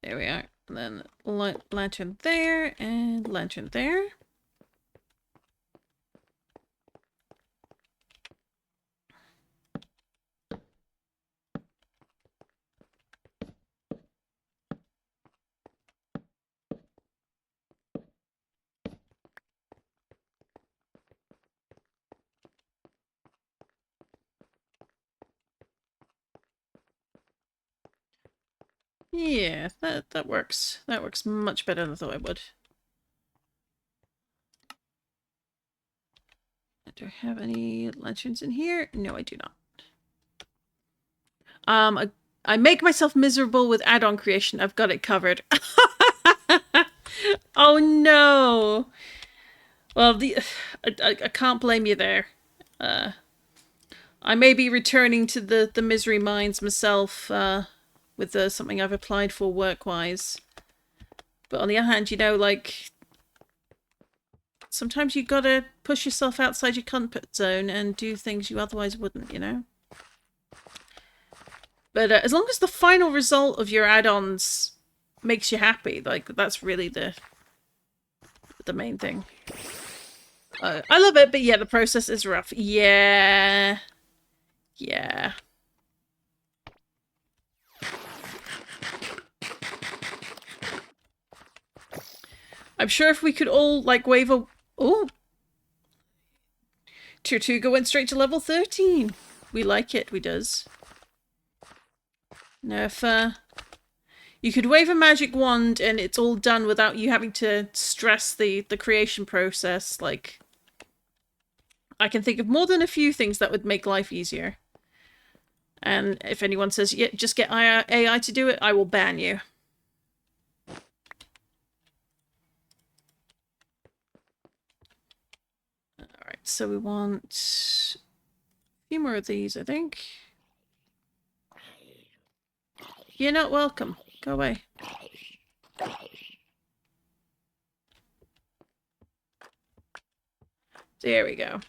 There we are. And then lantern there, and lantern there. Yeah, that works. That works much better than I thought it would. Do I have any lanterns in here? No, I do not. I make myself miserable with add-on creation. I've got it covered. Oh no. Well, I can't blame you there. I may be returning to the misery mines myself with something I've applied for work-wise. But on the other hand, you know, like, sometimes you gotta push yourself outside your comfort zone and do things you otherwise wouldn't, you know? But as long as the final result of your add-ons makes you happy, like, that's really the main thing. I love it, but yeah, the process is rough. Yeah. Yeah. I'm sure if we could all, like, wave a... Oh! Tier 2 went straight to level 13. We like it, we does. Now, if you could wave a magic wand and it's all done without you having to stress the creation process, like... I can think of more than a few things that would make life easier. And if anyone says, yeah, just get AI to do it, I will ban you. Alright, so we want a few more of these, I think. You're not welcome. Go away. There we go.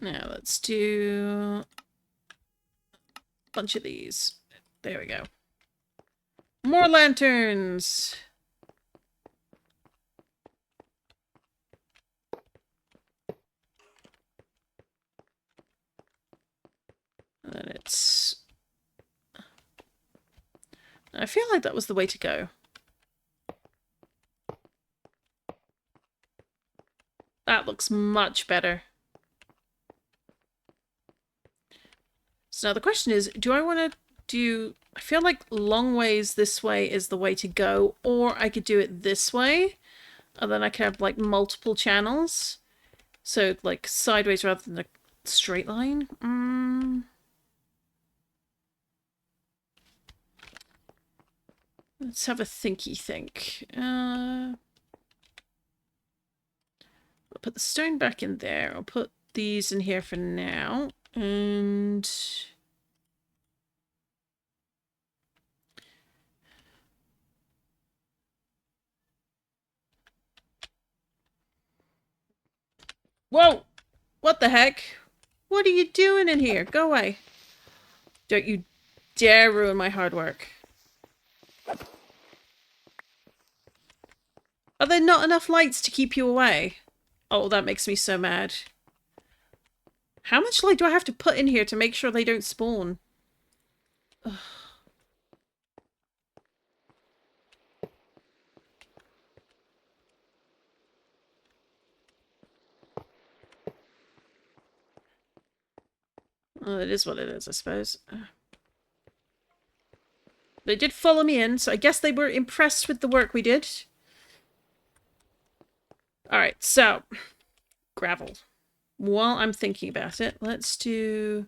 Now let's do a bunch of these. There we go. More lanterns! And then it's... I feel like that was the way to go. That looks much better. So now the question is, do I want to do... I feel like long ways this way is the way to go, or I could do it this way, and then I could have, like, multiple channels. So, like, sideways rather than a straight line. Let's have a thinky think. I'll put the stone back in there. I'll put these in here for now. And... Whoa! What the heck? What are you doing in here? Go away. Don't you dare ruin my hard work. Are there not enough lights to keep you away? Oh, that makes me so mad. How much light do I have to put in here to make sure they don't spawn? Ugh. Well, it is what it is, I suppose. They did follow me in, so I guess they were impressed with the work we did. Alright, so... gravel. While I'm thinking about it, let's do...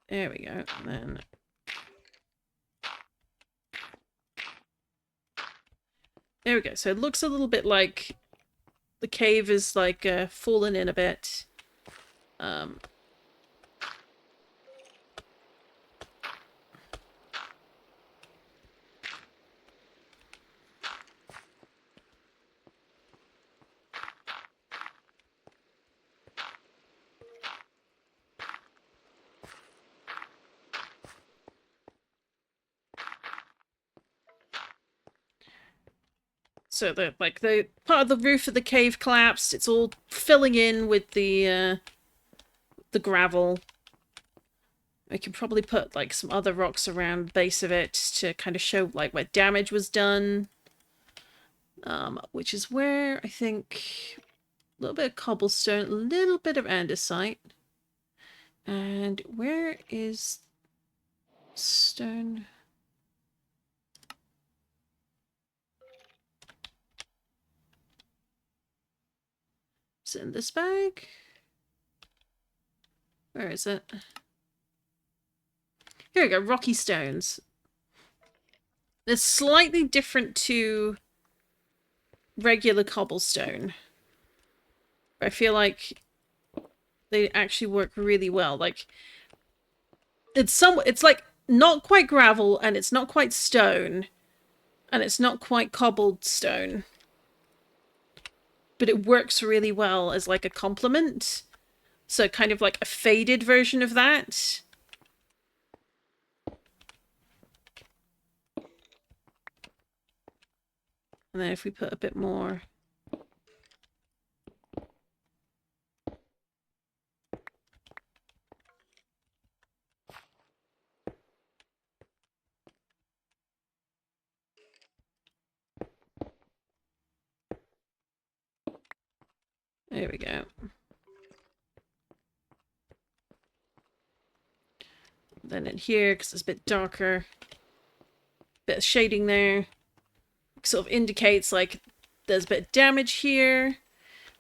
There we go. And then... there we go. So it looks a little bit like the cave is like fallen in a bit. So the part of the roof of the cave collapsed. It's all filling in with the gravel. I can probably put like some other rocks around the base of it to kind of show like where damage was done. Which is where I think a little bit of cobblestone, a little bit of andesite. And where is stone? Is it in this bag? Where is it? Here we go, rocky stones. They're slightly different to regular cobblestone. I feel like they actually work really well. Like, it's like not quite gravel, and it's not quite stone, and it's not quite cobbled stone. But it works really well as like a complement. So kind of like a faded version of that. And then if we put a bit more... there we go. Then in here, because it's a bit darker, bit of shading there. Sort of indicates like there's a bit of damage here.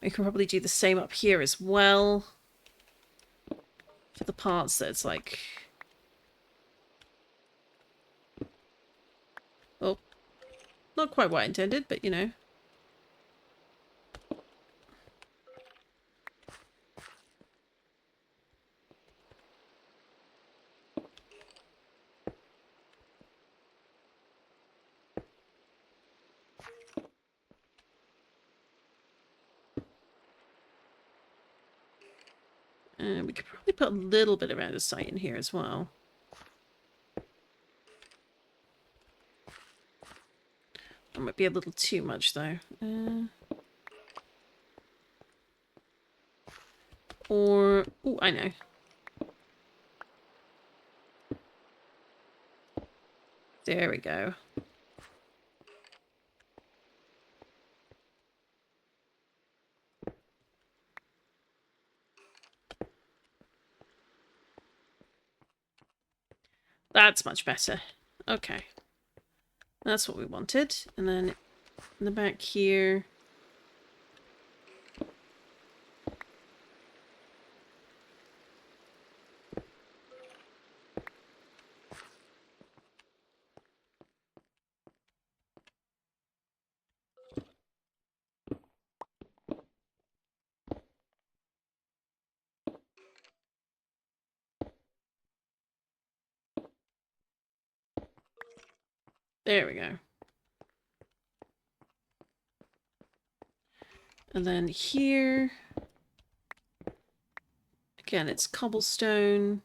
We can probably do the same up here as well. For the parts that's like... oh, not quite what I intended, but you know. And we could probably put a little bit of andesite in here as well. That might be a little too much, though. Or... oh, I know. There we go. That's much better. Okay. That's what we wanted. And then in the back here... there we go. And then here... again, it's cobblestone.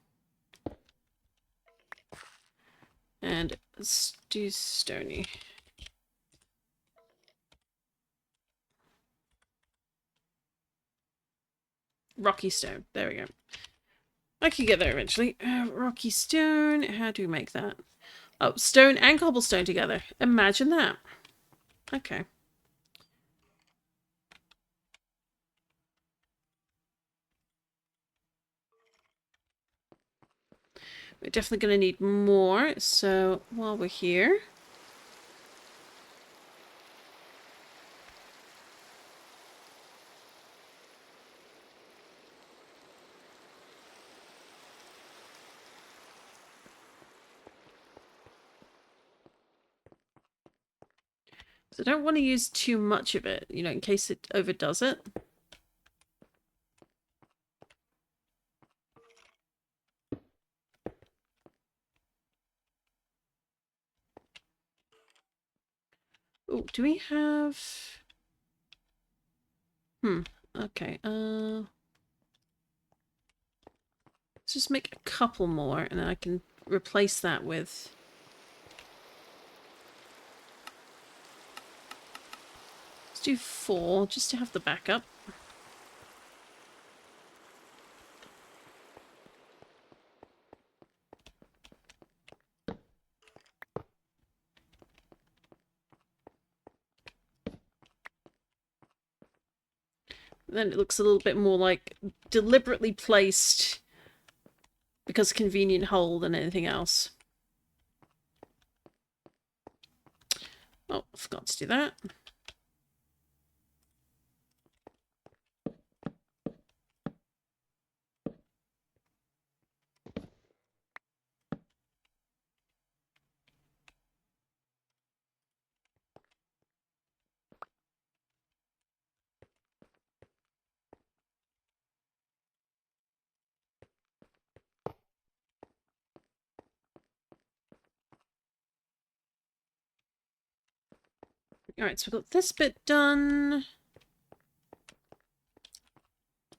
And let's do stony. Rocky stone. There we go. I can get there eventually. Rocky stone. How do we make that? Oh, stone and cobblestone together. Imagine that. Okay. We're definitely going to need more. So while we're here... so I don't want to use too much of it, you know, in case it overdoes it. Oh, do we have... okay, let's just make a couple more, and then I can replace that with... let's do 4, just to have the backup. Then it looks a little bit more like deliberately placed because convenient hole than anything else. Oh, I forgot to do that. Alright, so we've got this bit done.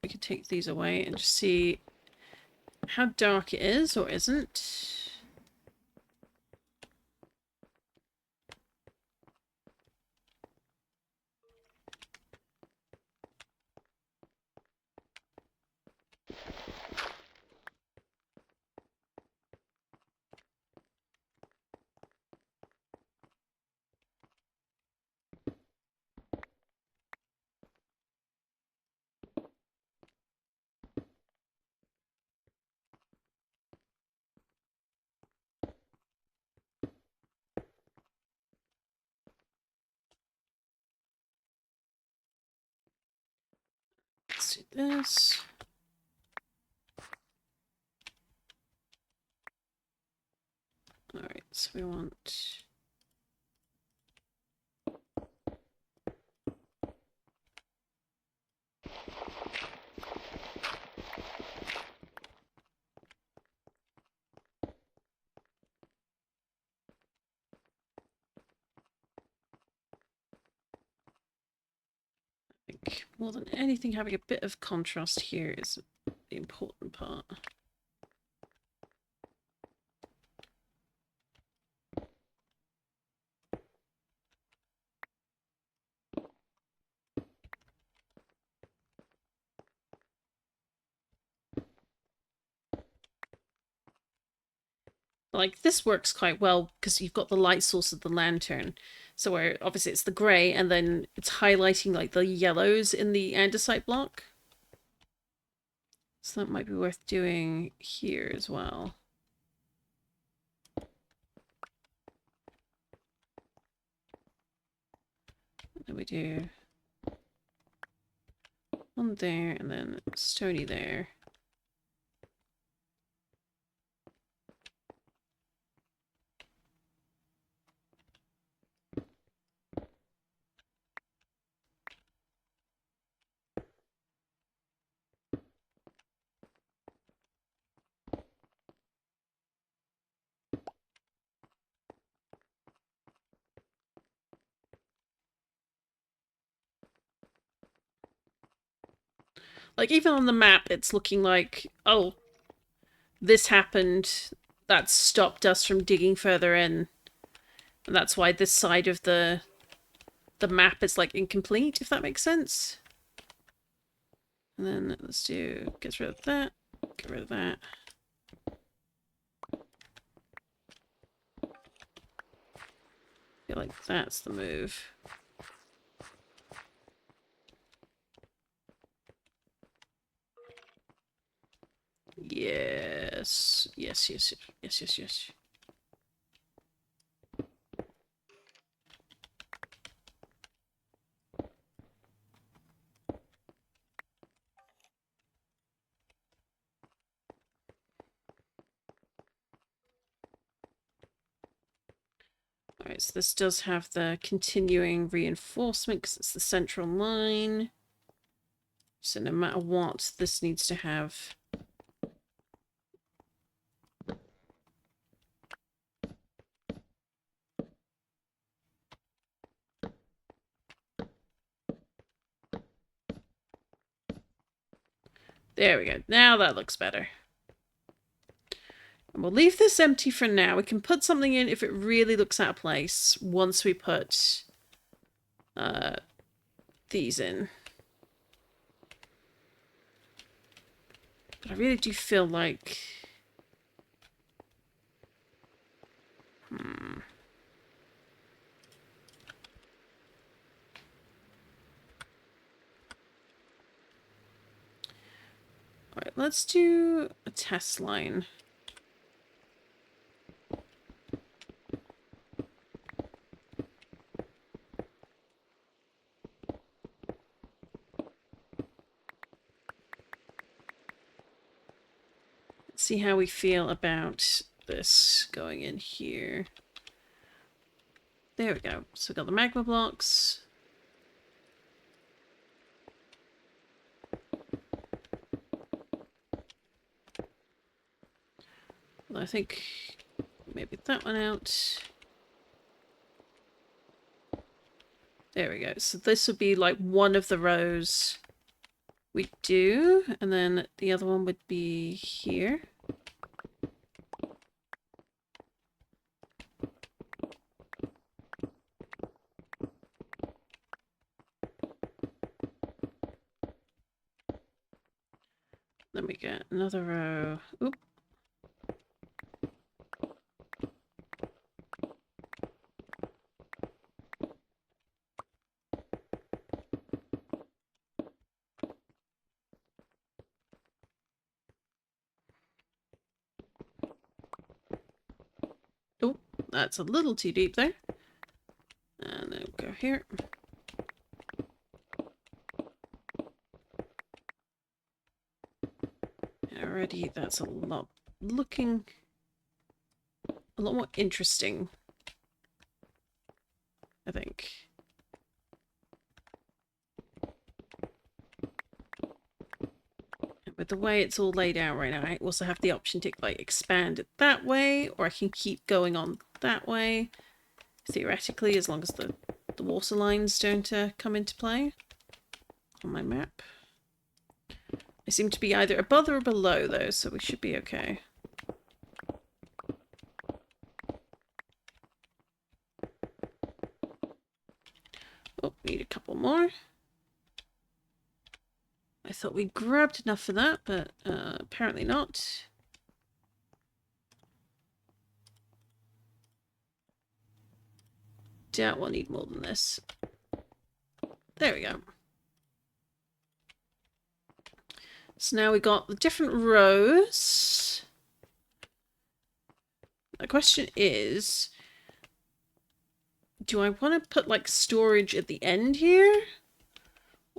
We can take these away and just see how dark it is or isn't. Let's do this. Alright, so we want... I think more than anything, having a bit of contrast here is the important part. Like, this works quite well because you've got the light source of the lantern. So where, obviously, it's the grey, and then it's highlighting, like, the yellows in the andesite block. So that might be worth doing here as well. Then we do one there, and then stony there. Like, even on the map, it's looking like, oh, this happened, that stopped us from digging further in. And that's why this side of the map is, like, incomplete, if that makes sense. And then let's do, get rid of that, get rid of that. I feel like that's the move. Yes. Yes, yes, yes, yes, yes. Alright, so this does have the continuing reinforcement because it's the central line. So no matter what, this needs to have... There we go. Now that looks better. And we'll leave this empty for now. We can put something in if it really looks out of place once we put these in. But I really do feel like... Alright, let's do a test line. Let's see how we feel about this going in here. There we go. So we've got the magma blocks. Well, I think maybe that one out. There we go. So this would be like one of the rows we do, and then the other one would be here. Then we get another row. Oop. Oh, that's a little too deep there. And then we'll go here. Already, that's a lot looking a lot more interesting, I think. With the way it's all laid out right now, I also have the option to like expand it that way, or I can keep going on that way, theoretically, as long as the water lines don't come into play on my map. I seem to be either above or below though, so we should be okay. Oh, need a couple more. I thought we grabbed enough for that, but apparently not. Doubt we'll need more than this. There we go. So now we got the different rows. The question is, do I want to put like storage at the end here?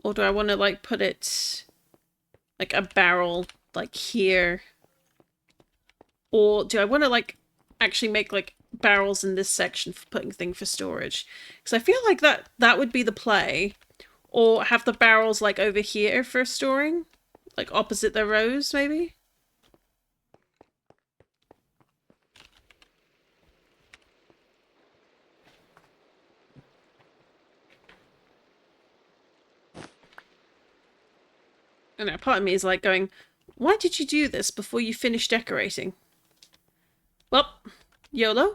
Or do I want to like put it like a barrel like here? Or do I want to like actually make like barrels in this section for putting things for storage? Because I feel like that would be the play. Or have the barrels like over here for storing? Like opposite the rows maybe? I don't know, part of me is like going, why did you do this before you finished decorating? Well, YOLO.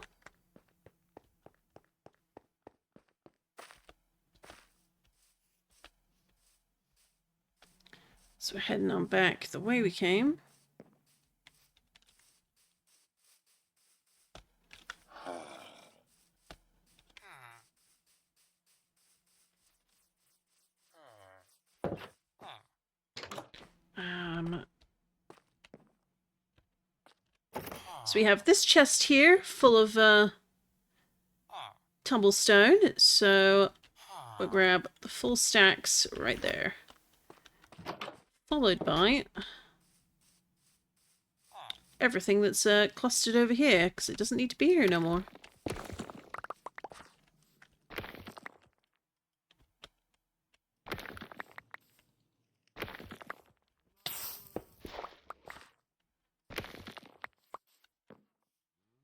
So we're heading on back the way we came. So we have this chest here full of tumblestone. So we'll grab the full stacks right there. Followed by everything that's clustered over here, because it doesn't need to be here no more.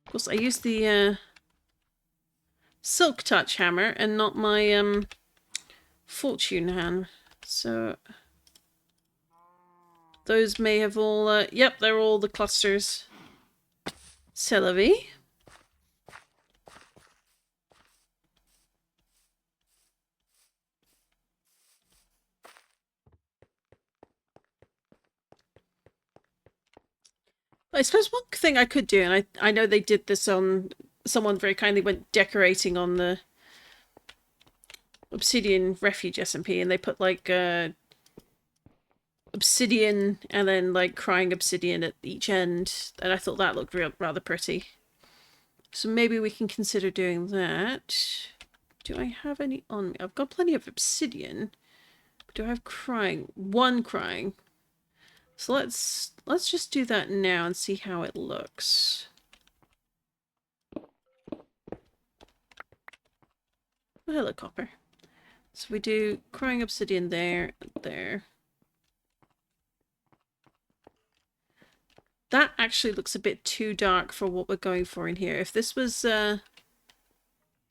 Of course, I used the Silk Touch hammer and not my Fortune hand. So those may have all... yep, they're all the clusters. C'est la vie. I suppose one thing I could do, and I know they did this on... Someone very kindly went decorating on the Obsidian Refuge SMP, and they put like obsidian and then like crying obsidian at each end, and I thought that looked rather pretty. So maybe we can consider doing that. Do I have any on me? I've got plenty of obsidian. But do I have crying? One crying. So let's just do that now and see how it looks. Oh, hello, copper. So we do crying obsidian there, there. That actually looks a bit too dark for what we're going for in here. If this was the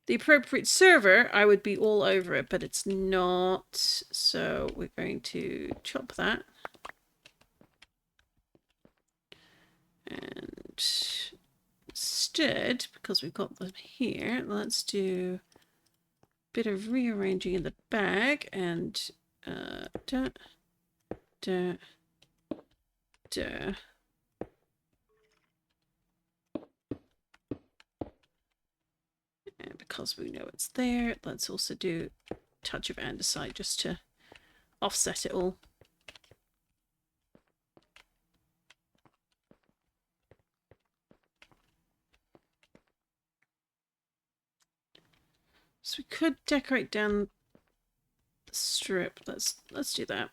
appropriate server, I would be all over it, but it's not. So we're going to chop that. And instead, because we've got them here, let's do a bit of rearranging in the bag and and because we know it's there, let's also do a touch of andesite just to offset it all. So we could decorate down the strip. Let's do that.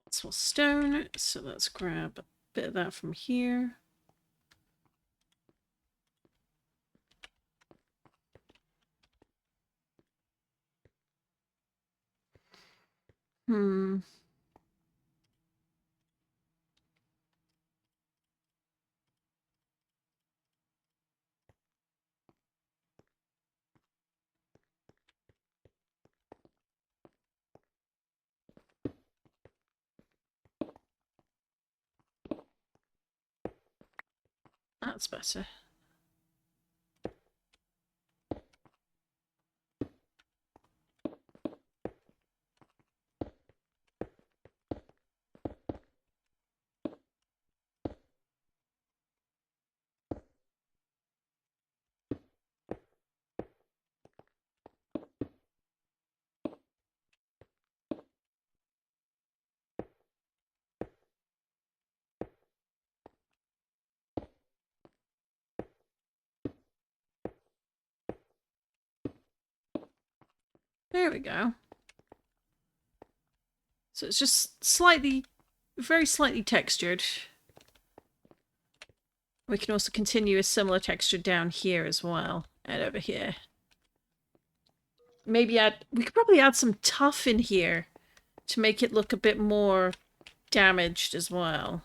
It's all stone, so let's grab a bit of that from here. That's better. There we go. So it's just slightly, very slightly textured. We can also continue a similar texture down here as well, and over here. Maybe we could probably add some tuff in here to make it look a bit more damaged as well.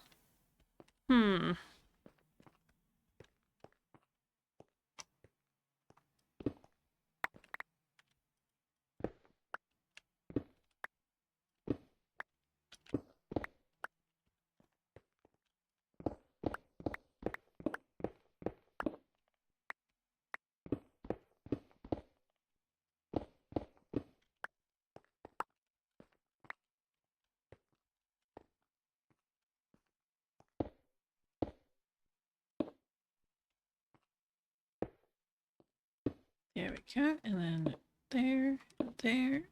There we go, and then there, and there.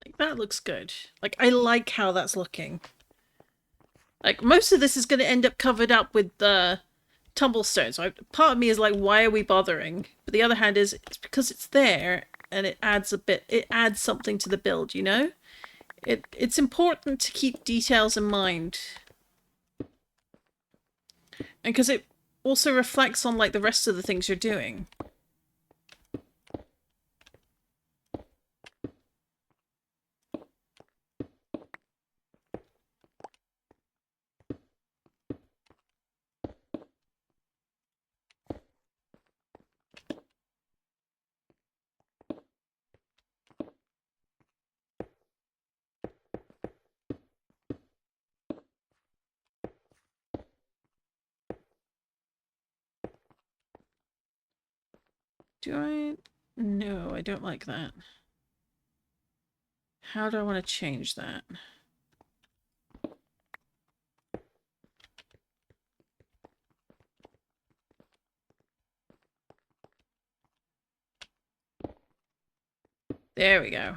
Like, that looks good. Like, I like how that's looking. Like, most of this is going to end up covered up with the tumblestone. So part of me is like, why are we bothering? But the other hand is, it's because it's there and it adds a bit, it adds something to the build, you know? It's important to keep details in mind. And because it also reflects on like the rest of the things you're doing. Do I? No, I don't like that. How do I want to change that? There we go.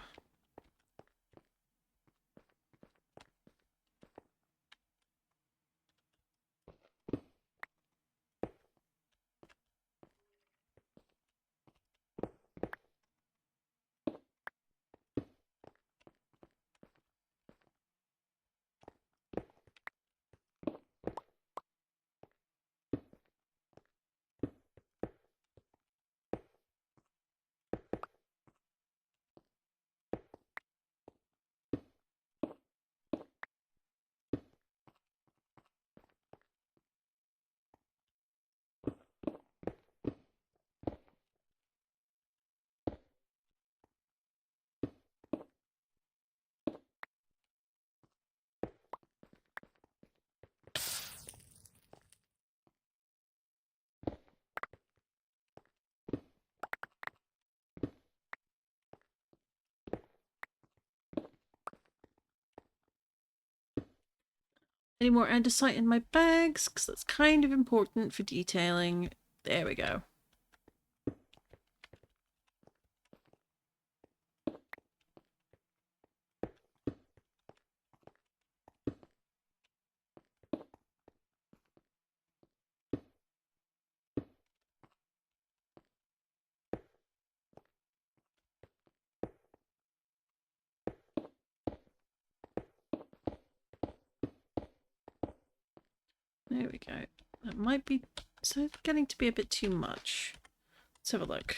Any more andesite in my bags? Because that's kind of important for detailing. There we go. There we go. That might be getting to be a bit too much. Let's have a look.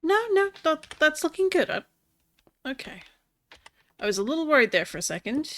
No, that's looking good. Okay. I was a little worried there for a second.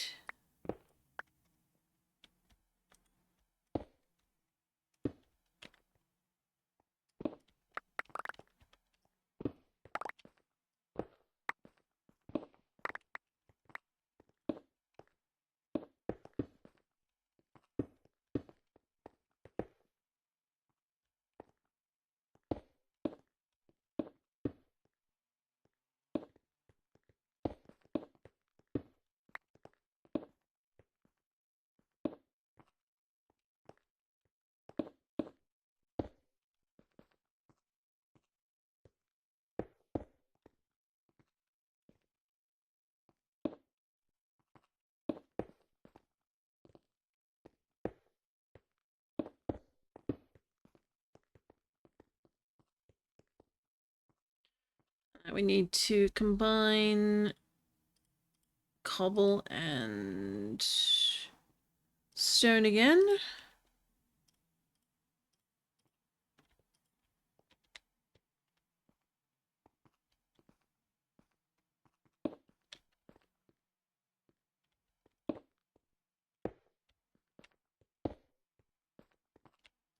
We need to combine cobble and stone again.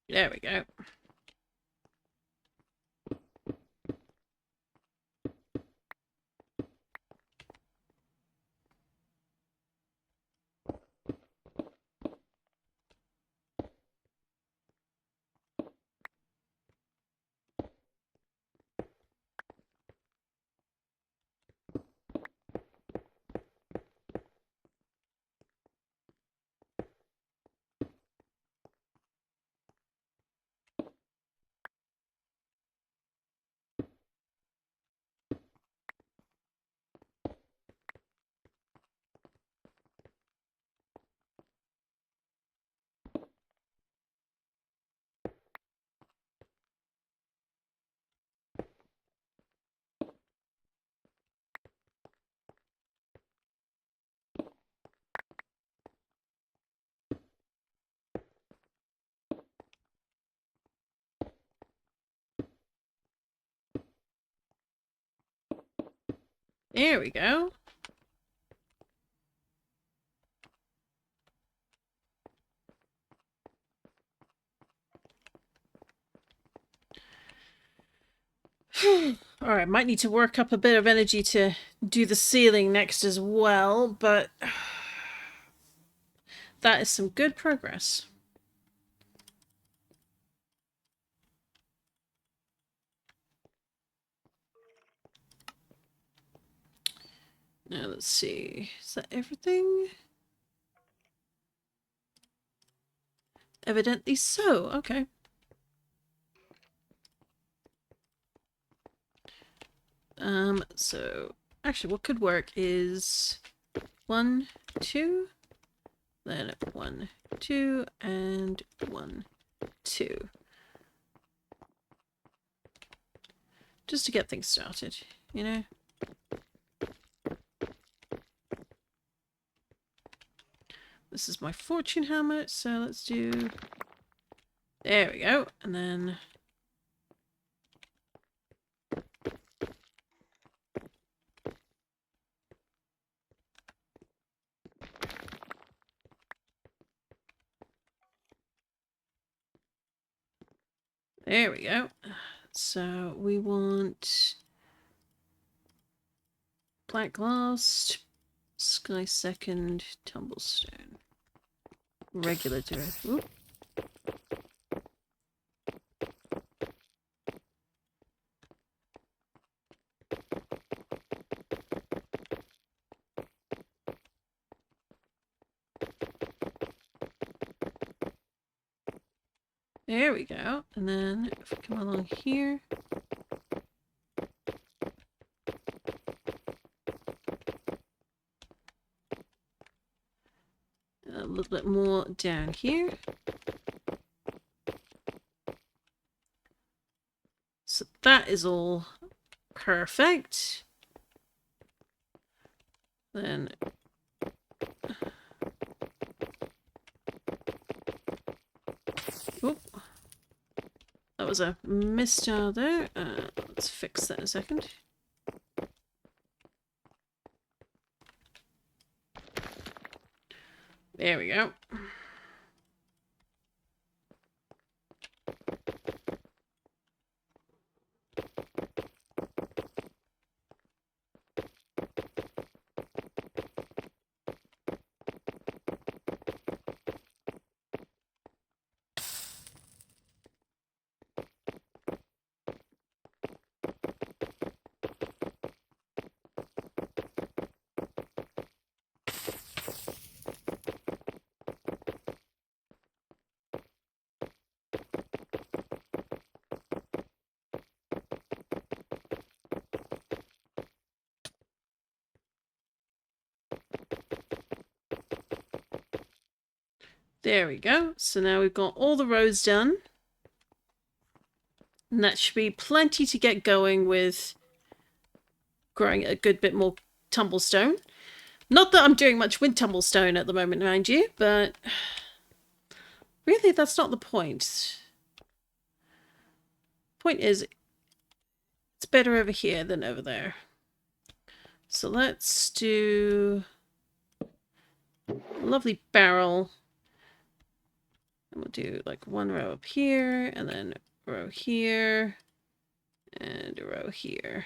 There we go. There we go. Alright, might need to work up a bit of energy to do the ceiling next as well, but that is some good progress. Now let's see. Is that everything? Evidently so. Okay. So actually what could work is 1, 2, then 1, 2, and 1, 2. Just to get things started, you know? This is my fortune helmet, so let's do... There we go, and then... There we go. So we want black glass, sky second, tumblestone, regular dirt. Oop. There we go. And then if we come along here. A little bit more down here. So that is all perfect. Then oop. That was a misstyle there. Let's fix that in a second. There we go. There we go. So now we've got all the rows done. And that should be plenty to get going with growing a good bit more tumblestone. Not that I'm doing much with tumblestone at the moment, mind you, but really that's not the point. Point is, it's better over here than over there. So let's do a lovely barrel. And we'll do like one row up here, and then a row here, and a row here.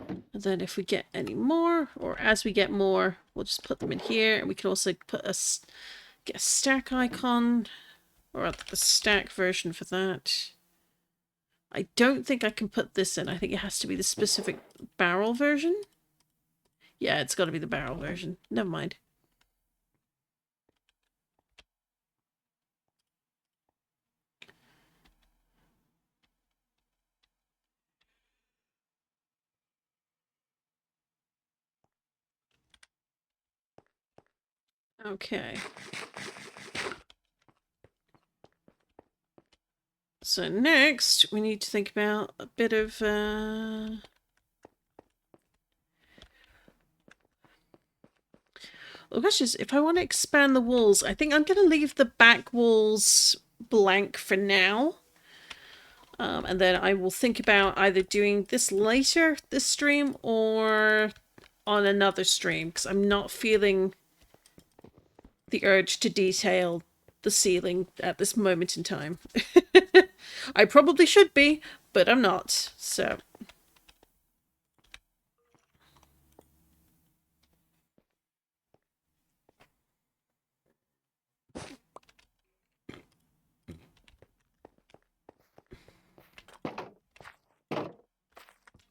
And then if we get any more, or as we get more, we'll just put them in here. And we can also put get a stack icon, or the stack version for that. I don't think I can put this in. I think it has to be the specific barrel version. Yeah, it's got to be the barrel version. Never mind. Okay. So next, we need to think about a bit of... Well, the question is, if I want to expand the walls, I think I'm going to leave the back walls blank for now. And then I will think about either doing this later, this stream, or on another stream, because I'm not feeling the urge to detail the ceiling at this moment in time. I probably should be, but I'm not, so...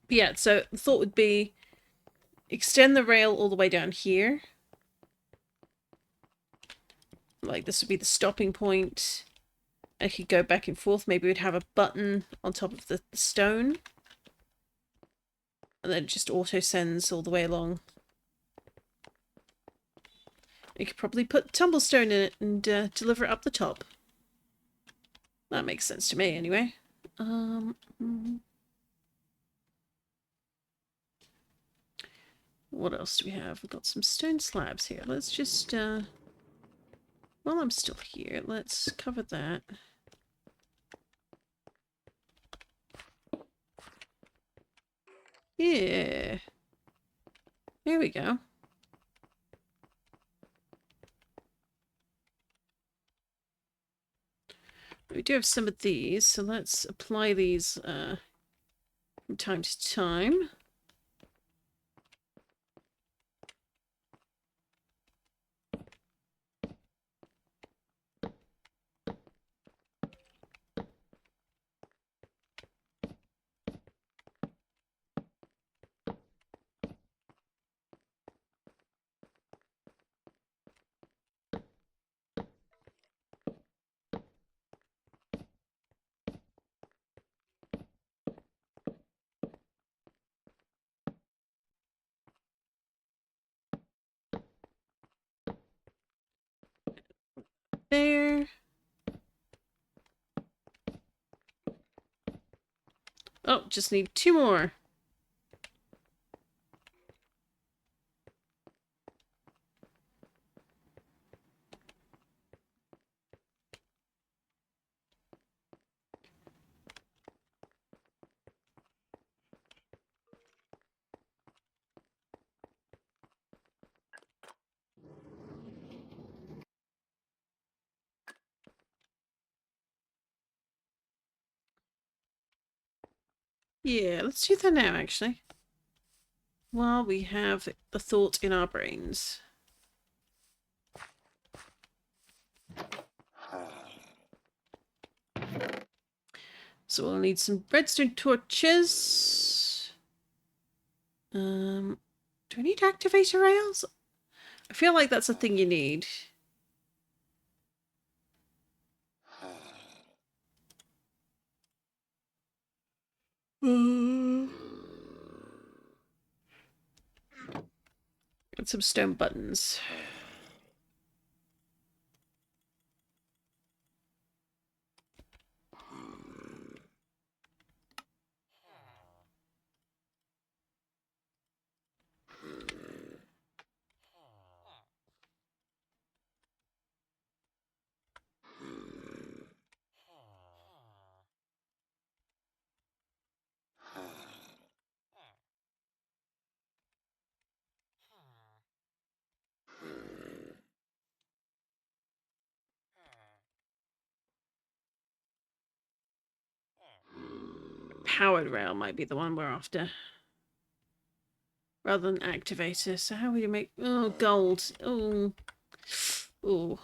But yeah, so the thought would be extend the rail all the way down here. Like this would be the stopping point. I could go back and forth. Maybe we'd have a button on top of the stone. And then it just auto sends all the way along. You could probably put tumblestone in it and deliver it up the top. That makes sense to me anyway. What else do we have? We've got some stone slabs here. Let's just, while I'm still here, let's cover that. Yeah. There we go. We do have some of these, so let's apply these from time to time. there. Oh, just need 2 more. Yeah, let's do that now, actually. While we have the thought in our brains. So we'll need some redstone torches. Do I need activator rails? I feel like that's a thing you need. And some stone buttons. Powered rail might be the one we're after. Rather than activator. So how would you make... Oh, gold. Oh. Oh.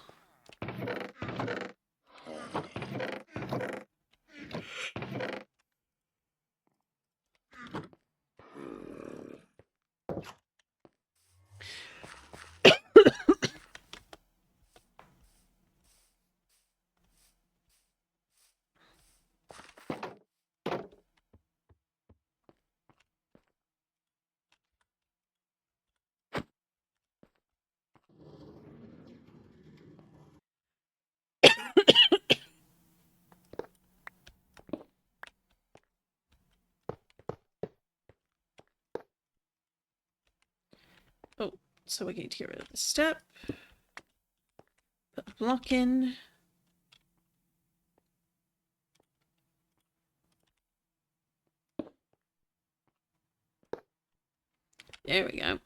Oh, so we're going to get rid of the step. Put the block in. There we go.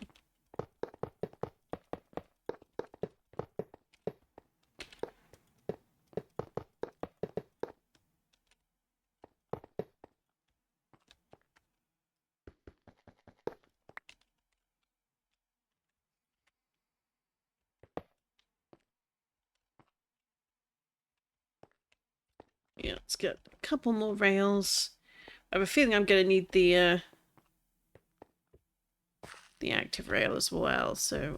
Yeah, let's get a couple more rails. I have a feeling I'm going to need the active rail as well, so...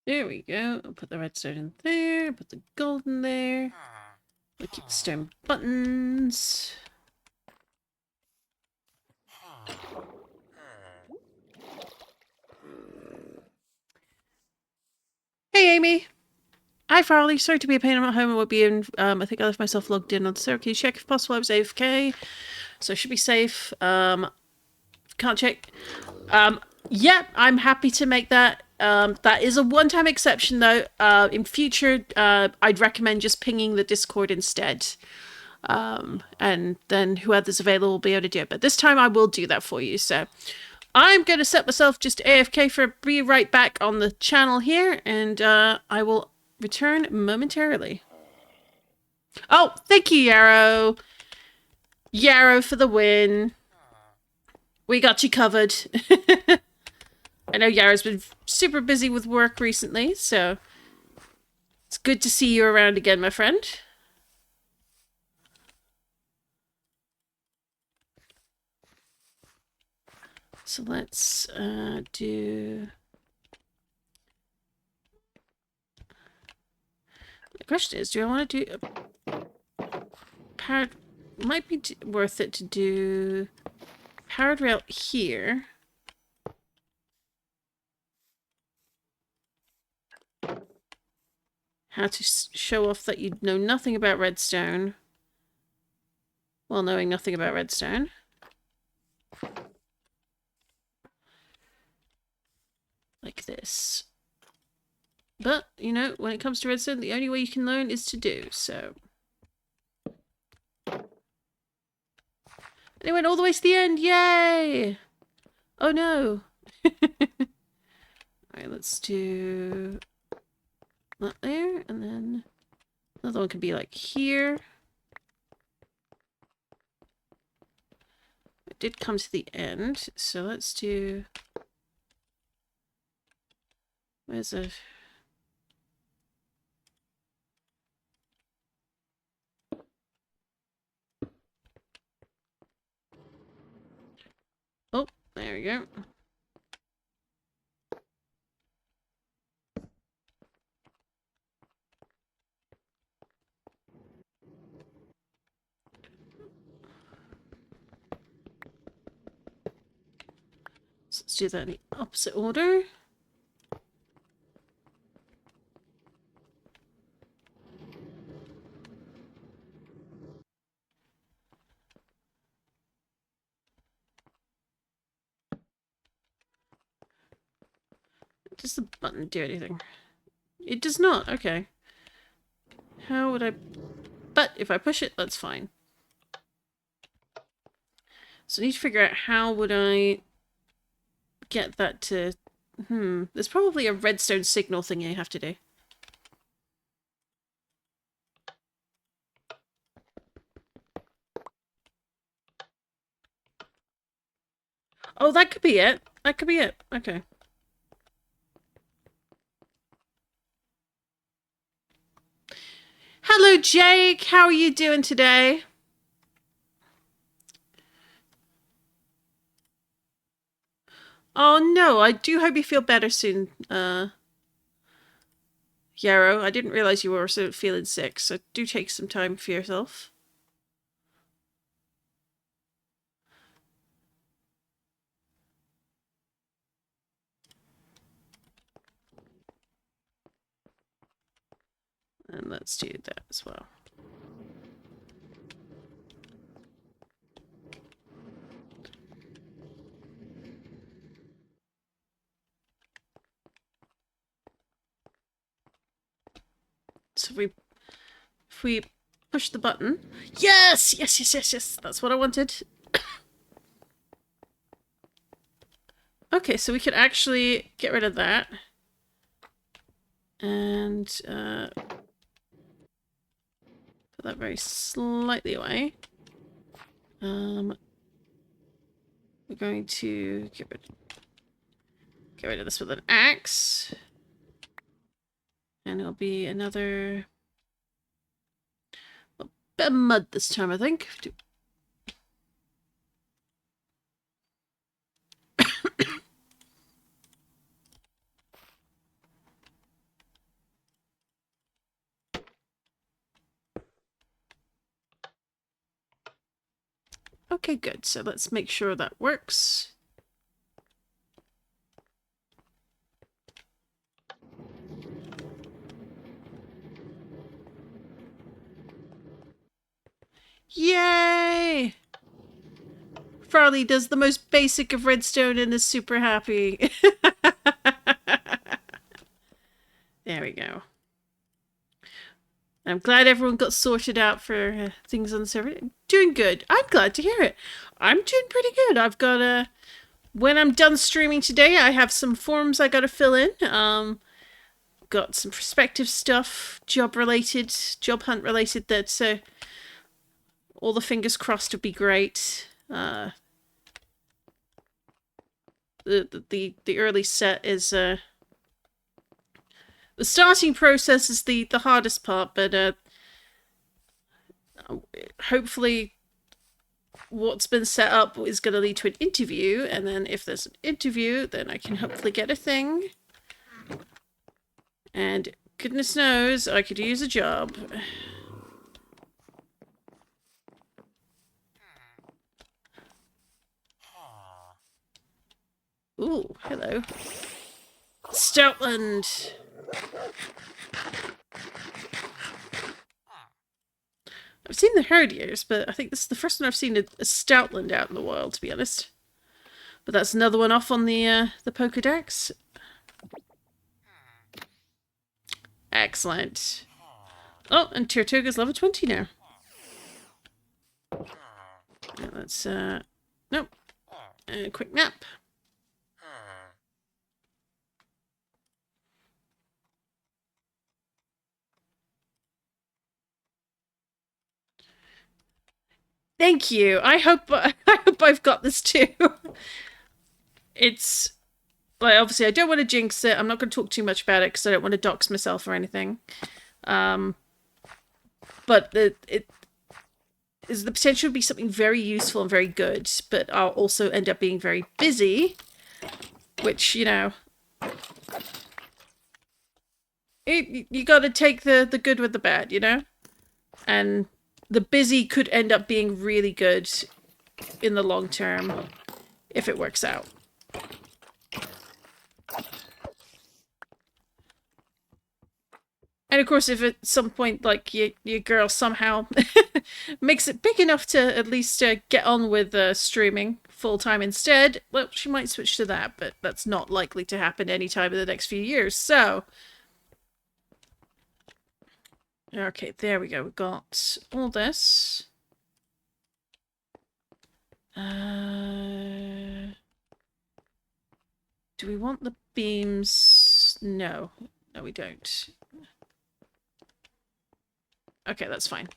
There we go. I'll put the redstone in there, put the gold in there. We'll keep the stone buttons. Hey, Amy. Hi, Farley. Sorry to be a pain. I'm at home. I won't be in. I think I left myself logged in on the server. Can you check if possible? I was AFK, so I should be safe. Can't check. Yeah, I'm happy to make that. That is a one-time exception, though. In future, I'd recommend just pinging the Discord instead. And then whoever's available will be able to do it. But this time I will do that for you. So I'm going to set myself just AFK for be right back on the channel here, and I will return momentarily. Oh, thank you, Yarrow. Yarrow for the win. We got you covered. I know Yarrow's been super busy with work recently, so it's good to see you around again, my friend. So let's do... The question is, do I want to do... Powered... Might be worth it to do... Powered rail here. How to show off that you know nothing about redstone while knowing nothing about redstone. Like this. But, you know, when it comes to redstone, the only way you can learn is to do, so... And it went all the way to the end, yay! Oh no! Alright, let's do... that there, and then... Another one could be like here. It did come to the end, so let's do... Where's a... Oh, there we go. So let's do that in the opposite order. Does the button do anything? It does not. Okay. How would I... But if I push it, that's fine. So I need to figure out how would I get that to... There's probably a redstone signal thing I have to do. Oh, that could be it. That could be it. Okay. Hello, Jake. How are you doing today? Oh, no. I do hope you feel better soon, Yarrow. I didn't realize you were also feeling sick, so do take some time for yourself. And let's do that as well. So if we push the button. Yes! Yes, yes, yes, yes. That's what I wanted. Okay, so we could actually get rid of that. And put that very slightly away. We're going to get rid of this with an axe. And it'll be another bit of mud this time, I think. Okay, good. So let's make sure that works. Yay! Farley does the most basic of redstone and is super happy. There we go. I'm glad everyone got sorted out for things on the server. Doing good. I'm glad to hear it. I'm doing pretty good. I've got a... When I'm done streaming today, I have some forms I got to fill in. Got some prospective stuff, job hunt related. That all the fingers crossed would be great. The early set is the starting process is the hardest part, but hopefully what's been set up is going to lead to an interview, and then if there's an interview, then I can hopefully get a thing. And goodness knows, I could use a job. Ooh, hello. Stoutland! I've seen the Herdiers, but I think this is the first one I've seen a Stoutland out in the wild, to be honest. But that's another one off on the Pokedex. Excellent. Oh, and Tirtoga's level 20 now. Yeah, let's, nope. Quick nap. Thank you. I hope I've got this too. It's like, obviously I don't want to jinx it. I'm not going to talk too much about it because I don't want to dox myself or anything. But it is the potential to be something very useful and very good, but I'll also end up being very busy, which, you know, you got to take the good with the bad, you know? And the busy could end up being really good in the long term if it works out. And of course, if at some point, like, your girl somehow makes it big enough to at least get on with streaming full-time instead, well, she might switch to that, but that's not likely to happen anytime in the next few years, so... Okay, there we go. We've got all this. Do we want the beams? No. No, we don't. Okay, that's fine.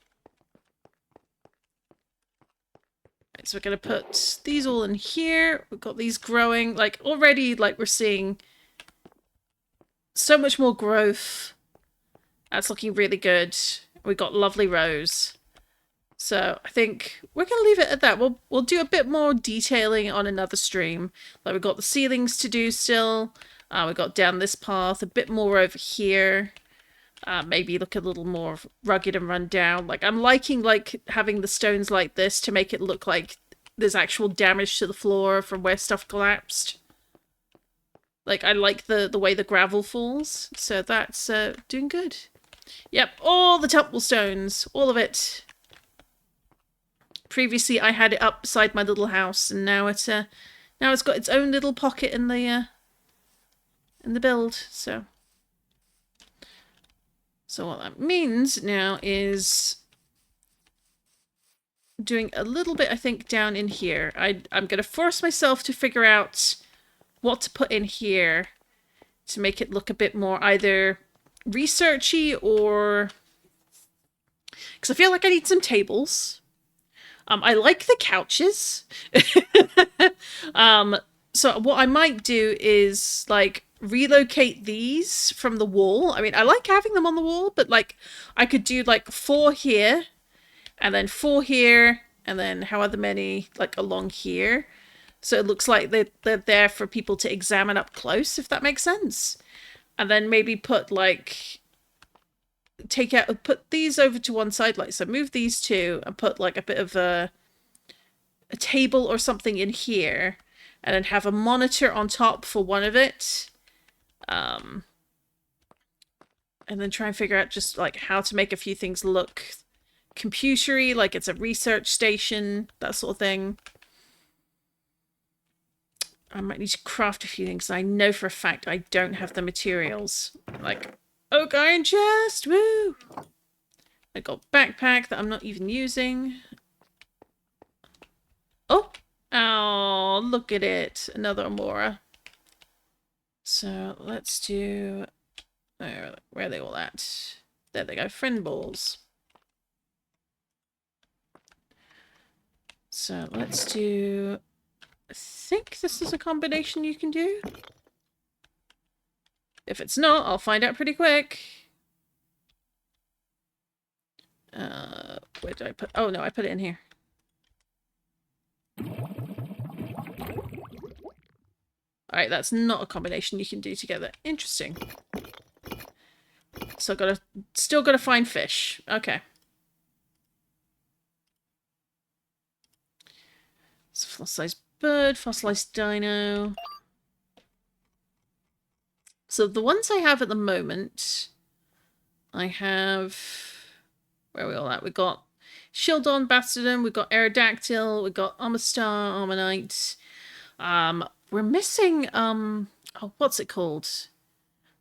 Right, so we're going to put these all in here. We've got these growing. Like, already, like, we're seeing so much more growth. That's looking really good. We've got lovely rows. So I think we're going to leave it at that. We'll do a bit more detailing on another stream. Like, we've got the ceilings to do still. We've got down this path, a bit more over here. Maybe look a little more rugged and run down. Like, I'm liking, like, having the stones like this to make it look like there's actual damage to the floor from where stuff collapsed. Like, I like the way the gravel falls. So that's doing good. Yep, all the temple stones, all of it. Previously, I had it up beside my little house, and now it's got its own little pocket in the build. So what that means now is doing a little bit, I think, down in here. I'm going to force myself to figure out what to put in here to make it look a bit more either researchy or... Because I feel like I need some tables. I like the couches. So what I might do is, like, relocate these from the wall. I mean, I like having them on the wall, but, like, I could do, like, 4 here, and then 4 here, and then however many, like, along here. So it looks like they're there for people to examine up close, if that makes sense. And then maybe put, like, put these over to one side, like, so move these two and put, like, a bit of a table or something in here, and then have a monitor on top for one of it. And then try and figure out just, like, how to make a few things look computery, like it's a research station, that sort of thing. I might need to craft a few things. I know for a fact I don't have the materials. Like, oak iron chest! Woo! I got backpack that I'm not even using. Oh! Oh, look at it. Another Amora. So, let's do... where are they all at? There they go. Friend balls. So, let's do... I think this is a combination you can do. If it's not, I'll find out pretty quick. Where did I put... oh, no, I put it in here. Alright, that's not a combination you can do together. Interesting. So still gotta find fish. Okay. So fossilized bird, fossilized dino. So the ones I have at the moment, I have... where are we all at? We got Shieldon, Bastardon, we got Aerodactyl, we got Armorstar, Armonite. We're missing oh, what's it called?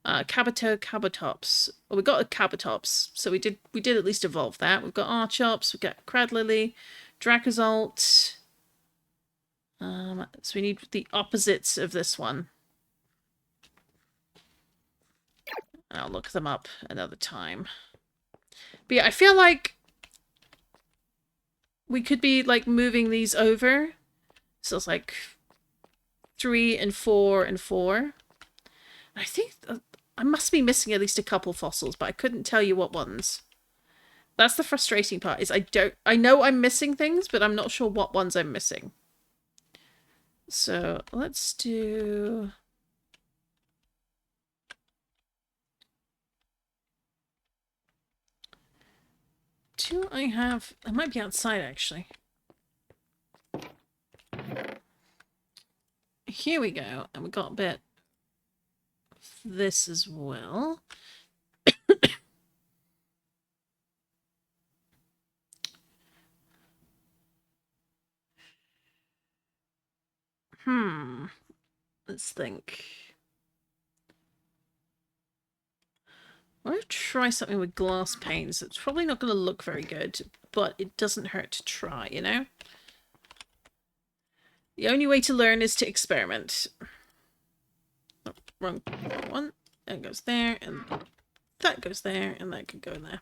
Cabotops. Well, we got a Cabotops, so we did at least evolve that. We've got Archops, we've got Cradlily, Dracozolt. So we need the opposites of this one. I'll look them up another time. But yeah, I feel like we could be like moving these over. So it's like 3 and 4 and 4. I think I must be missing at least a couple fossils, but I couldn't tell you what ones. That's the frustrating part, is I know I'm missing things, but I'm not sure what ones I'm missing. So let's do... do I have... I might be outside, actually. Here we go. And we got a bit of this as well. Let's think. I'm going to try something with glass panes. It's probably not going to look very good, but it doesn't hurt to try, you know? The only way to learn is to experiment. Oh, wrong one. That goes there, and that goes there, and that could go in there.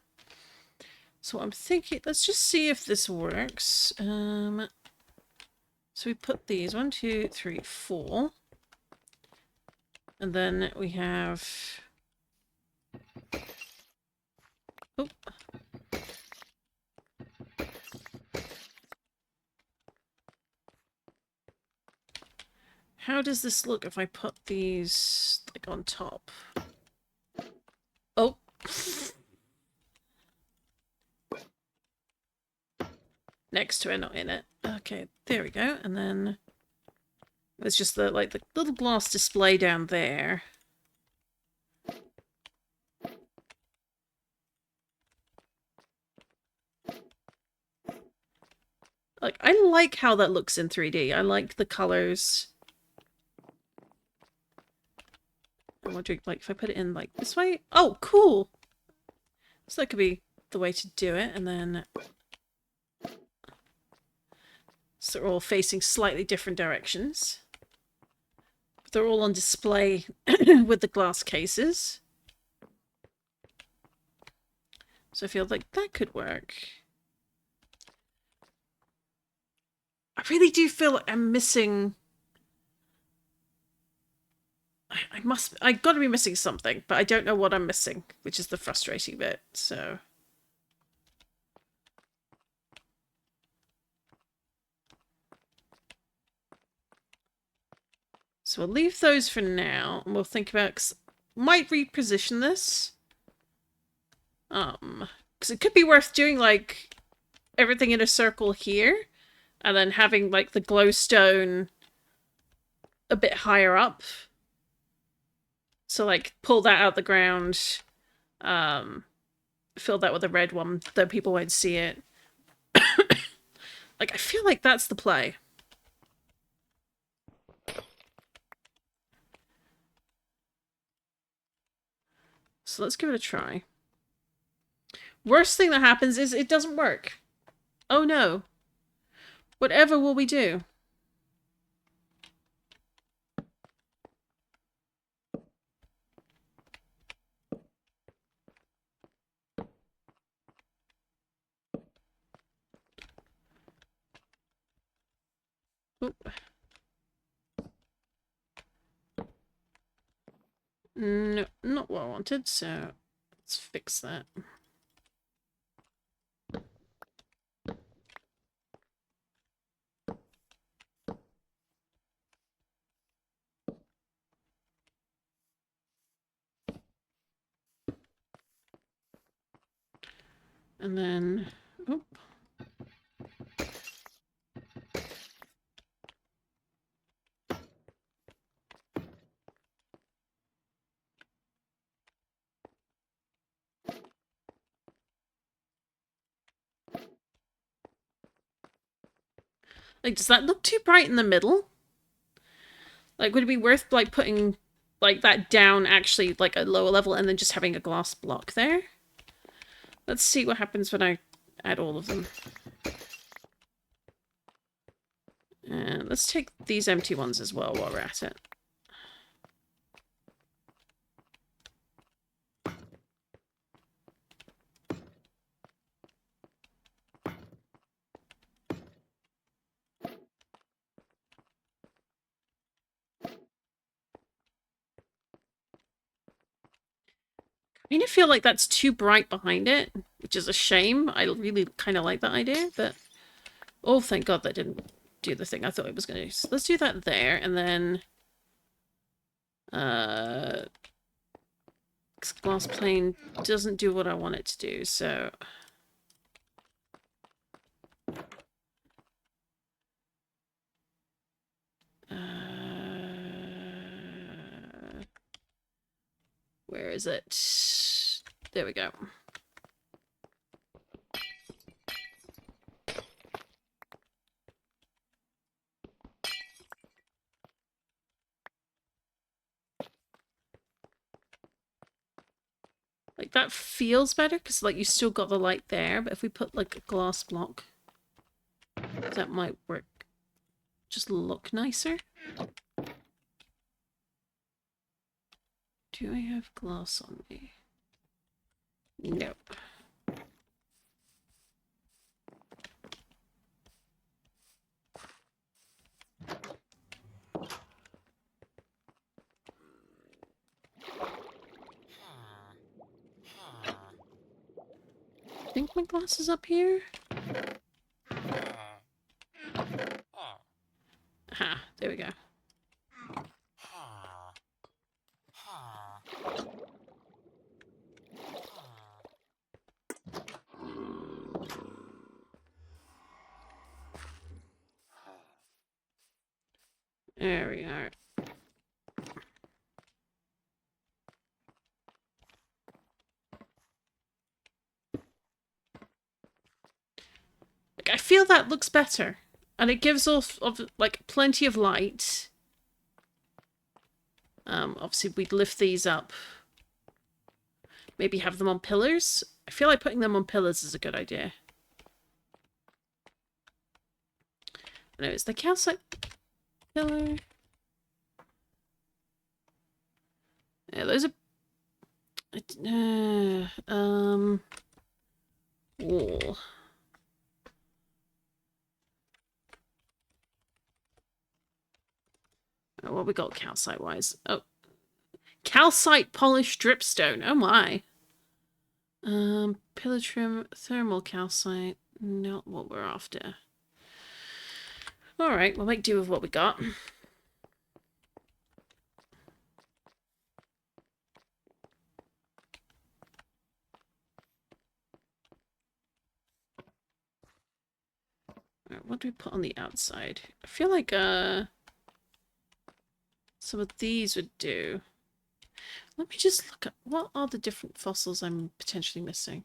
So I'm thinking, let's just see if this works. So we put these 1, 2, 3, 4. And then we have... oh. How does this look if I put these like on top? Oh. Next to it, not in it. Okay, there we go. And then there's just the like the little glass display down there. Like, I like how that looks in 3D. I like the colors. I'm wondering, like, if I put it in, like, this way? Oh, cool! So that could be the way to do it, and then... so they're all facing slightly different directions. But they're all on display with the glass cases. So I feel like that could work. I really do feel like I'm missing... I gotta be missing something, but I don't know what I'm missing, which is the frustrating bit, so... so we'll leave those for now, and we'll think about... 'cause might reposition this. Because it could be worth doing, like, everything in a circle here, and then having, like, the glowstone a bit higher up. So, like, pull that out the ground, fill that with a red one, though people won't see it. Like, I feel like that's the play. so let's give it a try. Worst thing that happens is it doesn't work. Oh no. Whatever will we do? Oop. No, not what I wanted, so let's fix that. And then, oop. Like, does that look too bright in the middle? Like, would it be worth, like, putting, like, that down actually, like, a lower level and then just having a glass block there? Let's see what happens when I add all of them. And let's take these empty ones as well while we're at it. I kind of feel like that's too bright behind it, which is a shame. I really kind of like that idea, but... Oh, thank God that didn't do the thing I thought it was going to do. So let's do that there, and then... glass plane doesn't do what I want it to do, so... where is it? There we go. Like, that feels better, because, like, you still got the light there, but if we put, like, a glass block, that might work. Just look nicer. Do I have glass on me? No. I think my glass is up here. Aha, there we go. There we are. Like, I feel that looks better. And it gives off, like, plenty of light. Obviously, we'd lift these up. Maybe have them on pillars. I feel like putting them on pillars is a good idea. No, it's the calcite pillar. Yeah, those are... wall. Oh, what we got calcite-wise? Oh. Calcite polished dripstone. Oh my. Pillar trim, thermal calcite. Not what we're after. Alright, we'll make do with what we got. Alright, what do we put on the outside? I feel like, some of these would do. Let me just look at what are the different fossils I'm potentially missing.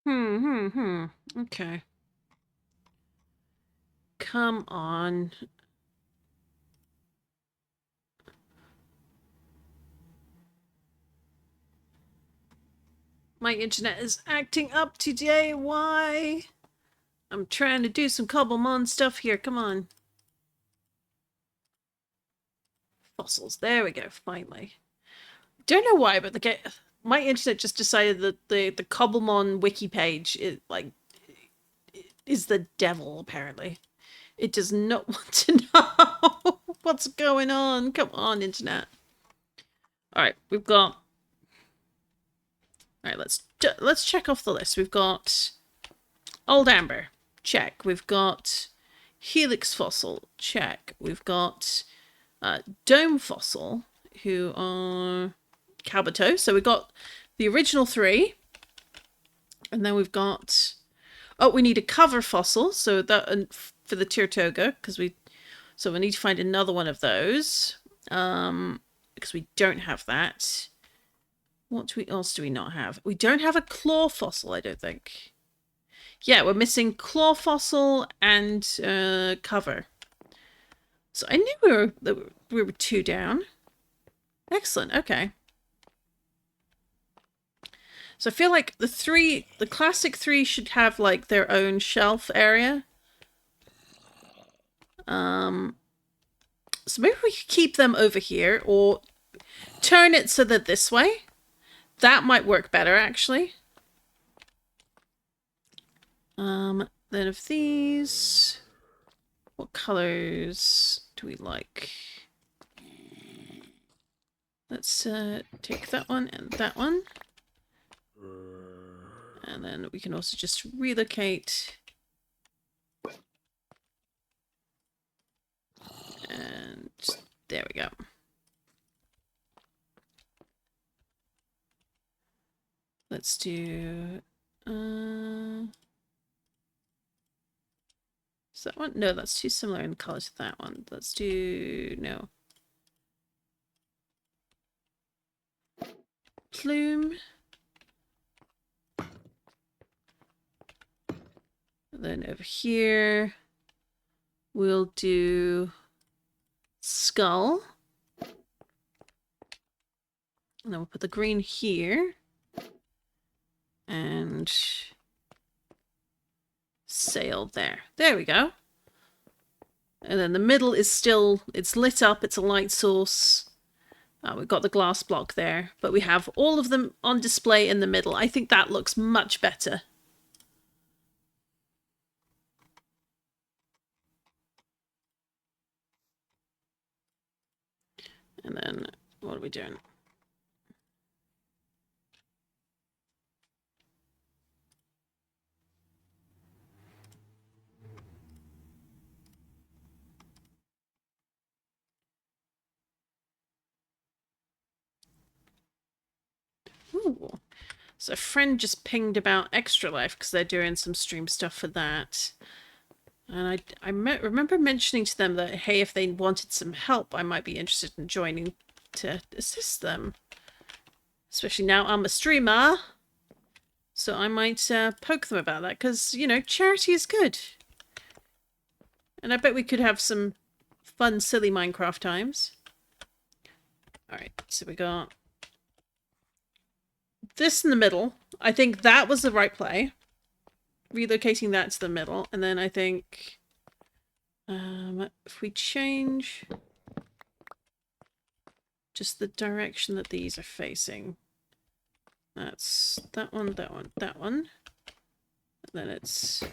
Okay. Come on. My internet is acting up today. Why? I'm trying to do some Cobblemon stuff here. Come on. Fossils. There we go. Finally. Don't know why, but my internet just decided that the Cobblemon wiki page is the devil. Apparently, it does not want to know what's going on. Come on, internet. All right, we've got. All right, let's check off the list. We've got Old Amber, check. We've got Helix Fossil, check. We've got Dome Fossil, who are Calbato. So we've got the original 3. And then we've got... Oh, we need a cover fossil. So that for the Tirtoga, because so we need to find another one of those. Because we don't have that. What else do we not have? We don't have a claw fossil, I don't think. Yeah, we're missing claw fossil and cover. So I knew we were 2 down. Excellent. Okay. So I feel like the classic 3 should have like their own shelf area. So maybe we could keep them over here or turn it so they're this way. That might work better, actually. Then of these, what colors do we like? Let's take that one and that one. And then we can also just relocate. And there we go. Let's do... is that one? No, that's too similar in color to that one. Let's do... no. Plume. And then over here, we'll do skull. And then we'll put the green here. And sail there. There we go. And then the middle is still, it's lit up, it's a light source. We've got the glass block there, but we have all of them on display in the middle. I think that looks much better. And then, what are we doing? Ooh. So a friend just pinged about Extra Life because they're doing some stream stuff for that. And I remember mentioning to them that, hey, if they wanted some help, I might be interested in joining to assist them. Especially now I'm a streamer. So I might poke them about that because, you know, charity is good. And I bet we could have some fun, silly Minecraft times. Alright, so we got this in the middle. I think that was the right play. Relocating that to the middle. And then I think if we change just the direction that these are facing. That's that one, that one, that one. And then it's...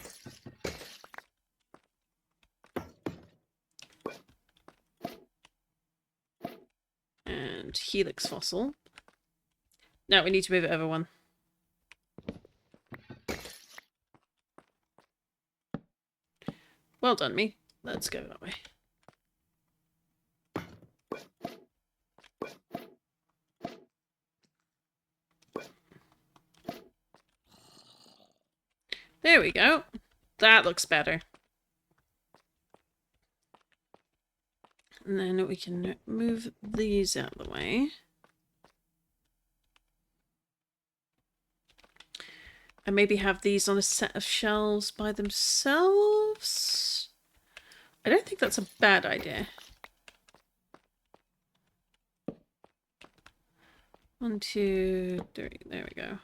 and Helix Fossil. Now we need to move it over one. Well done, me. Let's go that way. There we go. That looks better. And then we can move these out of the way. And maybe have these on a set of shelves by themselves. I don't think that's a bad idea. 1, 2, 3. There we go.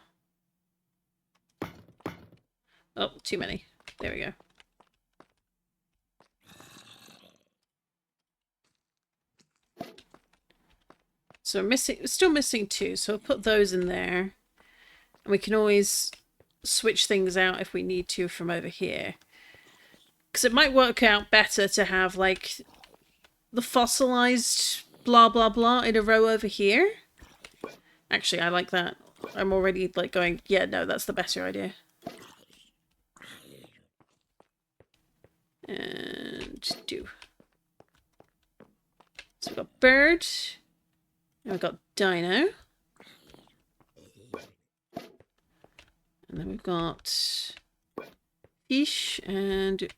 Oh, too many. There we go. So we're still missing 2, so we'll put those in there. And we can always switch things out if we need to from over here. Because it might work out better to have, like, the fossilized blah blah blah in a row over here. Actually, I like that. I'm already, like, going, yeah, no, that's the better idea. And do. So we've got bird. And we've got dino. And then we've got fish and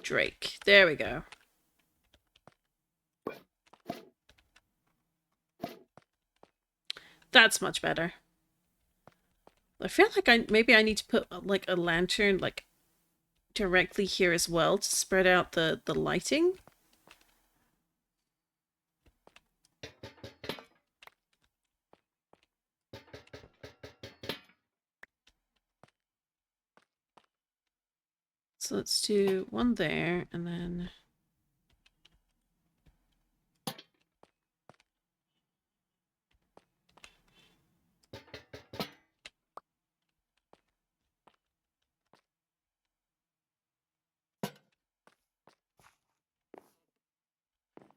drake. There we go. That's much better. I feel like maybe I need to put like a lantern like directly here as well to spread out the lighting. So let's do one there and then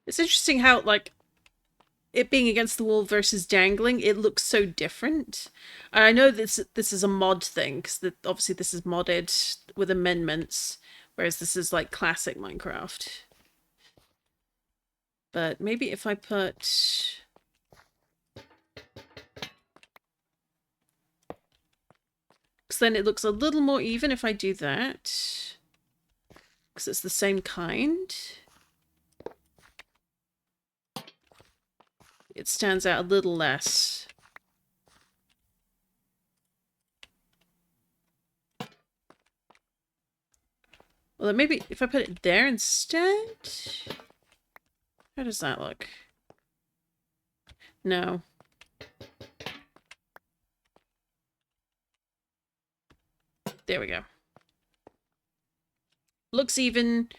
it's interesting how, like, it being against the wall versus dangling, it looks so different. I know this is a mod thing, because obviously this is modded with amendments, whereas this is, like, classic Minecraft. But maybe if I put... because then it looks a little more even if I do that. Because it's the same kind. It stands out a little less. Well, then maybe if I put it there instead? How does that look? No. There we go. Looks even,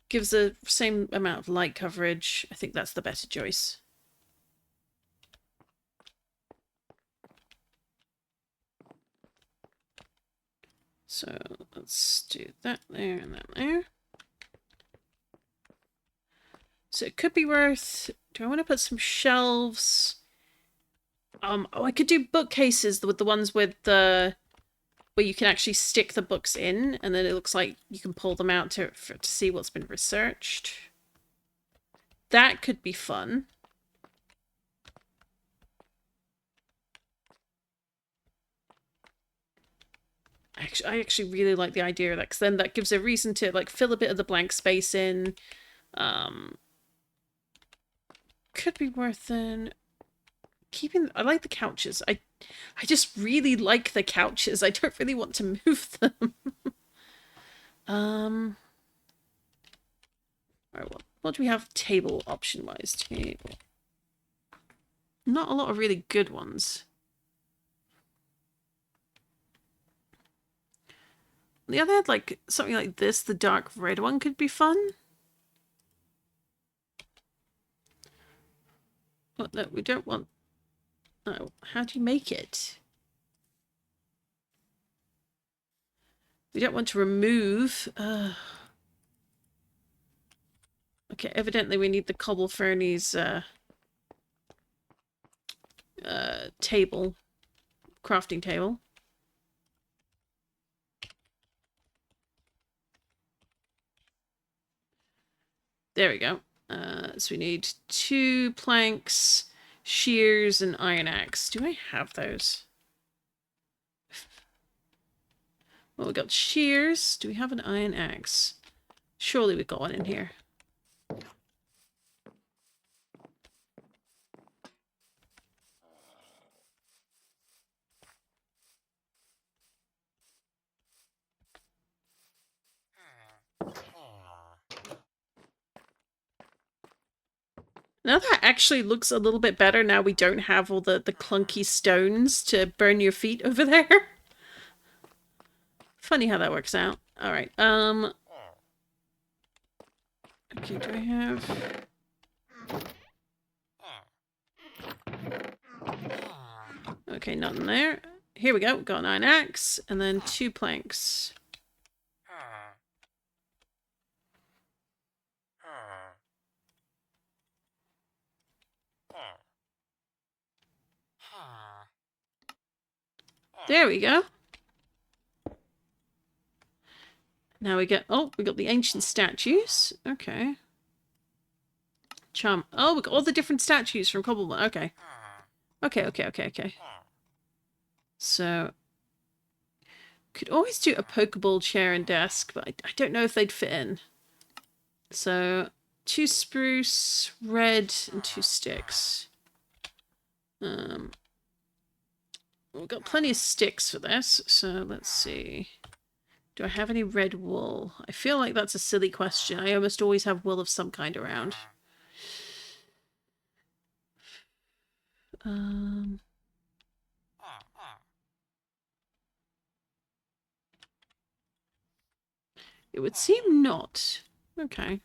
gives the same amount of light coverage. I think that's the better choice. So let's do that there and that there. So it could be worth... do I want to put some shelves? Oh, I could do bookcases with the ones with the... where you can actually stick the books in, and then it looks like you can pull them out to see what's been researched. That could be fun. I actually really like the idea of that, because then that gives a reason to, like, fill a bit of the blank space in. Could be worth then keeping... I like the couches. I just really like the couches. I don't really want to move them. Alright, what do we have table option-wise? Table. Not a lot of really good ones. On the other hand, like, something like this, the dark red one could be fun. But no, we don't want... oh, how do you make it? We don't want to remove... okay, evidently we need the Cobble Fernie's table. Crafting table. There we go. So we need 2 planks, shears, and iron axe. Do I have those? Well, we got shears. Do we have an iron axe? Surely we got one in here. Now that actually looks a little bit better. Now we don't have all the clunky stones to burn your feet over there. Funny how that works out. Alright, okay, do I have... Okay, nothing there. Here we go. Got an iron axe, and then 2 planks. There we go. Now we get... Oh, we got the ancient statues. Okay. Charm. Oh, we got all the different statues from Cobblemon. Okay. Okay. So... Could always do a Pokeball chair and desk, but I don't know if they'd fit in. So... 2 spruce, red, and 2 sticks. We've got plenty of sticks for this, so let's see. Do I have any red wool? I feel like that's a silly question. I almost always have wool of some kind around. It would seem not. Okay.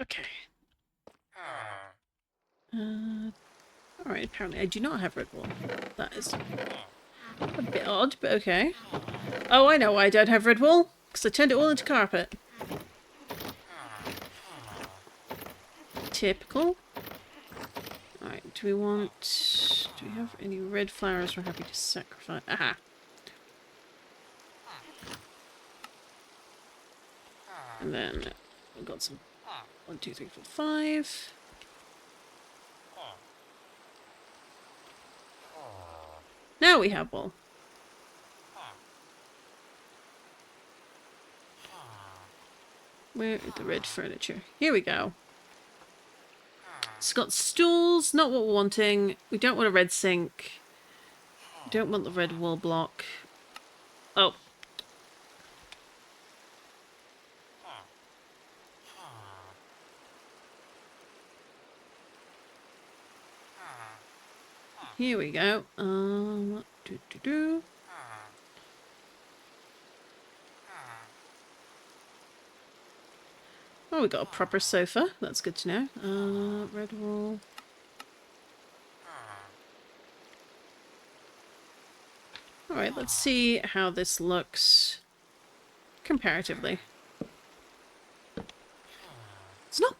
Okay. Alright, apparently I do not have red wool. That is a bit odd, but okay. Oh, I know why I don't have red wool. Because I turned it all into carpet. Typical. Alright, do we have any red flowers we're happy to sacrifice? Aha! And then we've got some 1, 2, 3, 4, 5. Now we have wool. Where is the red furniture? Here we go. It's got stools, not what we're wanting. We don't want a red sink. We don't want the red wool block. Oh. Here we go. Oh, we got a proper sofa. That's good to know. Red wool. Alright, let's see how this looks comparatively. It's not...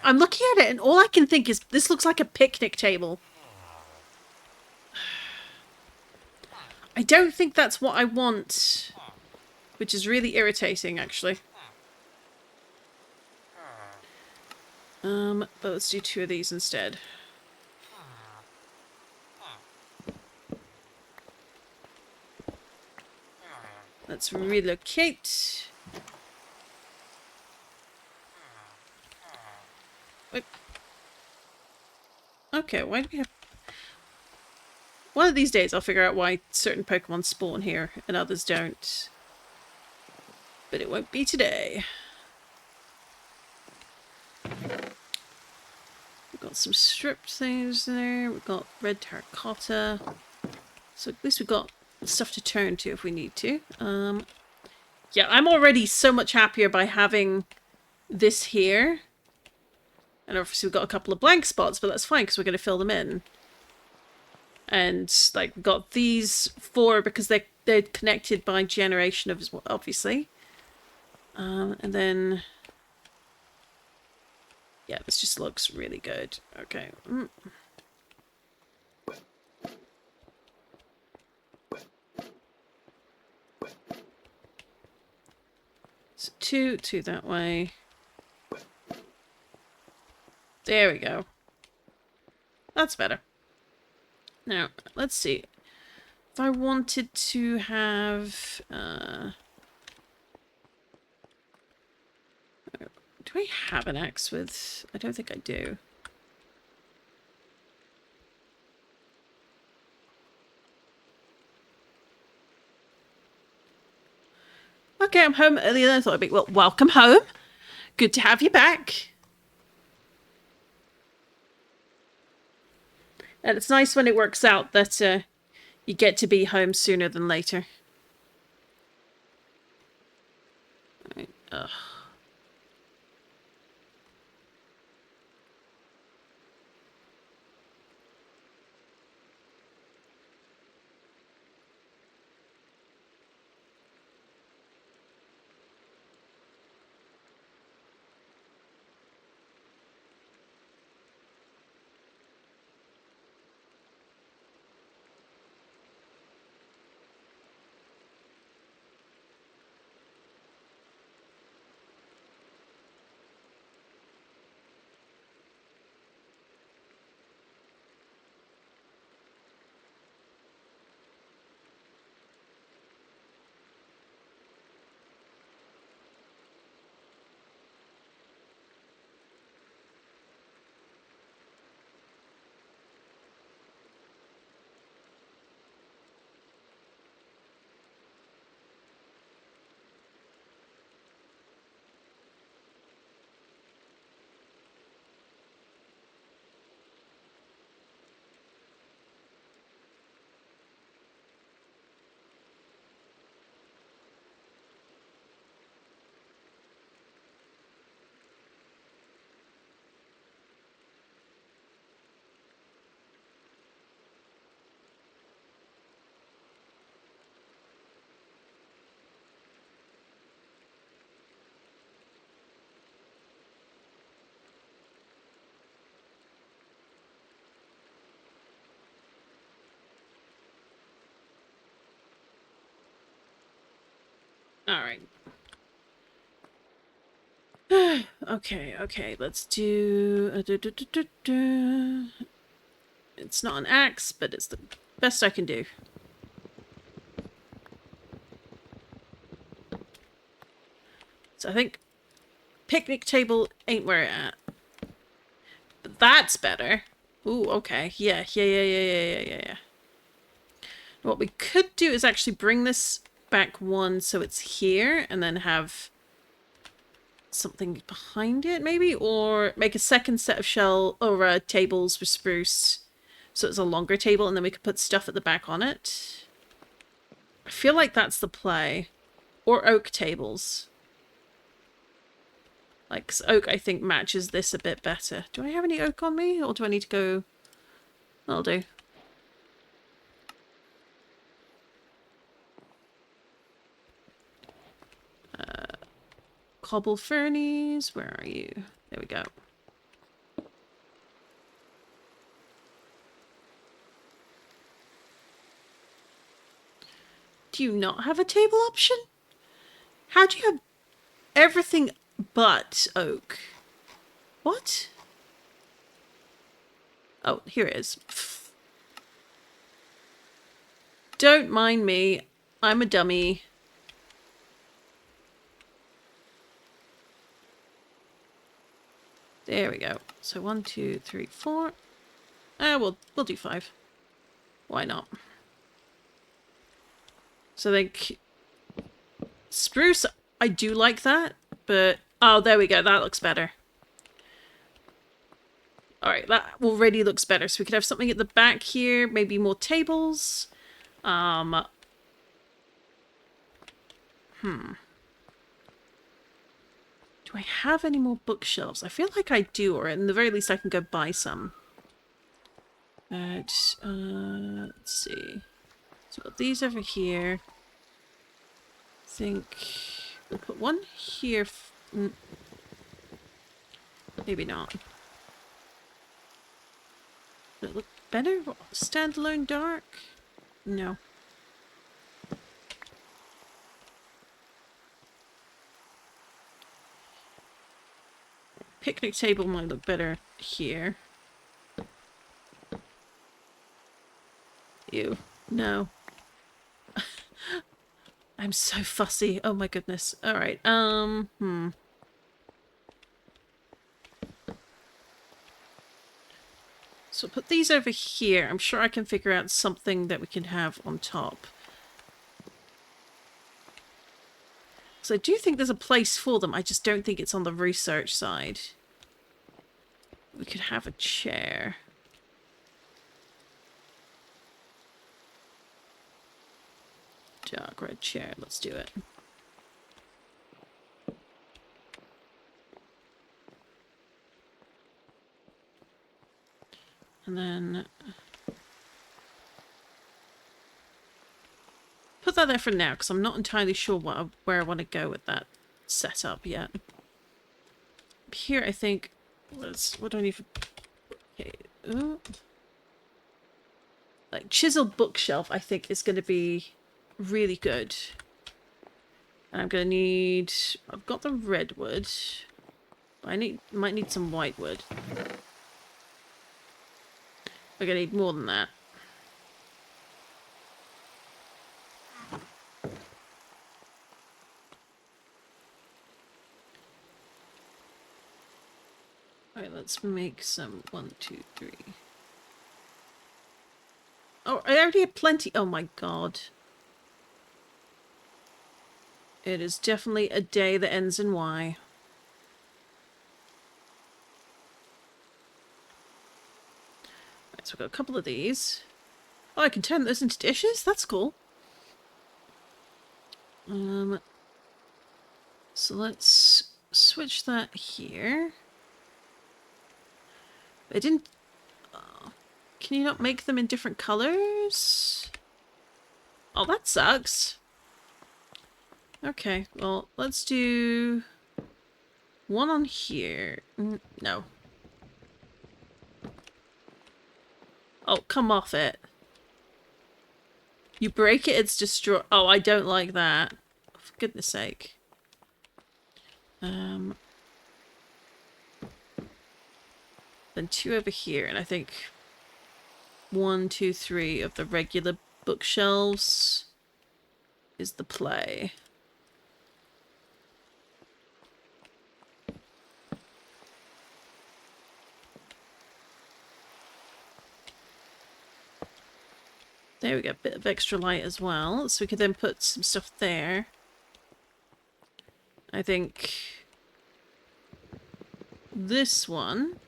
I'm looking at it and all I can think is this looks like a picnic table. I don't think that's what I want, which is really irritating actually. But let's do 2 of these instead. Let's relocate. Wait. Okay, why do we have... One of these days I'll figure out why certain Pokemon spawn here and others don't. But it won't be today. We've got some stripped things there. We've got red terracotta. So at least we've got stuff to turn to if we need to. Yeah, I'm already so much happier by having this here. And obviously we've got a couple of blank spots, but that's fine because we're going to fill them in. And like we've got these 4 because they're connected by generation of obviously. And then yeah, this just looks really good. Okay. So 2 that way. There we go. That's better. Now, let's see. If I wanted to have... do I have an axe with... I don't think I do. Okay, I'm home earlier than I thought I'd be. Well, welcome home. Good to have you back. And it's nice when it works out that you get to be home sooner than later. Right. Ugh. All right. Okay, let's do... It's not an axe, but it's the best I can do. So I think picnic table ain't where it's at. But that's better. Ooh, okay. Yeah. What we could do is actually bring this back 1 so it's here and then have something behind it maybe, or make a second set of tables with spruce so it's a longer table and then we could put stuff at the back on it. I feel like that's the play. Or oak tables. Like, 'cause oak I think matches this a bit better. Do I have any oak on me or do I need to go... That'll do. Cobble fernies, where are you? There we go. Do you not have a table option? How do you have everything but oak? What? Oh, here it is. Pfft. Don't mind me. I'm a dummy. There we go. So 1, 2, 3, 4. We'll do 5. Why not? So like spruce, I do like that, but oh, there we go. That looks better. Alright, that already looks better. So we could have something at the back here, maybe more tables. Do I have any more bookshelves? I feel like I do, or at the very least I can go buy some. But, let's see. So we've got these over here. I think we'll put one here. Maybe not. Does it look better? Standalone dark? No. Picnic table might look better here. Ew. No. I'm so fussy. Oh my goodness. Alright, So put these over here. I'm sure I can figure out something that we can have on top. So I do think there's a place for them. I just don't think it's on the research side. We could have a chair. Dark red chair. Let's do it. And then put that there for now, because I'm not entirely sure where I want to go with that setup yet. Here, I think, what do I need for... Okay, ooh. Like, chiseled bookshelf, I think, is going to be really good. And I'm going to need... I've got the redwood. But I might need some whitewood. We're going to need more than that. Alright, let's make some 1, 2, 3. Oh, I already have plenty. Oh my god. It is definitely a day that ends in Y. Right, so we've got a couple of these. Oh, I can turn those into dishes? That's cool. So let's switch that here. I didn't... can you not make them in different colors? Oh, that sucks. Okay, well, let's do one on here. No. Oh, come off it. You break it, it's destroyed. Oh, I don't like that. For goodness sake. Then 2 over here, and I think 1, 2, 3 of the regular bookshelves is the play. There we go, a bit of extra light as well, so we could then put some stuff there. I think this one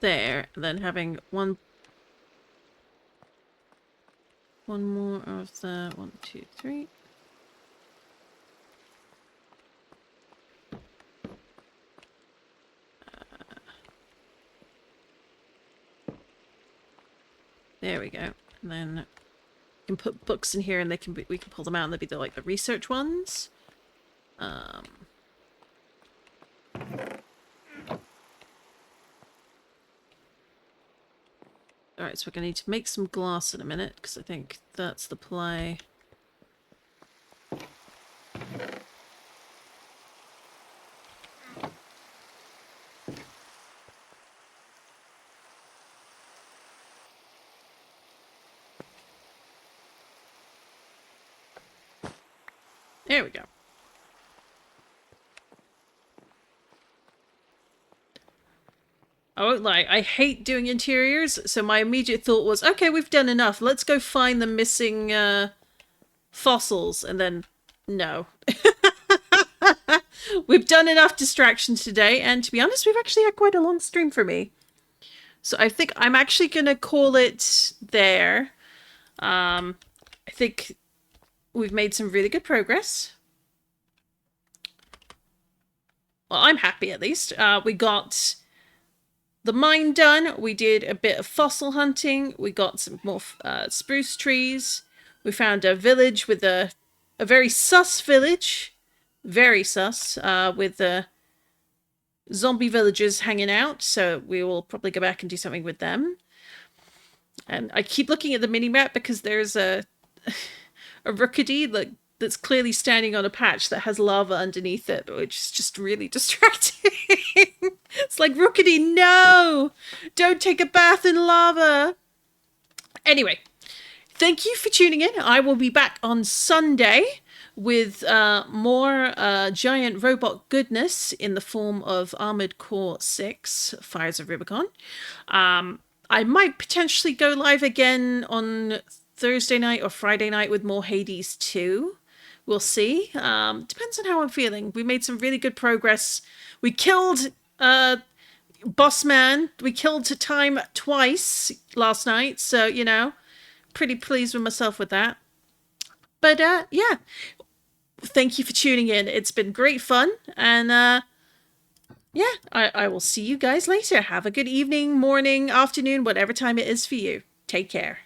there, and then having one more of the 1, 2, 3. There we go. And then you can put books in here, and we can pull them out, and they'll be like the research ones. Alright, so we're going to need to make some glass in a minute, because I think that's the play. There we go. I won't lie, I hate doing interiors, so my immediate thought was, okay, we've done enough, let's go find the missing fossils, and then, no. we've done enough distractions today, and to be honest, we've actually had quite a long stream for me. So I think I'm actually going to call it there. I think we've made some really good progress. Well, I'm happy at least. We got the mine done. We did a bit of fossil hunting. We got some more spruce trees. We found a village with a very sus village. Very sus. With the zombie villagers hanging out. So we will probably go back and do something with them. And I keep looking at the mini-map because there's a rookedy that's clearly standing on a patch that has lava underneath it, which is just really distracting. It's like, rookedy, no! Don't take a bath in lava! Anyway, thank you for tuning in. I will be back on Sunday with more giant robot goodness in the form of Armored Core 6, Fires of Rubicon. I might potentially go live again on Thursday night or Friday night with more Hades 2. We'll see. Depends on how I'm feeling. We made some really good progress. We killed Boss Man. We killed Time twice last night. So, you know, pretty pleased with myself with that. But, yeah. Thank you for tuning in. It's been great fun. And, yeah, I will see you guys later. Have a good evening, morning, afternoon, whatever time it is for you. Take care.